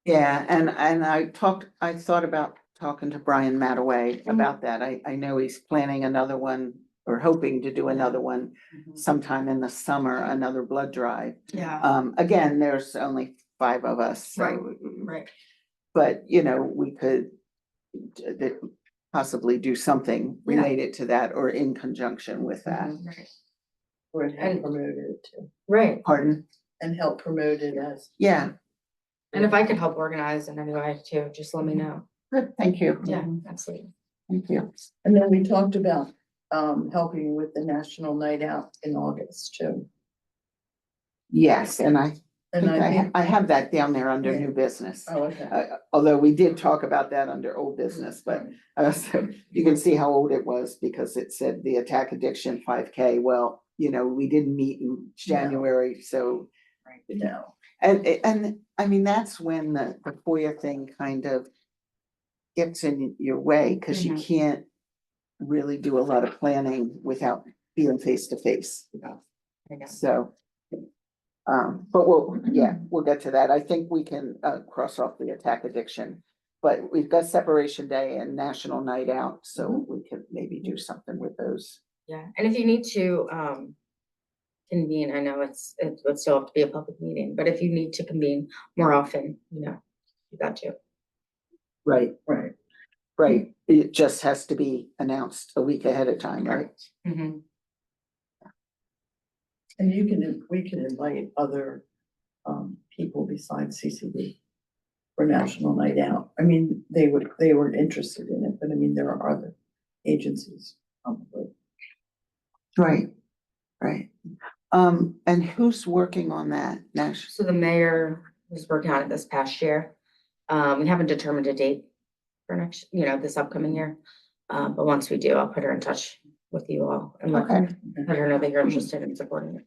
Yeah, and I thought about talking to Brian Mataway about that. I know he's planning another one or hoping to do another one sometime in the summer, another blood drive.
Yeah.
Again, there's only 5 of us,
Right,
so,
right.
but we could possibly do something
Yeah.
related to that or in conjunction with that.
Right.
Or help
And-
promote it too,
Right.
Pardon?
and help promote it as.
Yeah,
And if I could help organize in any way too, just let me know.
good, thank you.
Yeah, absolutely.
Thank you.
And then we talked about helping with the National Night Out in August too.
Yes, and I
And
think
I think,
I have that down there under
Yeah.
new business.
oh, okay.
Although we did talk about that under old business, but you can see how old it was because it said the Attack Addiction 5K. Well, we didn't meet in January, so.
No.
And I mean, that's when the FOIA thing kind of gets in your way, because you can't really do a lot of planning without being face to face.
I guess.
So. But we'll get to that. I think we can cross off the Attack Addiction. But we've got Separation Day and National Night Out, so we could maybe do something with those.
Yeah, and if you need to convene, I know it would still have to be a public meeting, but if you need to convene more often, you got to.
Right,
Right.
right. It just has to be announced a week ahead of time, right?
Mhm.
And we can invite other people besides CCD for National Night Out. I mean, they were interested in it, but I mean, there are other agencies probably.
Right, right. And who's working on that, Nash?
So the mayor was working on it this past year. We haven't determined a date for next, this upcoming year. But once we do, I'll put her in touch with you all and let her know that you're interested in supporting it.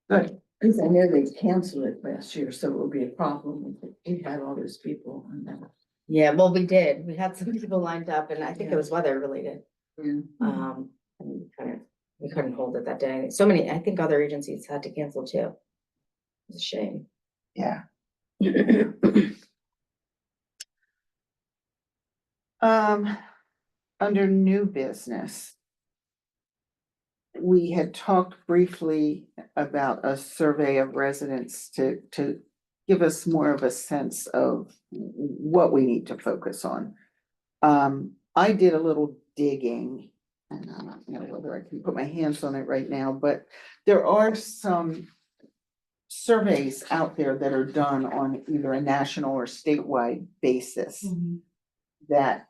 Good.
Because I know they canceled it last year, so it will be a problem. We had all those people and that.
Yeah, well, we did. We had some people lined up and I think it was weather related. And we couldn't hold it that day. So many, I think other agencies had to cancel too. It's a shame.
Yeah. Under new business. We had talked briefly about a survey of residents to give us more of a sense of what we need to focus on. I did a little digging, and I don't know whether I can put my hands on it right now, but there are some surveys out there that are done on either a national or statewide basis that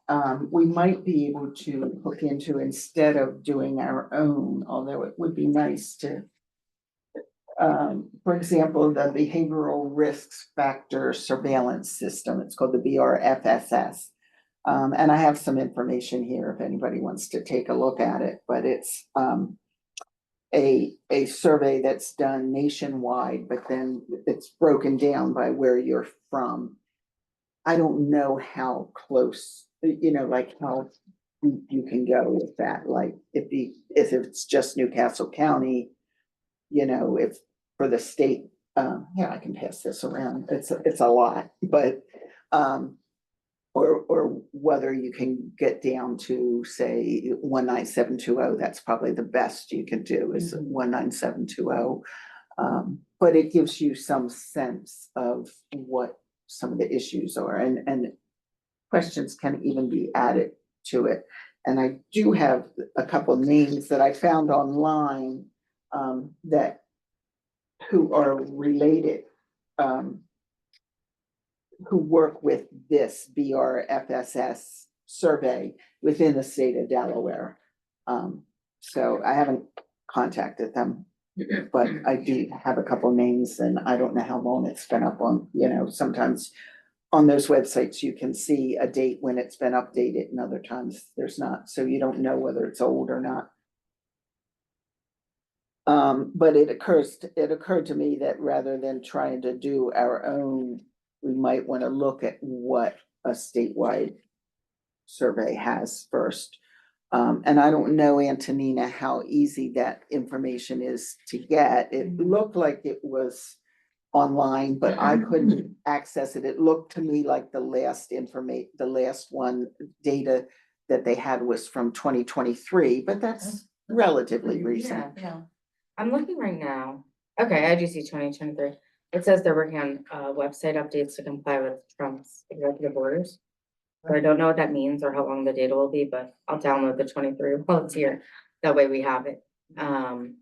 we might be able to look into instead of doing our own, although it would be nice to. For example, the Behavioral Risks Factor Surveillance System, it's called the BRFSS. And I have some information here if anybody wants to take a look at it, but it's a survey that's done nationwide, but then it's broken down by where you're from. I don't know how close, like how deep you can go with that, like if it's just Newcastle County, if for the state, I can pass this around, it's a lot, but, or whether you can get down to, say, 19720, that's probably the best you can do is 19720. But it gives you some sense of what some of the issues are, and questions can even be added to it. And I do have a couple names that I found online that who are related, who work with this BRFSS survey within the state of Delaware. So I haven't contacted them, but I do have a couple names, and I don't know how long it's been up on, sometimes on those websites, you can see a date when it's been updated and other times there's not, so you don't know whether it's old or not. But it occurred to me that rather than trying to do our own, we might want to look at what a statewide survey has first. And I don't know, Antonina, how easy that information is to get. It looked like it was online, but I couldn't access it. It looked to me like the last one data that they had was from 2023, but that's relatively recent.
Yeah. I'm looking right now. Okay, I do see 2023. It says they're working on website updates to comply with Trump's executive orders. So I don't know what that means or how long the data will be, but I'll download the 23 while it's here. That way we have it. And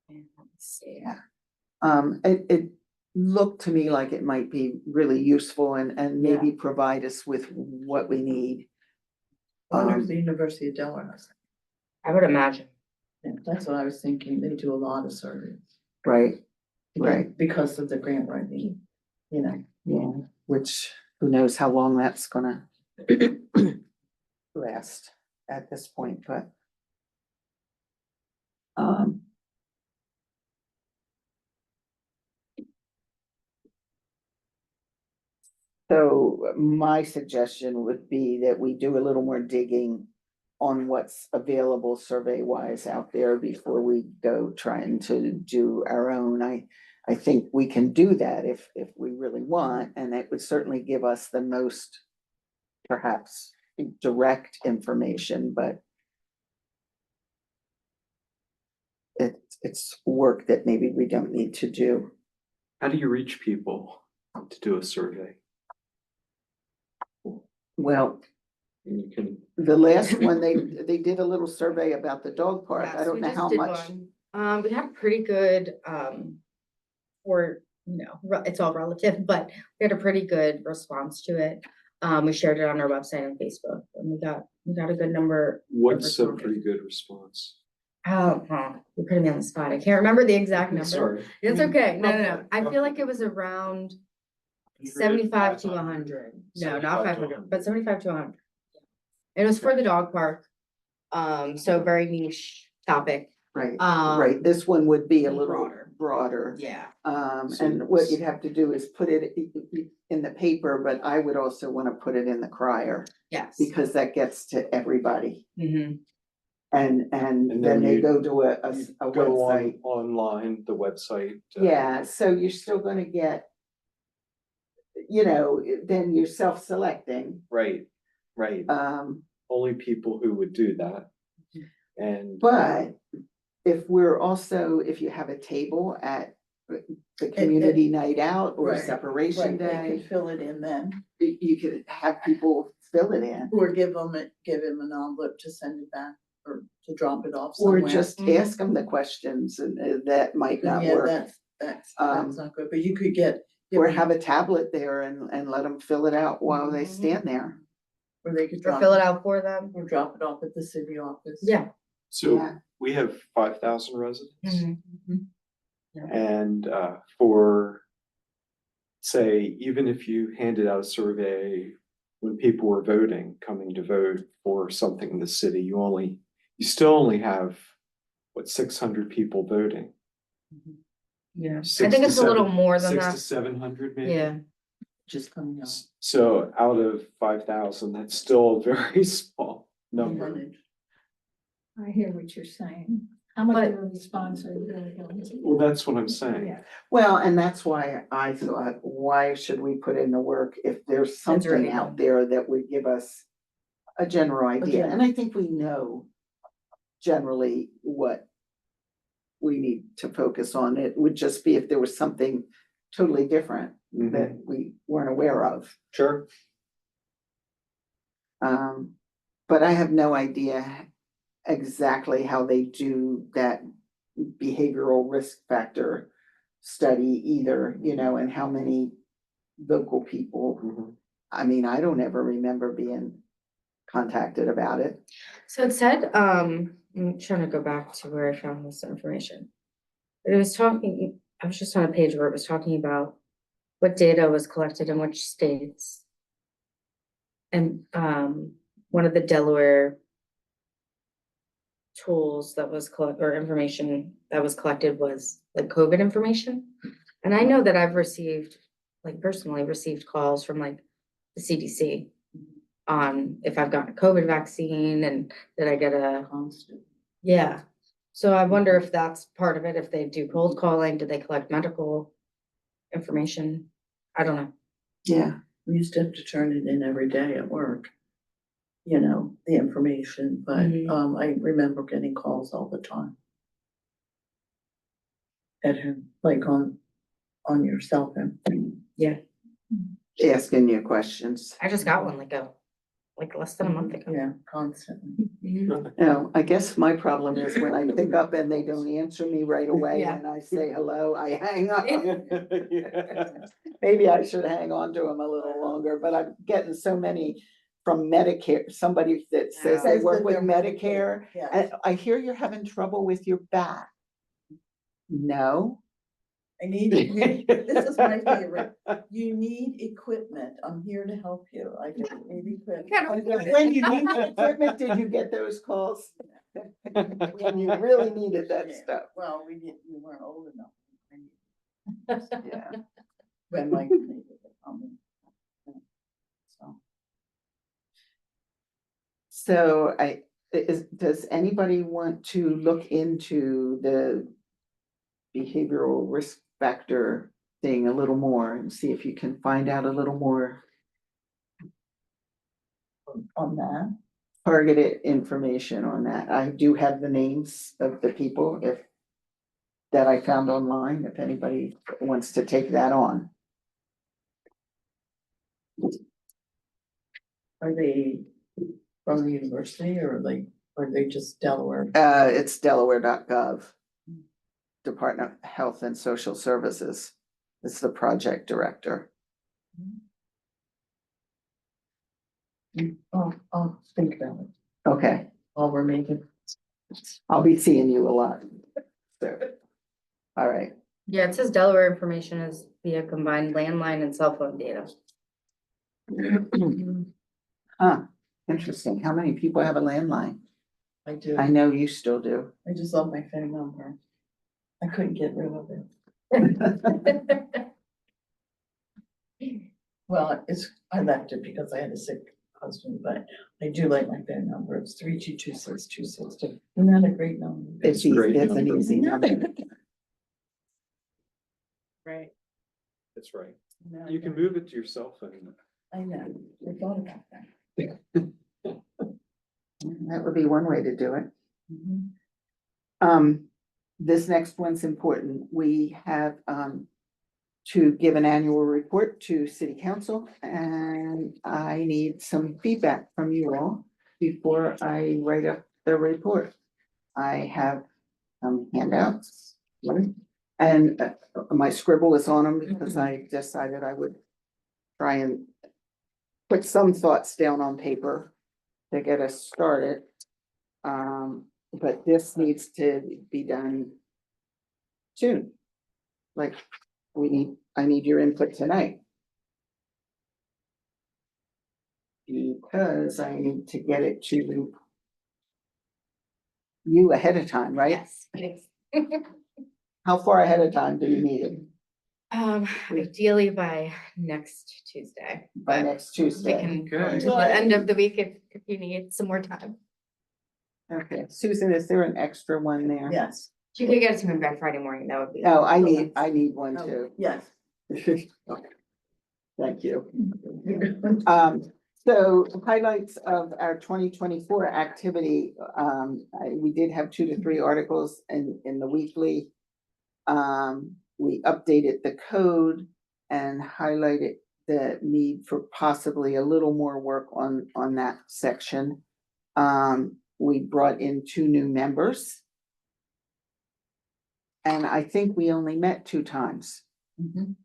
let's see.
It looked to me like it might be really useful and maybe provide us with what we need.
I wonder if the University of Delaware has.
I would imagine.
Yeah, that's what I was thinking. They do a lot of surveys.
Right, right,
Because of the grant writing, you know.
yeah, which who knows how long that's gonna last at this point, but. So my suggestion would be that we do a little more digging on what's available survey wise out there before we go trying to do our own. I think we can do that if we really want, and it would certainly give us the most perhaps direct information, but it's work that maybe we don't need to do.
How do you reach people to do a survey?
Well,
You can,
the last one, they did a little survey about the dog park. I
Yes,
don't
we
know
just
how
did
much.
one. We had pretty good, or, it's all relative, but we had a pretty good response to it. We shared it on our website and Facebook, and we got a good number.
what's a
responded.
pretty good response?
Oh, you're putting me on the spot. I can't remember the exact number.
Sorry.
It's okay. No.
Roughly,
I feel
roughly.
like it was around 75 to 100. No, not
75 to
500, but 75 to 100. It was for the dog park. So very niche topic.
Right,
Um,
right, this one would be a little
broader.
broader.
Yeah.
So
And what
it's-
you'd have to do is put it in the paper, but I would also wanna put it in the crier,
Yes.
because that gets to everybody.
Mhm.
And
then
then they
you-
go to a
Go
website.
online, the website.
Yeah, so you're still gonna get, then you're self-selecting.
Right, right. Only people who would do that. And.
But if you have a table at the community night out or
Right,
separation
They
day,
could fill it in then,
you could have people fill it in.
or give him an envelope to send it back, or to drop it off
Or
somewhere.
just
Mhm.
ask them the questions and that might not
Yeah,
work.
that's
Um,
not good, but you could get.
Or have a tablet there and let them fill it out while they
Mhm.
stand there.
Or they could
Or
drop
fill it out for them.
Or drop it off at the city office.
Yeah.
So
Yeah.
we have 5,000 residents.
Mhm.
And for, say, even if you handed out a survey when people were coming to vote for something in the city, you still only have, what, 600 people voting?
Yeah. I
6
think
to
it's a little
7
more than
6 to
that.
700 maybe?
Yeah.
Just coming up.
So out of 5,000, that's still a very small number.
Percentage.
I hear what you're saying. How much of a response are you really going to?
Well, that's what I'm saying.
Yeah.
Well, and that's why I thought, why should we put in the work if there's
That's
something
right.
out there that would give us a general idea?
Okay.
And I think we know generally what we need to focus on. It would just be if there was something totally different
Mhm.
that we weren't aware of.
Sure.
But I have no idea exactly how they do that behavioral risk factor study either, and how many local people.
Mhm.
I mean, I don't ever remember being contacted about it.
So it said, I'm trying to go back to where I found this information. It was talking, I was just on a page where it was talking about what data was collected in which states. And one of the Delaware tools that was or information that was collected was like COVID information. And I know that I've received, like personally received calls from like the CDC on if I've gotten a COVID vaccine and did I get a,
Constant.
yeah. So I wonder if that's part of it, if they do cold calling, do they collect medical information? I don't know.
Yeah,
We used to have to turn it in every day at work. You know, the information, but
Mhm.
I remember getting calls all the time. At him, like on your cell phone.
Yeah,
asking you questions.
I just got one like less than a month ago.
Yeah, constantly.
Mhm.
No, I guess my problem is when I pick up and they don't answer me right away
Yeah.
and I say hello, I hang up.
Yeah.
Maybe I should hang on to them a little longer, but I'm getting so many from Medicare, somebody that says they
Says
work
that
with
they're
Medicare.
Yeah.
And I hear you're having trouble with your back. No.
This is my favorite. You need equipment. I'm here to help you. I don't need equipment.
When you need equipment, did you get those calls? When you really needed that
Yeah.
stuff.
Well, we weren't old enough.
Yeah.
When Mike needed it. So.
So does anybody want to look into the behavioral risk factor thing a little more and see if you can find out a little more
On that.
targeted information on that? I do have the names of the people that I found online, if anybody wants to take that on.
Are they from the university or are they just Delaware?
It's delaware.gov. Department of Health and Social Services. It's the project director.
I'll think about it
Okay,
while we're making.
I'll be seeing you a lot. So, all right.
Yeah, it says Delaware information is via combined landline and cell phone data.
Huh, interesting. How many people have a landline?
I do.
I know you still do.
I just love my phone number. I couldn't get rid of it. Well, I left it because I had a sick husband, but I do like my phone number. It's 322-6262. Isn't that a great number?
It's easy,
great
it's an
number.
easy number.
Right.
That's right.
No,
You can move it to your cell phone.
I know. I thought about that.
That would be one way to do it.
Mhm.
This next one's important. We have, to give an annual report to city council, and I need some feedback from you all before I write up the report. I have some handouts, right? And my scribble is on them because I decided I would try and put some thoughts down on paper to get us started. But this needs to be done soon. Like, I need your input tonight. Because I need to get it to you ahead of time, right?
Yes.
How far ahead of time do you need it?
Ideally by next Tuesday,
By
but
next
we
Tuesday?
can go
Okay.
to the end of the week if you need some more time.
Okay, Susan, is there an extra one there?
Yes.
If you could get it to me by Friday morning, that would be.
No, I need one
Oh,
too.
yes.
Thank you. So highlights of our 2024 activity, we did have 2 to 3 articles in the weekly. We updated the code and highlighted the need for possibly a little more work on that section. We brought in 2 new members. And I think we only met 2 times.
Mhm.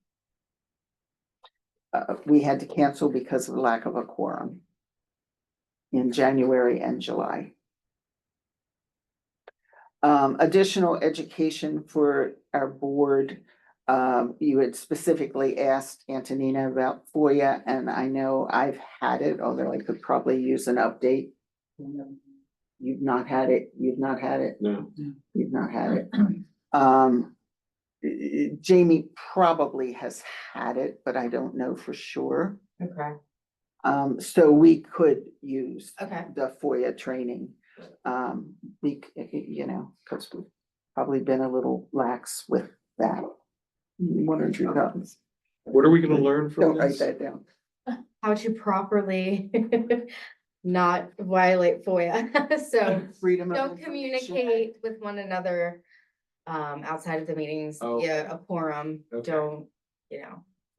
We had to cancel because of the lack of a quorum in January and July. Additional education for our board. You had specifically asked Antonina about FOIA, and I know I've had it, although I could probably use an update. You've not had it, you've not had it,
No.
you've not had it. Jamie probably has had it, but I don't know for sure.
Okay.
So we could use
Okay.
the FOIA training. You know, because we've probably been a little lax with that. One or two times.
What are we gonna learn from
Don't write
this?
that down.
How to properly not violate FOIA, so
Freedom of
don't
information.
communicate with one another. Outside of the meetings,
Oh.
yeah, a quorum,
Okay.
don't,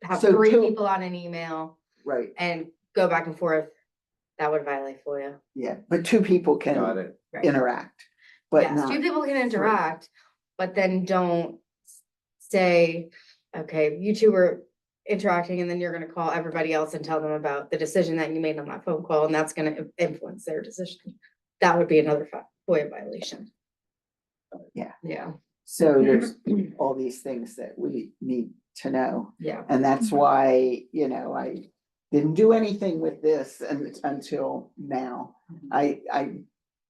have
So
3
till-
people on an email
Right,
and go back and forth. That would violate FOIA.
yeah, but two people
Got
can
it.
Right.
interact, but
Yes,
not.
2 people can interact, but then don't say, okay, you two were interacting and then you're gonna call everybody else and tell them about the decision that you made on that phone call, and that's gonna influence their decision. That would be another FOIA violation.
Yeah.
Yeah,
So there's all these things that we need to know.
yeah.
And that's why, you know, I didn't do anything with this until now. I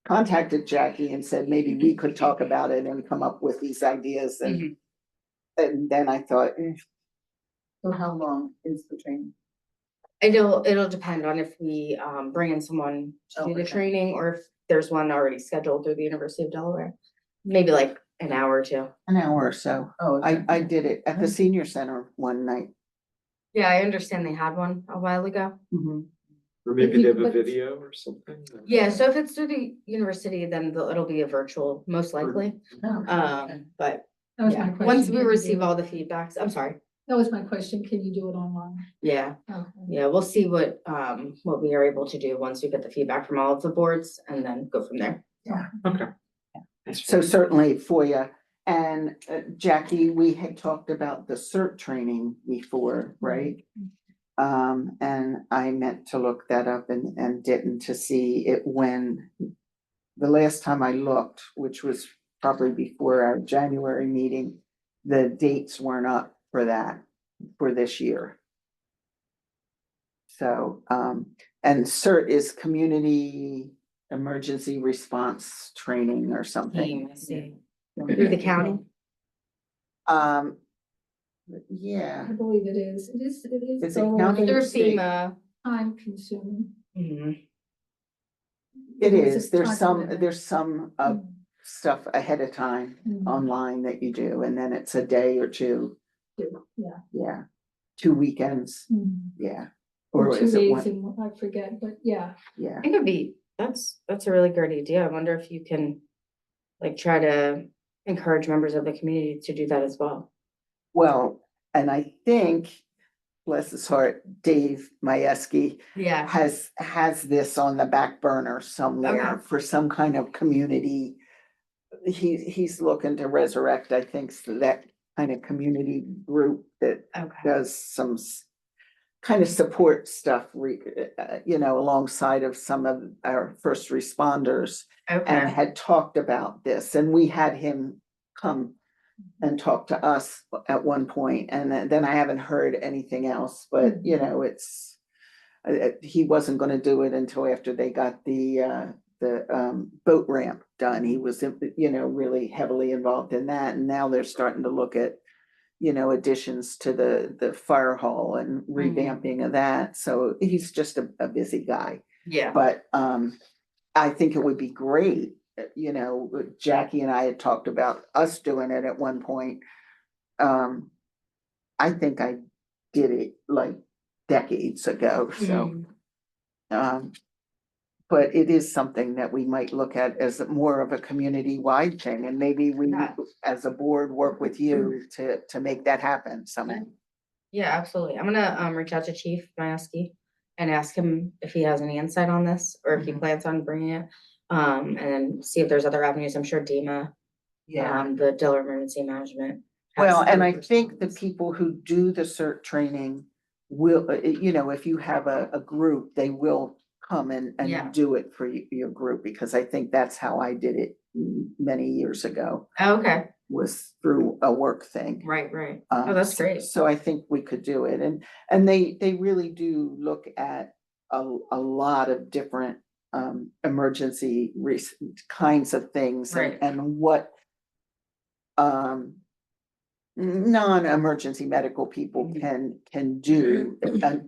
contacted Jackie and said maybe we could talk about it and come up with these ideas and then I thought,
So how long is the training?
It'll depend on if we bring in someone to
Oh,
do the
okay.
training or if there's one already scheduled through the University of Delaware. Maybe like an hour or 2.
an hour or so.
Oh, okay.
I did it at the senior center one night.
Yeah, I understand they had one a while ago.
Or maybe they have a
But-
video or something?
Yeah, so if it's through the university, then it'll be a virtual, most likely.
Oh, okay.
But
That was my
yeah,
question.
once we
Can you
receive
do-
all the feedbacks, I'm sorry.
That was my question. Can you do it online?
Yeah,
Okay.
yeah, we'll see what we are able to do once we get the feedback from all of the boards and then go from there.
Okay.
So certainly FOIA and Jackie, we had talked about the CERT training before, right? And I meant to look that up and didn't to see it when. The last time I looked, which was probably before our January meeting, the dates weren't up for that, for this year. So, and CERT is Community Emergency Response Training or something.
I see. Through the county?
Um, yeah,
I believe it is. It is.
Is it
thorough
county?
and
Through
State.
FEMA.
Time consuming.
Mhm.
it
It's
is.
a
There's
time
some,
commitment.
there's some stuff ahead of time
Mhm.
online that you do, and then it's a day or two.
Yeah.
Yeah, 2 weekends,
Mhm.
yeah.
Or
Or
2
is it
days
one?
and I forget, but yeah.
Yeah,
I think it'd be, that's a really great idea. I wonder if you can like try to encourage members of the community to do that as well.
well, and I think, bless his heart, Dave Majewski
Yeah.
has this on the back burner somewhere
Okay.
for some kind of community. He's looking to resurrect, I think, that kind of community group that
Okay.
does some kind of support stuff, you know, alongside of some of our first responders. And
Okay.
had talked about this, and we had him come and talk to us at one point, and then I haven't heard anything else, but you know, it's. He wasn't gonna do it until after they got the boat ramp done. He was, you know, really heavily involved in that, and now they're starting to look at. You know, additions to the fire hall and revamping of that, so he's just a busy guy.
Yeah.
But I think it would be great, you know, Jackie and I had talked about us doing it at one point. I think I did it like decades ago, so. But it is something that we might look at as more of a community-wide thing, and maybe we,
Yeah.
as a board, work with you to make that happen somehow.
Yeah, absolutely. I'm gonna reach out to Chief Majewski and ask him if he has any insight on this or if he plans on bringing it. And then see if there's other avenues. I'm sure DEMA, the Delaware Emergency Management. has
Well, and I
good
think the
response.
people who do the CERT training will, you know, if you have a group, they will come
Yeah.
and do it for your group, because I think that's how I did it many years ago,
Oh, okay,
was through a work thing.
right. Oh, that's great.
So I think we could do it, and they really do look at a lot of different emergency kinds of things
Right.
and what non-emergency medical people can do.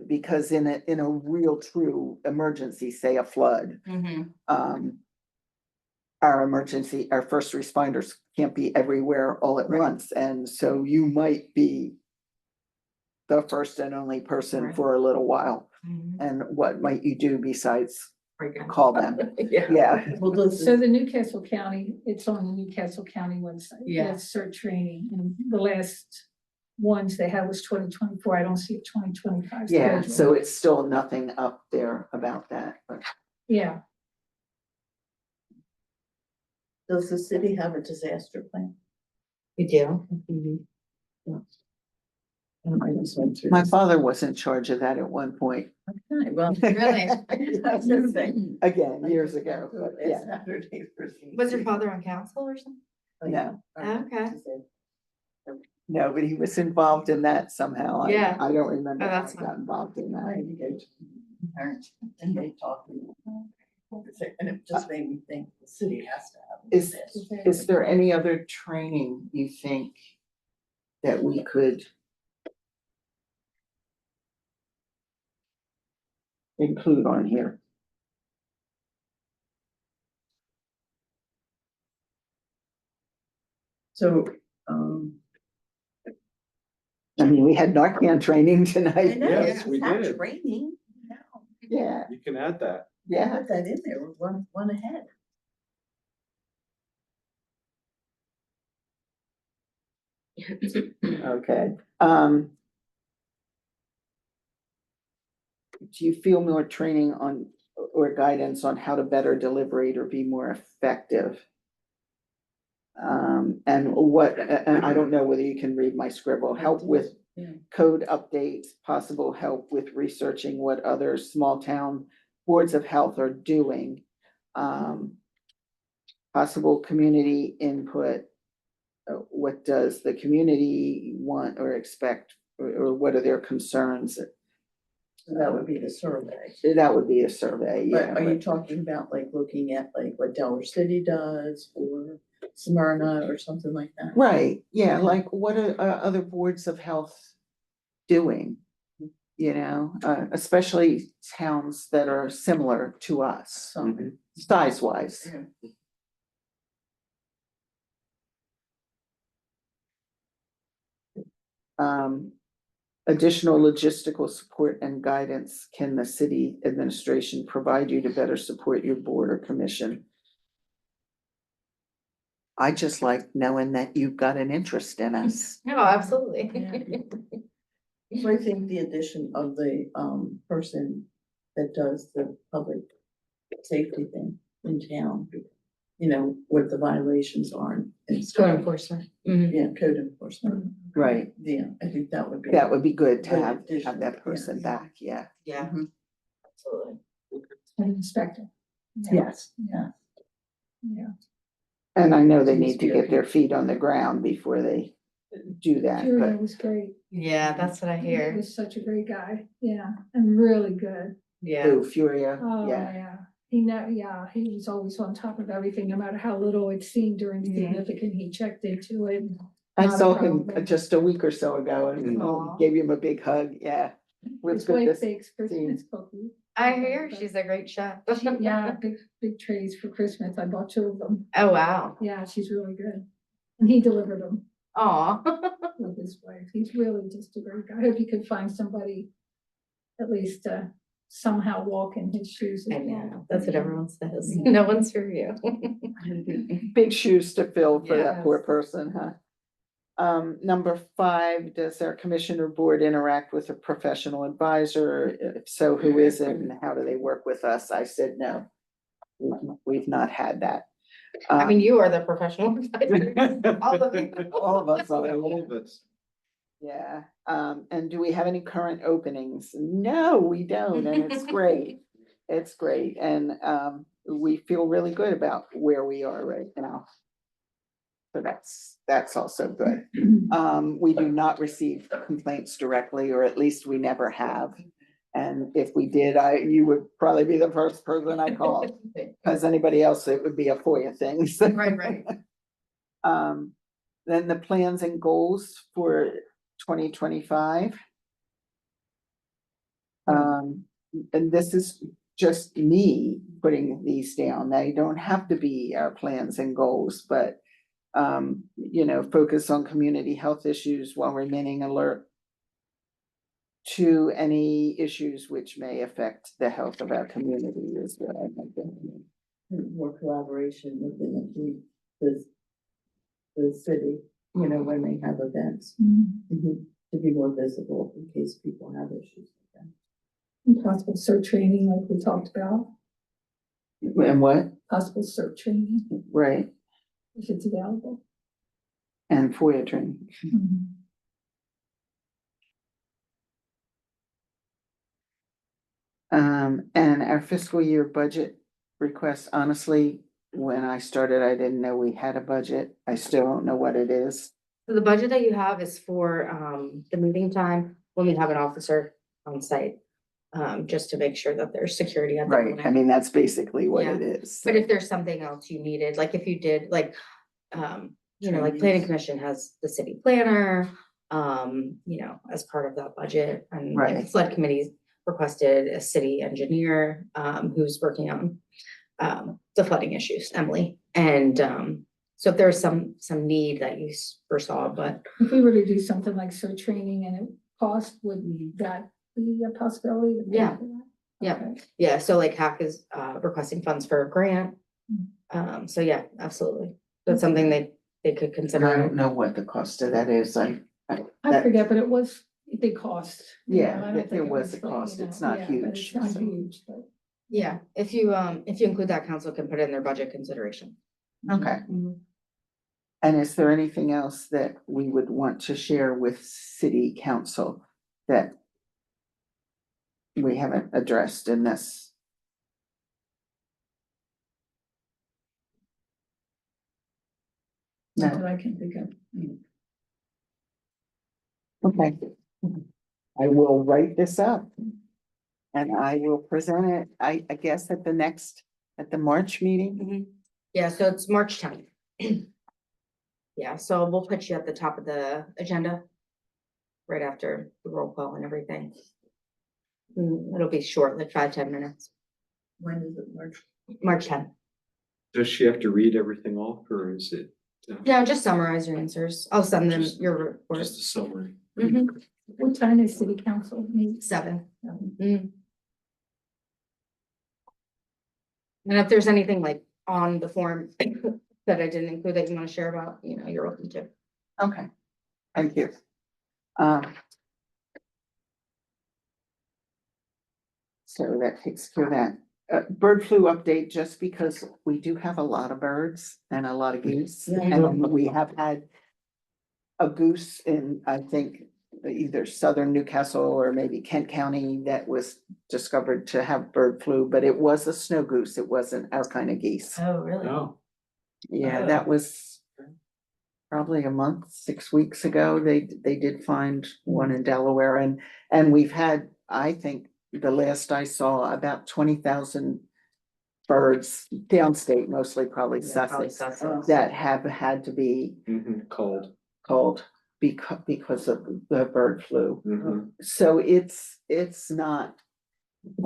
Because in a real true emergency, say a flood, our first responders can't be everywhere all at once, and so you might be the first and only person
Right.
for a little while, and what might you do besides call them?
Yeah.
Yeah,
Well, does
So
the-
the Newcastle County, it's on the Newcastle County website.
Yeah.
That's CERT training, and the last ones they had was 2024. I don't see a 2025
yeah,
schedule.
so it's still nothing up there about that, but
Yeah,
does the city have a disaster plan?
We do.
my father was in charge of that at one point.
Okay, well.
Really?
I was gonna say.
Again, years ago, but
It's
yeah,
Saturday for CCD.
Was your father on council or something?
no,
Okay.
no, but he was involved in that somehow.
Yeah.
I don't remember
Oh,
how
that's
he got involved in
I had
that.
to go to parents and they talked to me. And it just made me think the city has to have. a
Is-
disaster.
Is there any other training you think that we could include on here?
So,
I mean, we had Narcan training
I
tonight.
know,
Yes,
it's
we
not
did.
training.
Yeah,
You can add that.
yeah.
Put that in there, we're one ahead.
Okay, do you feel more training on, or guidance on how to better deliberate or be more effective? And what, and I don't know whether you can read my scribble, help with
Yeah.
code updates, possible help with researching what other small town boards of health are doing. Possible community input. What does the community want or expect, or what are their concerns?
So that would be the survey.
That would be a survey, yeah.
But are you
but-
talking about like looking at like what Delaware City does or Smyrna or something like that?
Right, yeah, like what are other boards of health doing? You know, especially towns that are similar to us,
Something.
size wise.
Yeah.
Additional logistical support and guidance can the city administration provide you to better support your board or commission? I just like knowing that you've got an interest in us.
No, absolutely.
So I think the addition of the person that does the public safety thing in town, you know, what the violations are and
Code enforcement.
yeah, code enforcement.
Right,
Yeah, I think that would be.
that would be good to
Good
have
addition,
that person
yes.
back, yeah.
Yeah,
Mhm.
absolutely.
an inspector. Yeah,
Yes, yeah.
yeah.
And I know they
Seems
need to
fair.
get their feet on the ground before they do that,
Julia
but
was great.
Yeah, that's what I
He
hear.
was such a great guy. Yeah, and really good.
Yeah.
oh, Furia,
Oh,
yeah.
yeah. He know, yeah, he was always on top of everything, no matter how little it seemed during
Mhm.
significant, he checked into it.
I
Not a
saw him
problem.
just a week or so ago and
Aw.
gave him a big hug, yeah. Was
His
good to
wife
see.
bakes Christmas cookies.
I hear she's a great chef.
Yeah, big trays for Christmas. I bought 2 of them.
Oh, wow.
Yeah, she's really good. And he delivered them
Aw.
with his wife. He's really just a great guy. I hope you could find somebody at least somehow walk in his shoes. as
I
well.
know, that's what everyone says.
Yeah.
No one's for you.
Big shoes to fill for that poor
Yes.
person, huh? Number 5, does our commission or board interact with a professional advisor? If so, who is it and how do they work with us? I said no. We've not had that.
I mean, you are the professional advisor. All of you.
All of us are.
All of us.
Yeah, and do we have any current openings? No, we don't, and it's great. It's great, and we feel really good about where we are right now. So that's also good. We do not receive complaints directly, or at least we never have. And if we did, you would probably be the first person I called, because anybody else, it would be a FOIA thing. so.
Right, right.
then the plans and goals for 2025. And this is just me putting these down. They don't have to be our plans and goals, but focus on community health issues while remaining alert to any issues which may affect the health of our community is what I think.
More collaboration within the city, when they have events, to be more visible in case people have issues with them.
And possible cert training like we talked about,
And what?
possible cert training
Right,
if it's available.
and FOIA training. And our fiscal year budget request, honestly, when I started, I didn't know we had a budget. I still don't know what it is.
So the budget that you have is for the meeting time when we have an officer on site. Just to make sure that there's security at the
Right, I
building.
mean, that's basically what
Yeah.
it is.
But if there's something else you needed, like if you did, like, like planning commission has the city planner, as part of that budget. And like the
Right.
flood committees requested a city engineer, who's working on the flooding issues, Emily. And so if there's some need that you foresaw, but
If we were to do something like cert training and it cost, would that be a possibility? to pay
Yeah.
for that?
Yeah.
Okay.
yeah, so like HAC is requesting funds for a grant. So yeah, absolutely. That's something they could
And
consider.
I don't know what the cost of that is.
I
that-
forget, but it was a big cost. You
Yeah,
know, I don't
there
think it
was a
like,
cost.
you
It's
know,
not
yeah, but
huge,
It's not
so.
huge, but.
Yeah, if you include that, council can put it in their budget consideration.
Okay. And is there anything else that we would want to share with city council that we haven't addressed in this?
Not
No,
that I can think of.
okay. I will write this up. And I will present it, I guess, at the March meeting.
Yeah, so it's March 10th. Yeah, so we'll put you at the top of the agenda. Right after the roll call and everything. It'll be short, like 5-10 minutes,
When is it, March?
March 10th.
Does she have to read everything off or is it
Yeah, just summarize your answers. I'll send them
Just-
your report.
just a summary?
What time is city council meet?
7. And if there's anything like on the form that I didn't include that you want to share about, you're welcome to.
Okay, thank you. So that takes care of that. Bird flu update, just because we do have a lot of birds and a lot of geese, and we have had a goose in, I think, either southern Newcastle or maybe Kent County that was discovered to have bird flu, but it was a snow goose. It wasn't our kind of geese.
Oh, really?
Oh,
Yeah, that was probably a month, 6 weeks ago. They did find one in Delaware and we've had, I think, the last I saw, about 20,000 birds downstate, mostly probably Sussex, that have had to be
cold.
culled because of the bird flu.
Mhm.
So it's not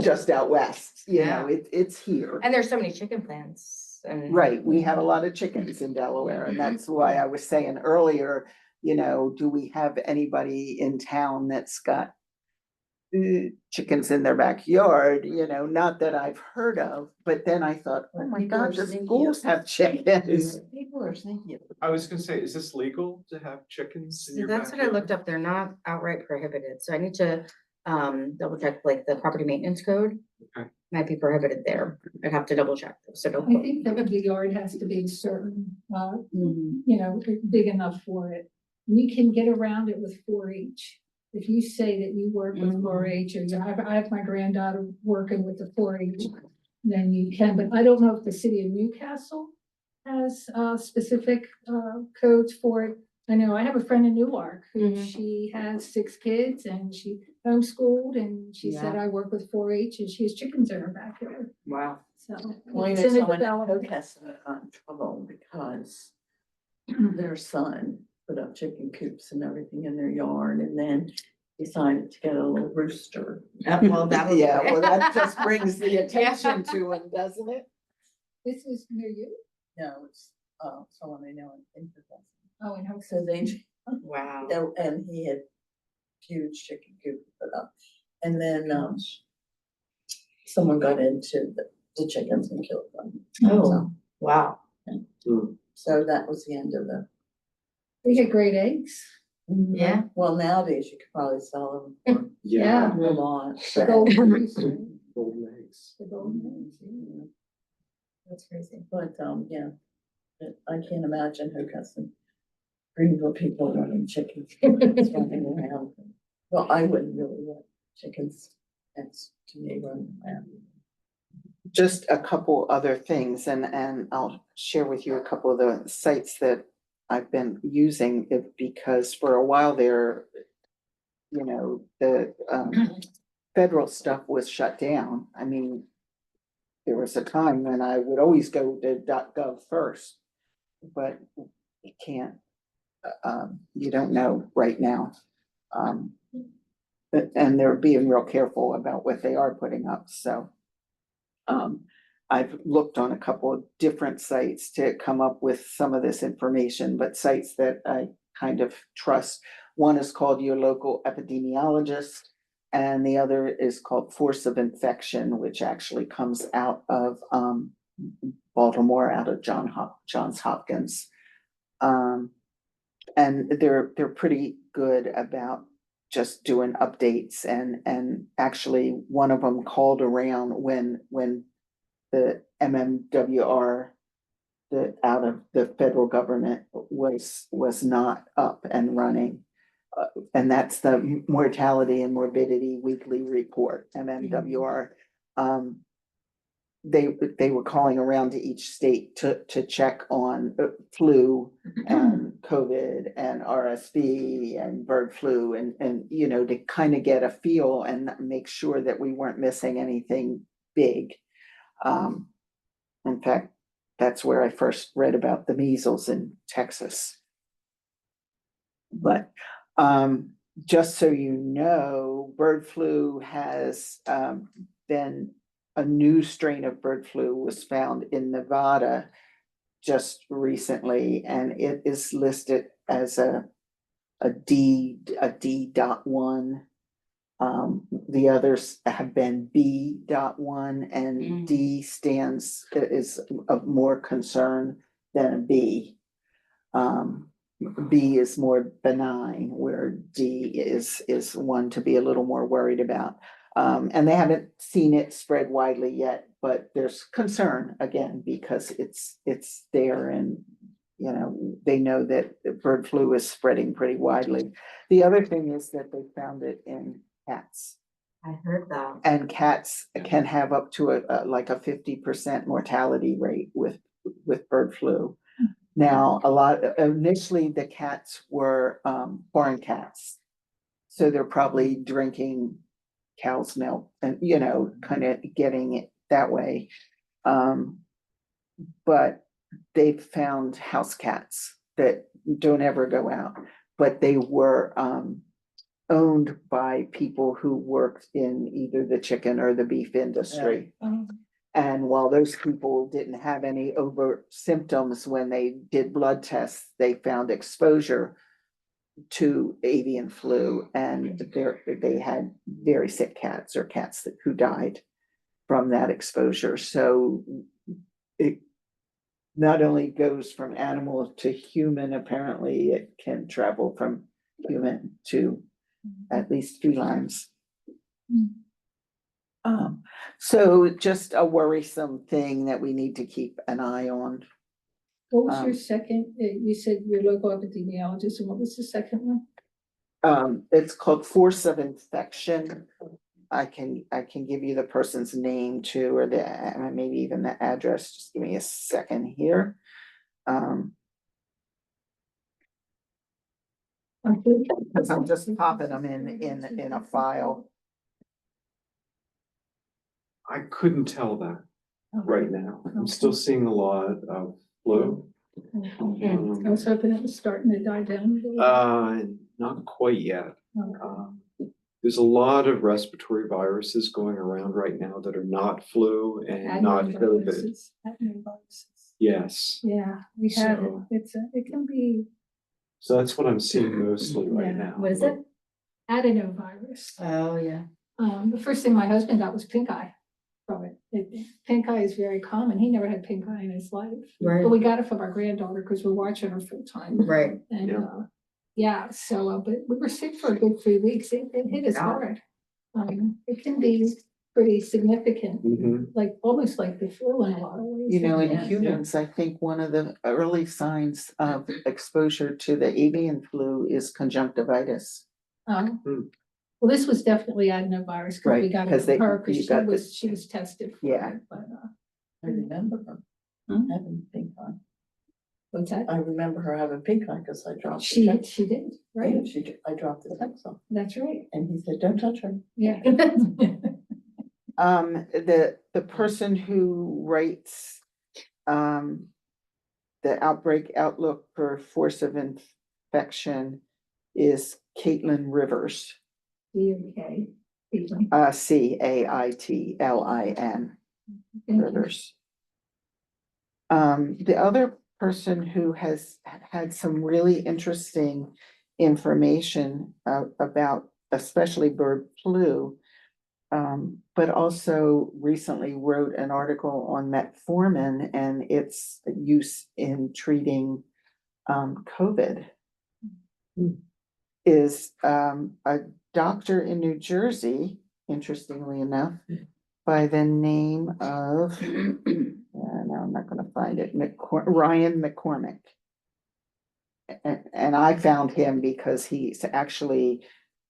just out west, it's here.
And there's so many chicken plants and.
Right, we have a lot of chickens in Delaware, and that's why I was saying earlier, do we have anybody in town that's got chickens in their backyard, not that I've heard of, but then I thought, oh my
People are
God, the
sneaky.
schools have chickens.
People are sneaky.
I was gonna say, is this legal to have chickens in
So
your
that's what I
backyard?
looked up. They're not outright prohibited, so I need to double check like the property maintenance code.
Okay.
Might be prohibited there. I'd have to double check, so don't.
I
quote
think
me.
that the yard has to be certain,
Mhm.
big enough for it. We can get around it with 4-H. If you say that you work with 4-H, or I have my granddaughter working with the 4-H, then you can, but I don't know if the city of Newcastle has specific codes for it. I know I have a friend in Newark, who
Mhm.
she has 6 kids and she homeschooled, and she said, I work with 4-H, and she has chickens in her backyard,
Wow.
so.
Well,
it's
you know,
in the
someone in
development.
Newcastle got in trouble because their son put up chicken coops and everything in their yard, and then decided to get a little rooster.
Well, that was.
Yeah, well, that just brings the attention to him, doesn't it?
This is near you?
No, it's, someone I know in Professor.
Oh, and how
So they,
Wow.
and he had huge chicken coop to put up. And then, someone got into the chickens and killed them.
Oh, wow.
So that was the end of the.
they get great eggs.
Yeah.
Well, nowadays you could probably sell them
Yeah.
for a lot.
The
but-
golden goose, right?
Golden eggs.
The golden eggs, yeah.
That's crazy.
But, yeah, but I can't imagine who got some Greenville people running chickens. running around. Well, I wouldn't really want chickens next to me running around.
Just a couple other things, and I'll share with you a couple of the sites that I've been using it because for a while there, you know, the federal stuff was shut down. I mean, there was a time when I would always go to .gov first, but you can't, you don't know right now. And they're being real careful about what they are putting up, so. I've looked on a couple of different sites to come up with some of this information, but sites that I kind of trust. One is called Your Local Epidemiologist, and the other is called Force of Infection, which actually comes out of Baltimore, out of Johns Hopkins. And they're pretty good about just doing updates, and actually one of them called around when the MMWR, out of the federal government was not up and running. And that's the Mortality and Morbidity Weekly Report, MMWR. They were calling around to each state to check on flu and COVID and RSV and bird flu and, you know, to kind of get a feel and make sure that we weren't missing anything big. In fact, that's where I first read about the measles in Texas. But, just so you know, bird flu has, been, a new strain of bird flu was found in Nevada just recently, and it is listed as a D.1. The others have been B.1, and D is of more concern than a B. B is more benign, where D is one to be a little more worried about. And they haven't seen it spread widely yet, but there's concern again, because it's there, and you know, they know that the bird flu is spreading pretty widely. The other thing is that they found it in cats.
I heard that.
And cats can have up to like a 50% mortality rate with bird flu. Now, initially the cats were foreign cats. So they're probably drinking cow's milk and, you know, kind of getting it that way. But they've found house cats that don't ever go out, but they were owned by people who worked in either the chicken or the beef industry. And while those people didn't have any overt symptoms when they did blood tests, they found exposure to avian flu, and they had very sick cats, or cats who died from that exposure. So it not only goes from animal to human, apparently it can travel from human to at least felines. So just a worrisome thing that we need to keep an eye on.
What was your second, you said your local epidemiologist, and what was the second one?
It's called Force of Infection. I can give you the person's name too, or maybe even the address. Just give me a second here. Because I'm just popping them in a file.
I couldn't tell that right now. I'm still seeing a lot of flu.
I was hoping it was starting to die down. a little bit.
Not quite yet.
Okay.
There's a lot of respiratory viruses going around right now that are not flu and not COVID.
Adenoviruses, adenoviruses.
Yes,
Yeah, we have it.
So-
It can be
so that's what I'm seeing mostly right
Yeah.
now.
What is it?
adenovirus.
Oh, yeah.
The first thing my husband got was pink eye from it. Pink eye is very common. He never had pink eye in his life.
Right.
But we got it from our granddaughter because we're watching her full time.
Right.
And,
Yeah.
yeah, so, but we were sick for a good 3 weeks. It hit us
Yeah.
hard. It can be pretty significant,
Mhm.
like almost like the flu in a lot of ways.
You know, in
Yeah.
humans, I think one of the early signs of exposure to the avian flu is conjunctivitis.
Hmm.
Well, this was definitely adenovirus, because we
Right,
got it
'cause
from
they-
her,
you
because
got the-
she was tested for
Yeah.
it, but,
I remember her
Hmm?
having pink eye.
what's that?
I remember her having pink eye because I dropped. the
She
check.
did,
Yeah,
right?
I dropped the text off
That's right,
and he said, don't touch her.
yeah.
The person who writes, the outbreak outlook for force of infection is Caitlin Rivers,
Okay. Thank
Caitlin
you.
Rivers. The other person who has had some really interesting information about especially bird flu, but also recently wrote an article on metformin and its use in treating COVID. Is a doctor in New Jersey, interestingly enough, by the name of, no, I'm not gonna find it, Ryan McCormick. And I found him because he's actually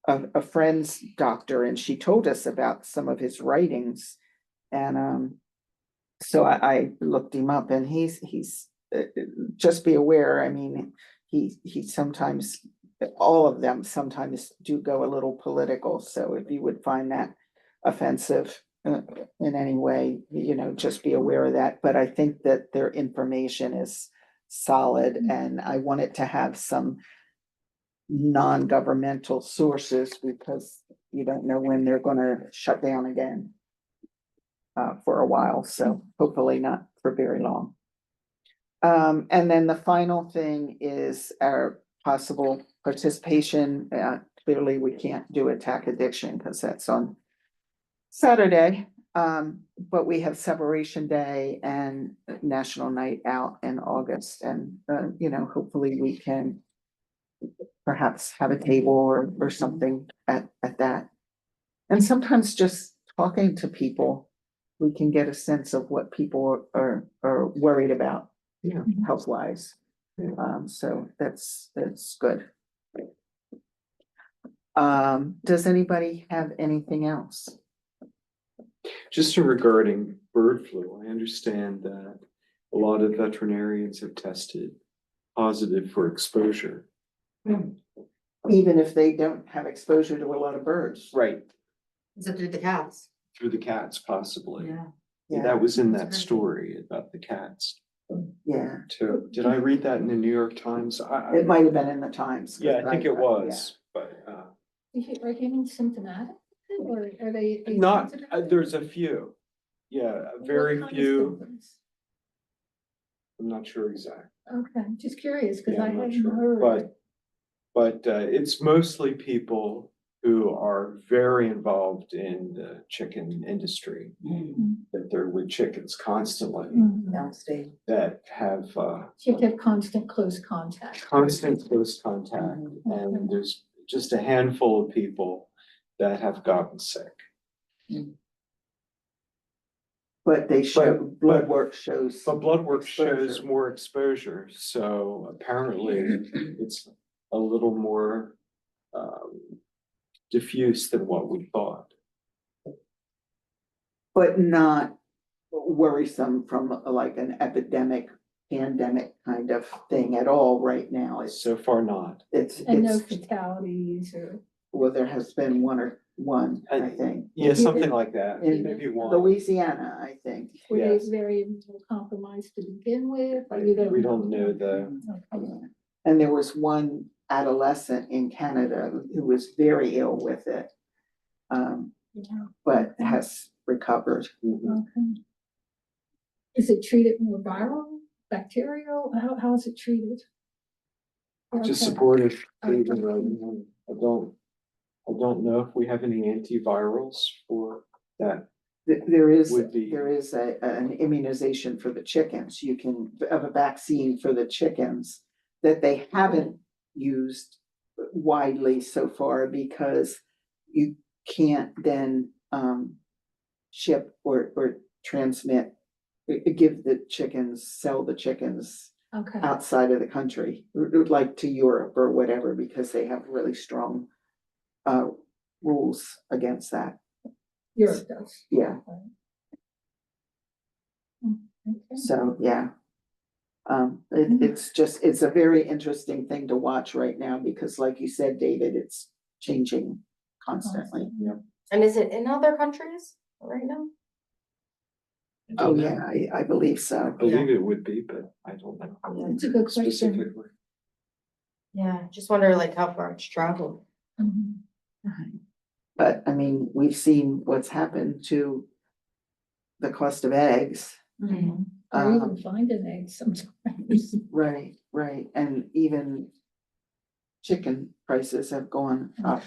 a friend's doctor, and she told us about some of his writings. And so I looked him up, and he's just be aware, I mean, he sometimes, all of them sometimes do go a little political, so if you would find that offensive in any way, you know, just be aware of that, but I think that their information is solid, and I want it to have some non-governmental sources, because you don't know when they're gonna shut down again for a while, so hopefully not for very long. And then the final thing is our possible participation. Clearly, we can't do attack addiction because that's on Saturday. But we have Separation Day and National Night Out in August, and you know, hopefully we can perhaps have a table or something at that. And sometimes just talking to people, we can get a sense of what people are worried about.
Yeah.
Health wise. So that's good. Does anybody have anything else?
Just regarding bird flu, I understand that a lot of veterinarians have tested positive for exposure.
Even if they don't have exposure to a lot of birds.
Right.
Is it through the cats?
Through the cats possibly.
Yeah,
That was in that
That's crazy.
story about the cats
yeah,
too. Did I read that in the New York Times?
it might have been in the Times.
Yeah, I think it was, but
Are you symptomatic, or are they?
not,
asymptomatic?
there's a few. Yeah,
What
very
kind of
few.
symptoms?
I'm not sure exactly.
Okay, just curious, because
Yeah,
I
I'm not
hadn't
sure,
heard.
but it's mostly people who are very involved in the chicken industry, that they're with chickens constantly,
Mhm.
Downstate.
that have
So you have to have constant close contact.
constant close contact, and there's just a handful of people that have gotten sick.
But they show,
But-
blood work shows.
But blood work shows
exposure.
more exposure, so apparently it's a little more diffuse than what we thought.
But not worrisome from like an epidemic, pandemic kind of thing at all right now.
So far not.
It's,
And no
it's,
fatalities or.
well, there has been one, I
I-
think.
Yeah, something like that,
In
maybe one.
Louisiana, I think.
Were they
Yes.
very compromised to begin with? Or
I-
you don't
We don't know the,
Okay.
And there was one adolescent in Canada who was very ill with it.
Yeah.
But has recovered.
Okay. Is it treated more viral, bacterial? How is it treated?
just
Okay.
supportive.
Okay.
treatment right now. I don't know if we have any antivirals for that.
There is,
Would be-
an immunization for the chickens. You can, of a vaccine for the chickens that they haven't used widely so far because you can't then, ship or transmit, give the chickens, sell the chickens
Okay,
outside of the country, like to Europe or whatever, because they have really strong, rules against that.
Europe does.
Yeah.
Okay.
So, yeah. It's a very interesting thing to watch right now because like you said, David, it's changing constantly.
And is it in other countries right now?
Oh, yeah, I believe
I
so.
believe it would be, but I don't know
It's a good question.
specifically.
Yeah, just wonder like how far it's traveled.
Mhm.
But I mean, we've seen what's happened to the cost of eggs.
Or
Um,
even finding eggs sometimes.
right, and even chicken prices have gone up.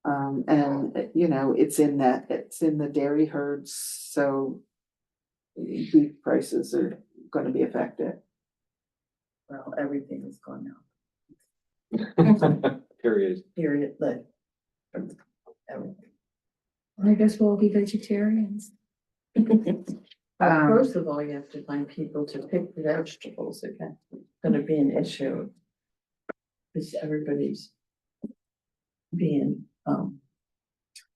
And you know, it's in the dairy herds, so beef prices are gonna be affected.
Well, everything is gone now,
Period.
period, like. Everything.
I guess we'll be vegetarians.
Well, first of all, you have to find people to pick the vegetables, okay, gonna be an issue. Because everybody's being,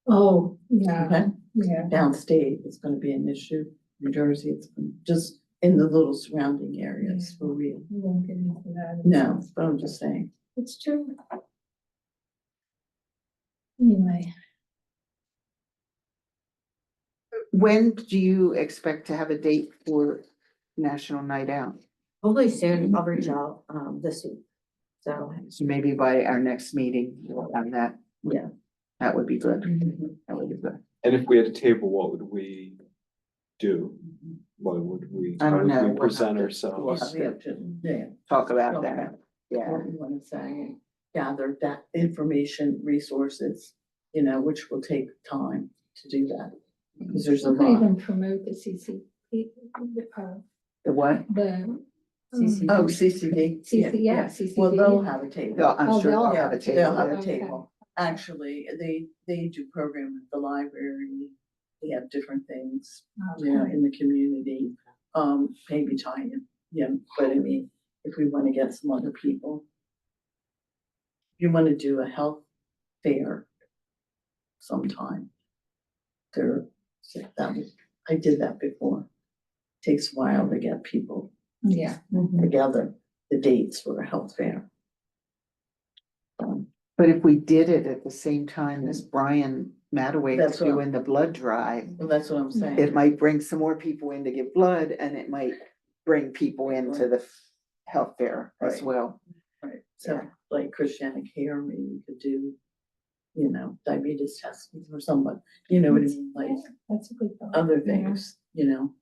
Oh, yeah,
okay,
yeah.
downstate, it's gonna be an issue. New Jersey, it's just in the little surrounding areas for real.
We won't get into that.
No, but I'm just saying,
It's true. Anyway,
When do you expect to have a date for National Night Out?
Hopefully soon, I'll reach out, this week. So.
So maybe by our next meeting, we'll have that.
Yeah.
That would be good. That would be good.
And if we had a table, what would we do? What would we,
I
how
don't
would
know.
we
We'll
present
have to- we'll
ourselves?
have
we have to, yeah.
Talk about that. Yeah.
What we wanna say, and gather that information, resources, you know, which will take time to do that. Because there's a
we could
lot.
even promote the CCP,
The what?
the.
CCP.
Oh, CCD.
Yeah, CCD.
Well, they'll have a table.
I'm
Oh,
sure
they'll
they'll
Yeah,
have a
they'll have
table.
a
Okay.
table. Actually, they do program at the library. They have different things, you know, in the community. Maybe China, yeah, but I mean, if we wanna get some other people. If you wanna do a health fair sometime. I did that before. Takes a while to get people
Yeah.
together, the dates for a health fair.
But if we did it at the same time as Brian Mataway
That's what-
doing the blood drive,
Well, that's what I'm saying.
it might bring some more people in to give blood and it might bring people into the health fair as
Right.
well.
Right, so like Christiana Care, maybe you could do, you know, diabetes testing or someone, you know what I mean, like
That's a good thought.
other
Yeah.
things, you know.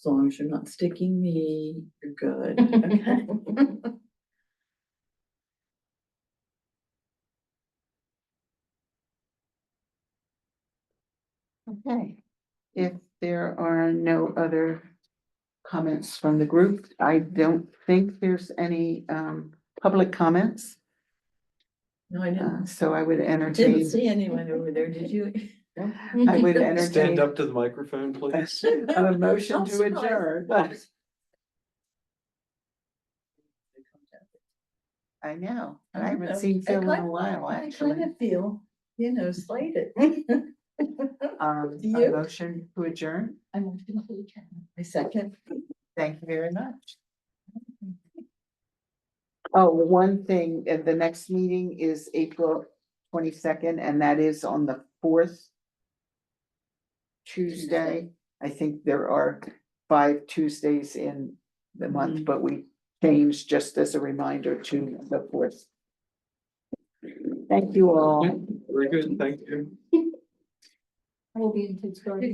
As long as you're not sticking me, you're good. Okay.
Okay. If there are no other comments from the group, I don't think there's any public comments.
No, I didn't,
So I would entertain,
didn't see anyone over there, did you?
I would
Stand
entertain
up to the microphone, please.
a motion
I'm
to
surprised.
adjourn. I know, I haven't seen Phil in a while,
I
actually.
kind of feel, you know, slighted.
A
You?
motion to adjourn.
I'm going to adjourn.
My second.
Thank you very much. Oh, one thing, the next meeting is April 22nd, and that is on the fourth Tuesday. I think there are 5 Tuesdays in the month, but we changed just as a reminder to the fourth. Thank you all.
Very good, thank you.
I will be in Pittsburgh.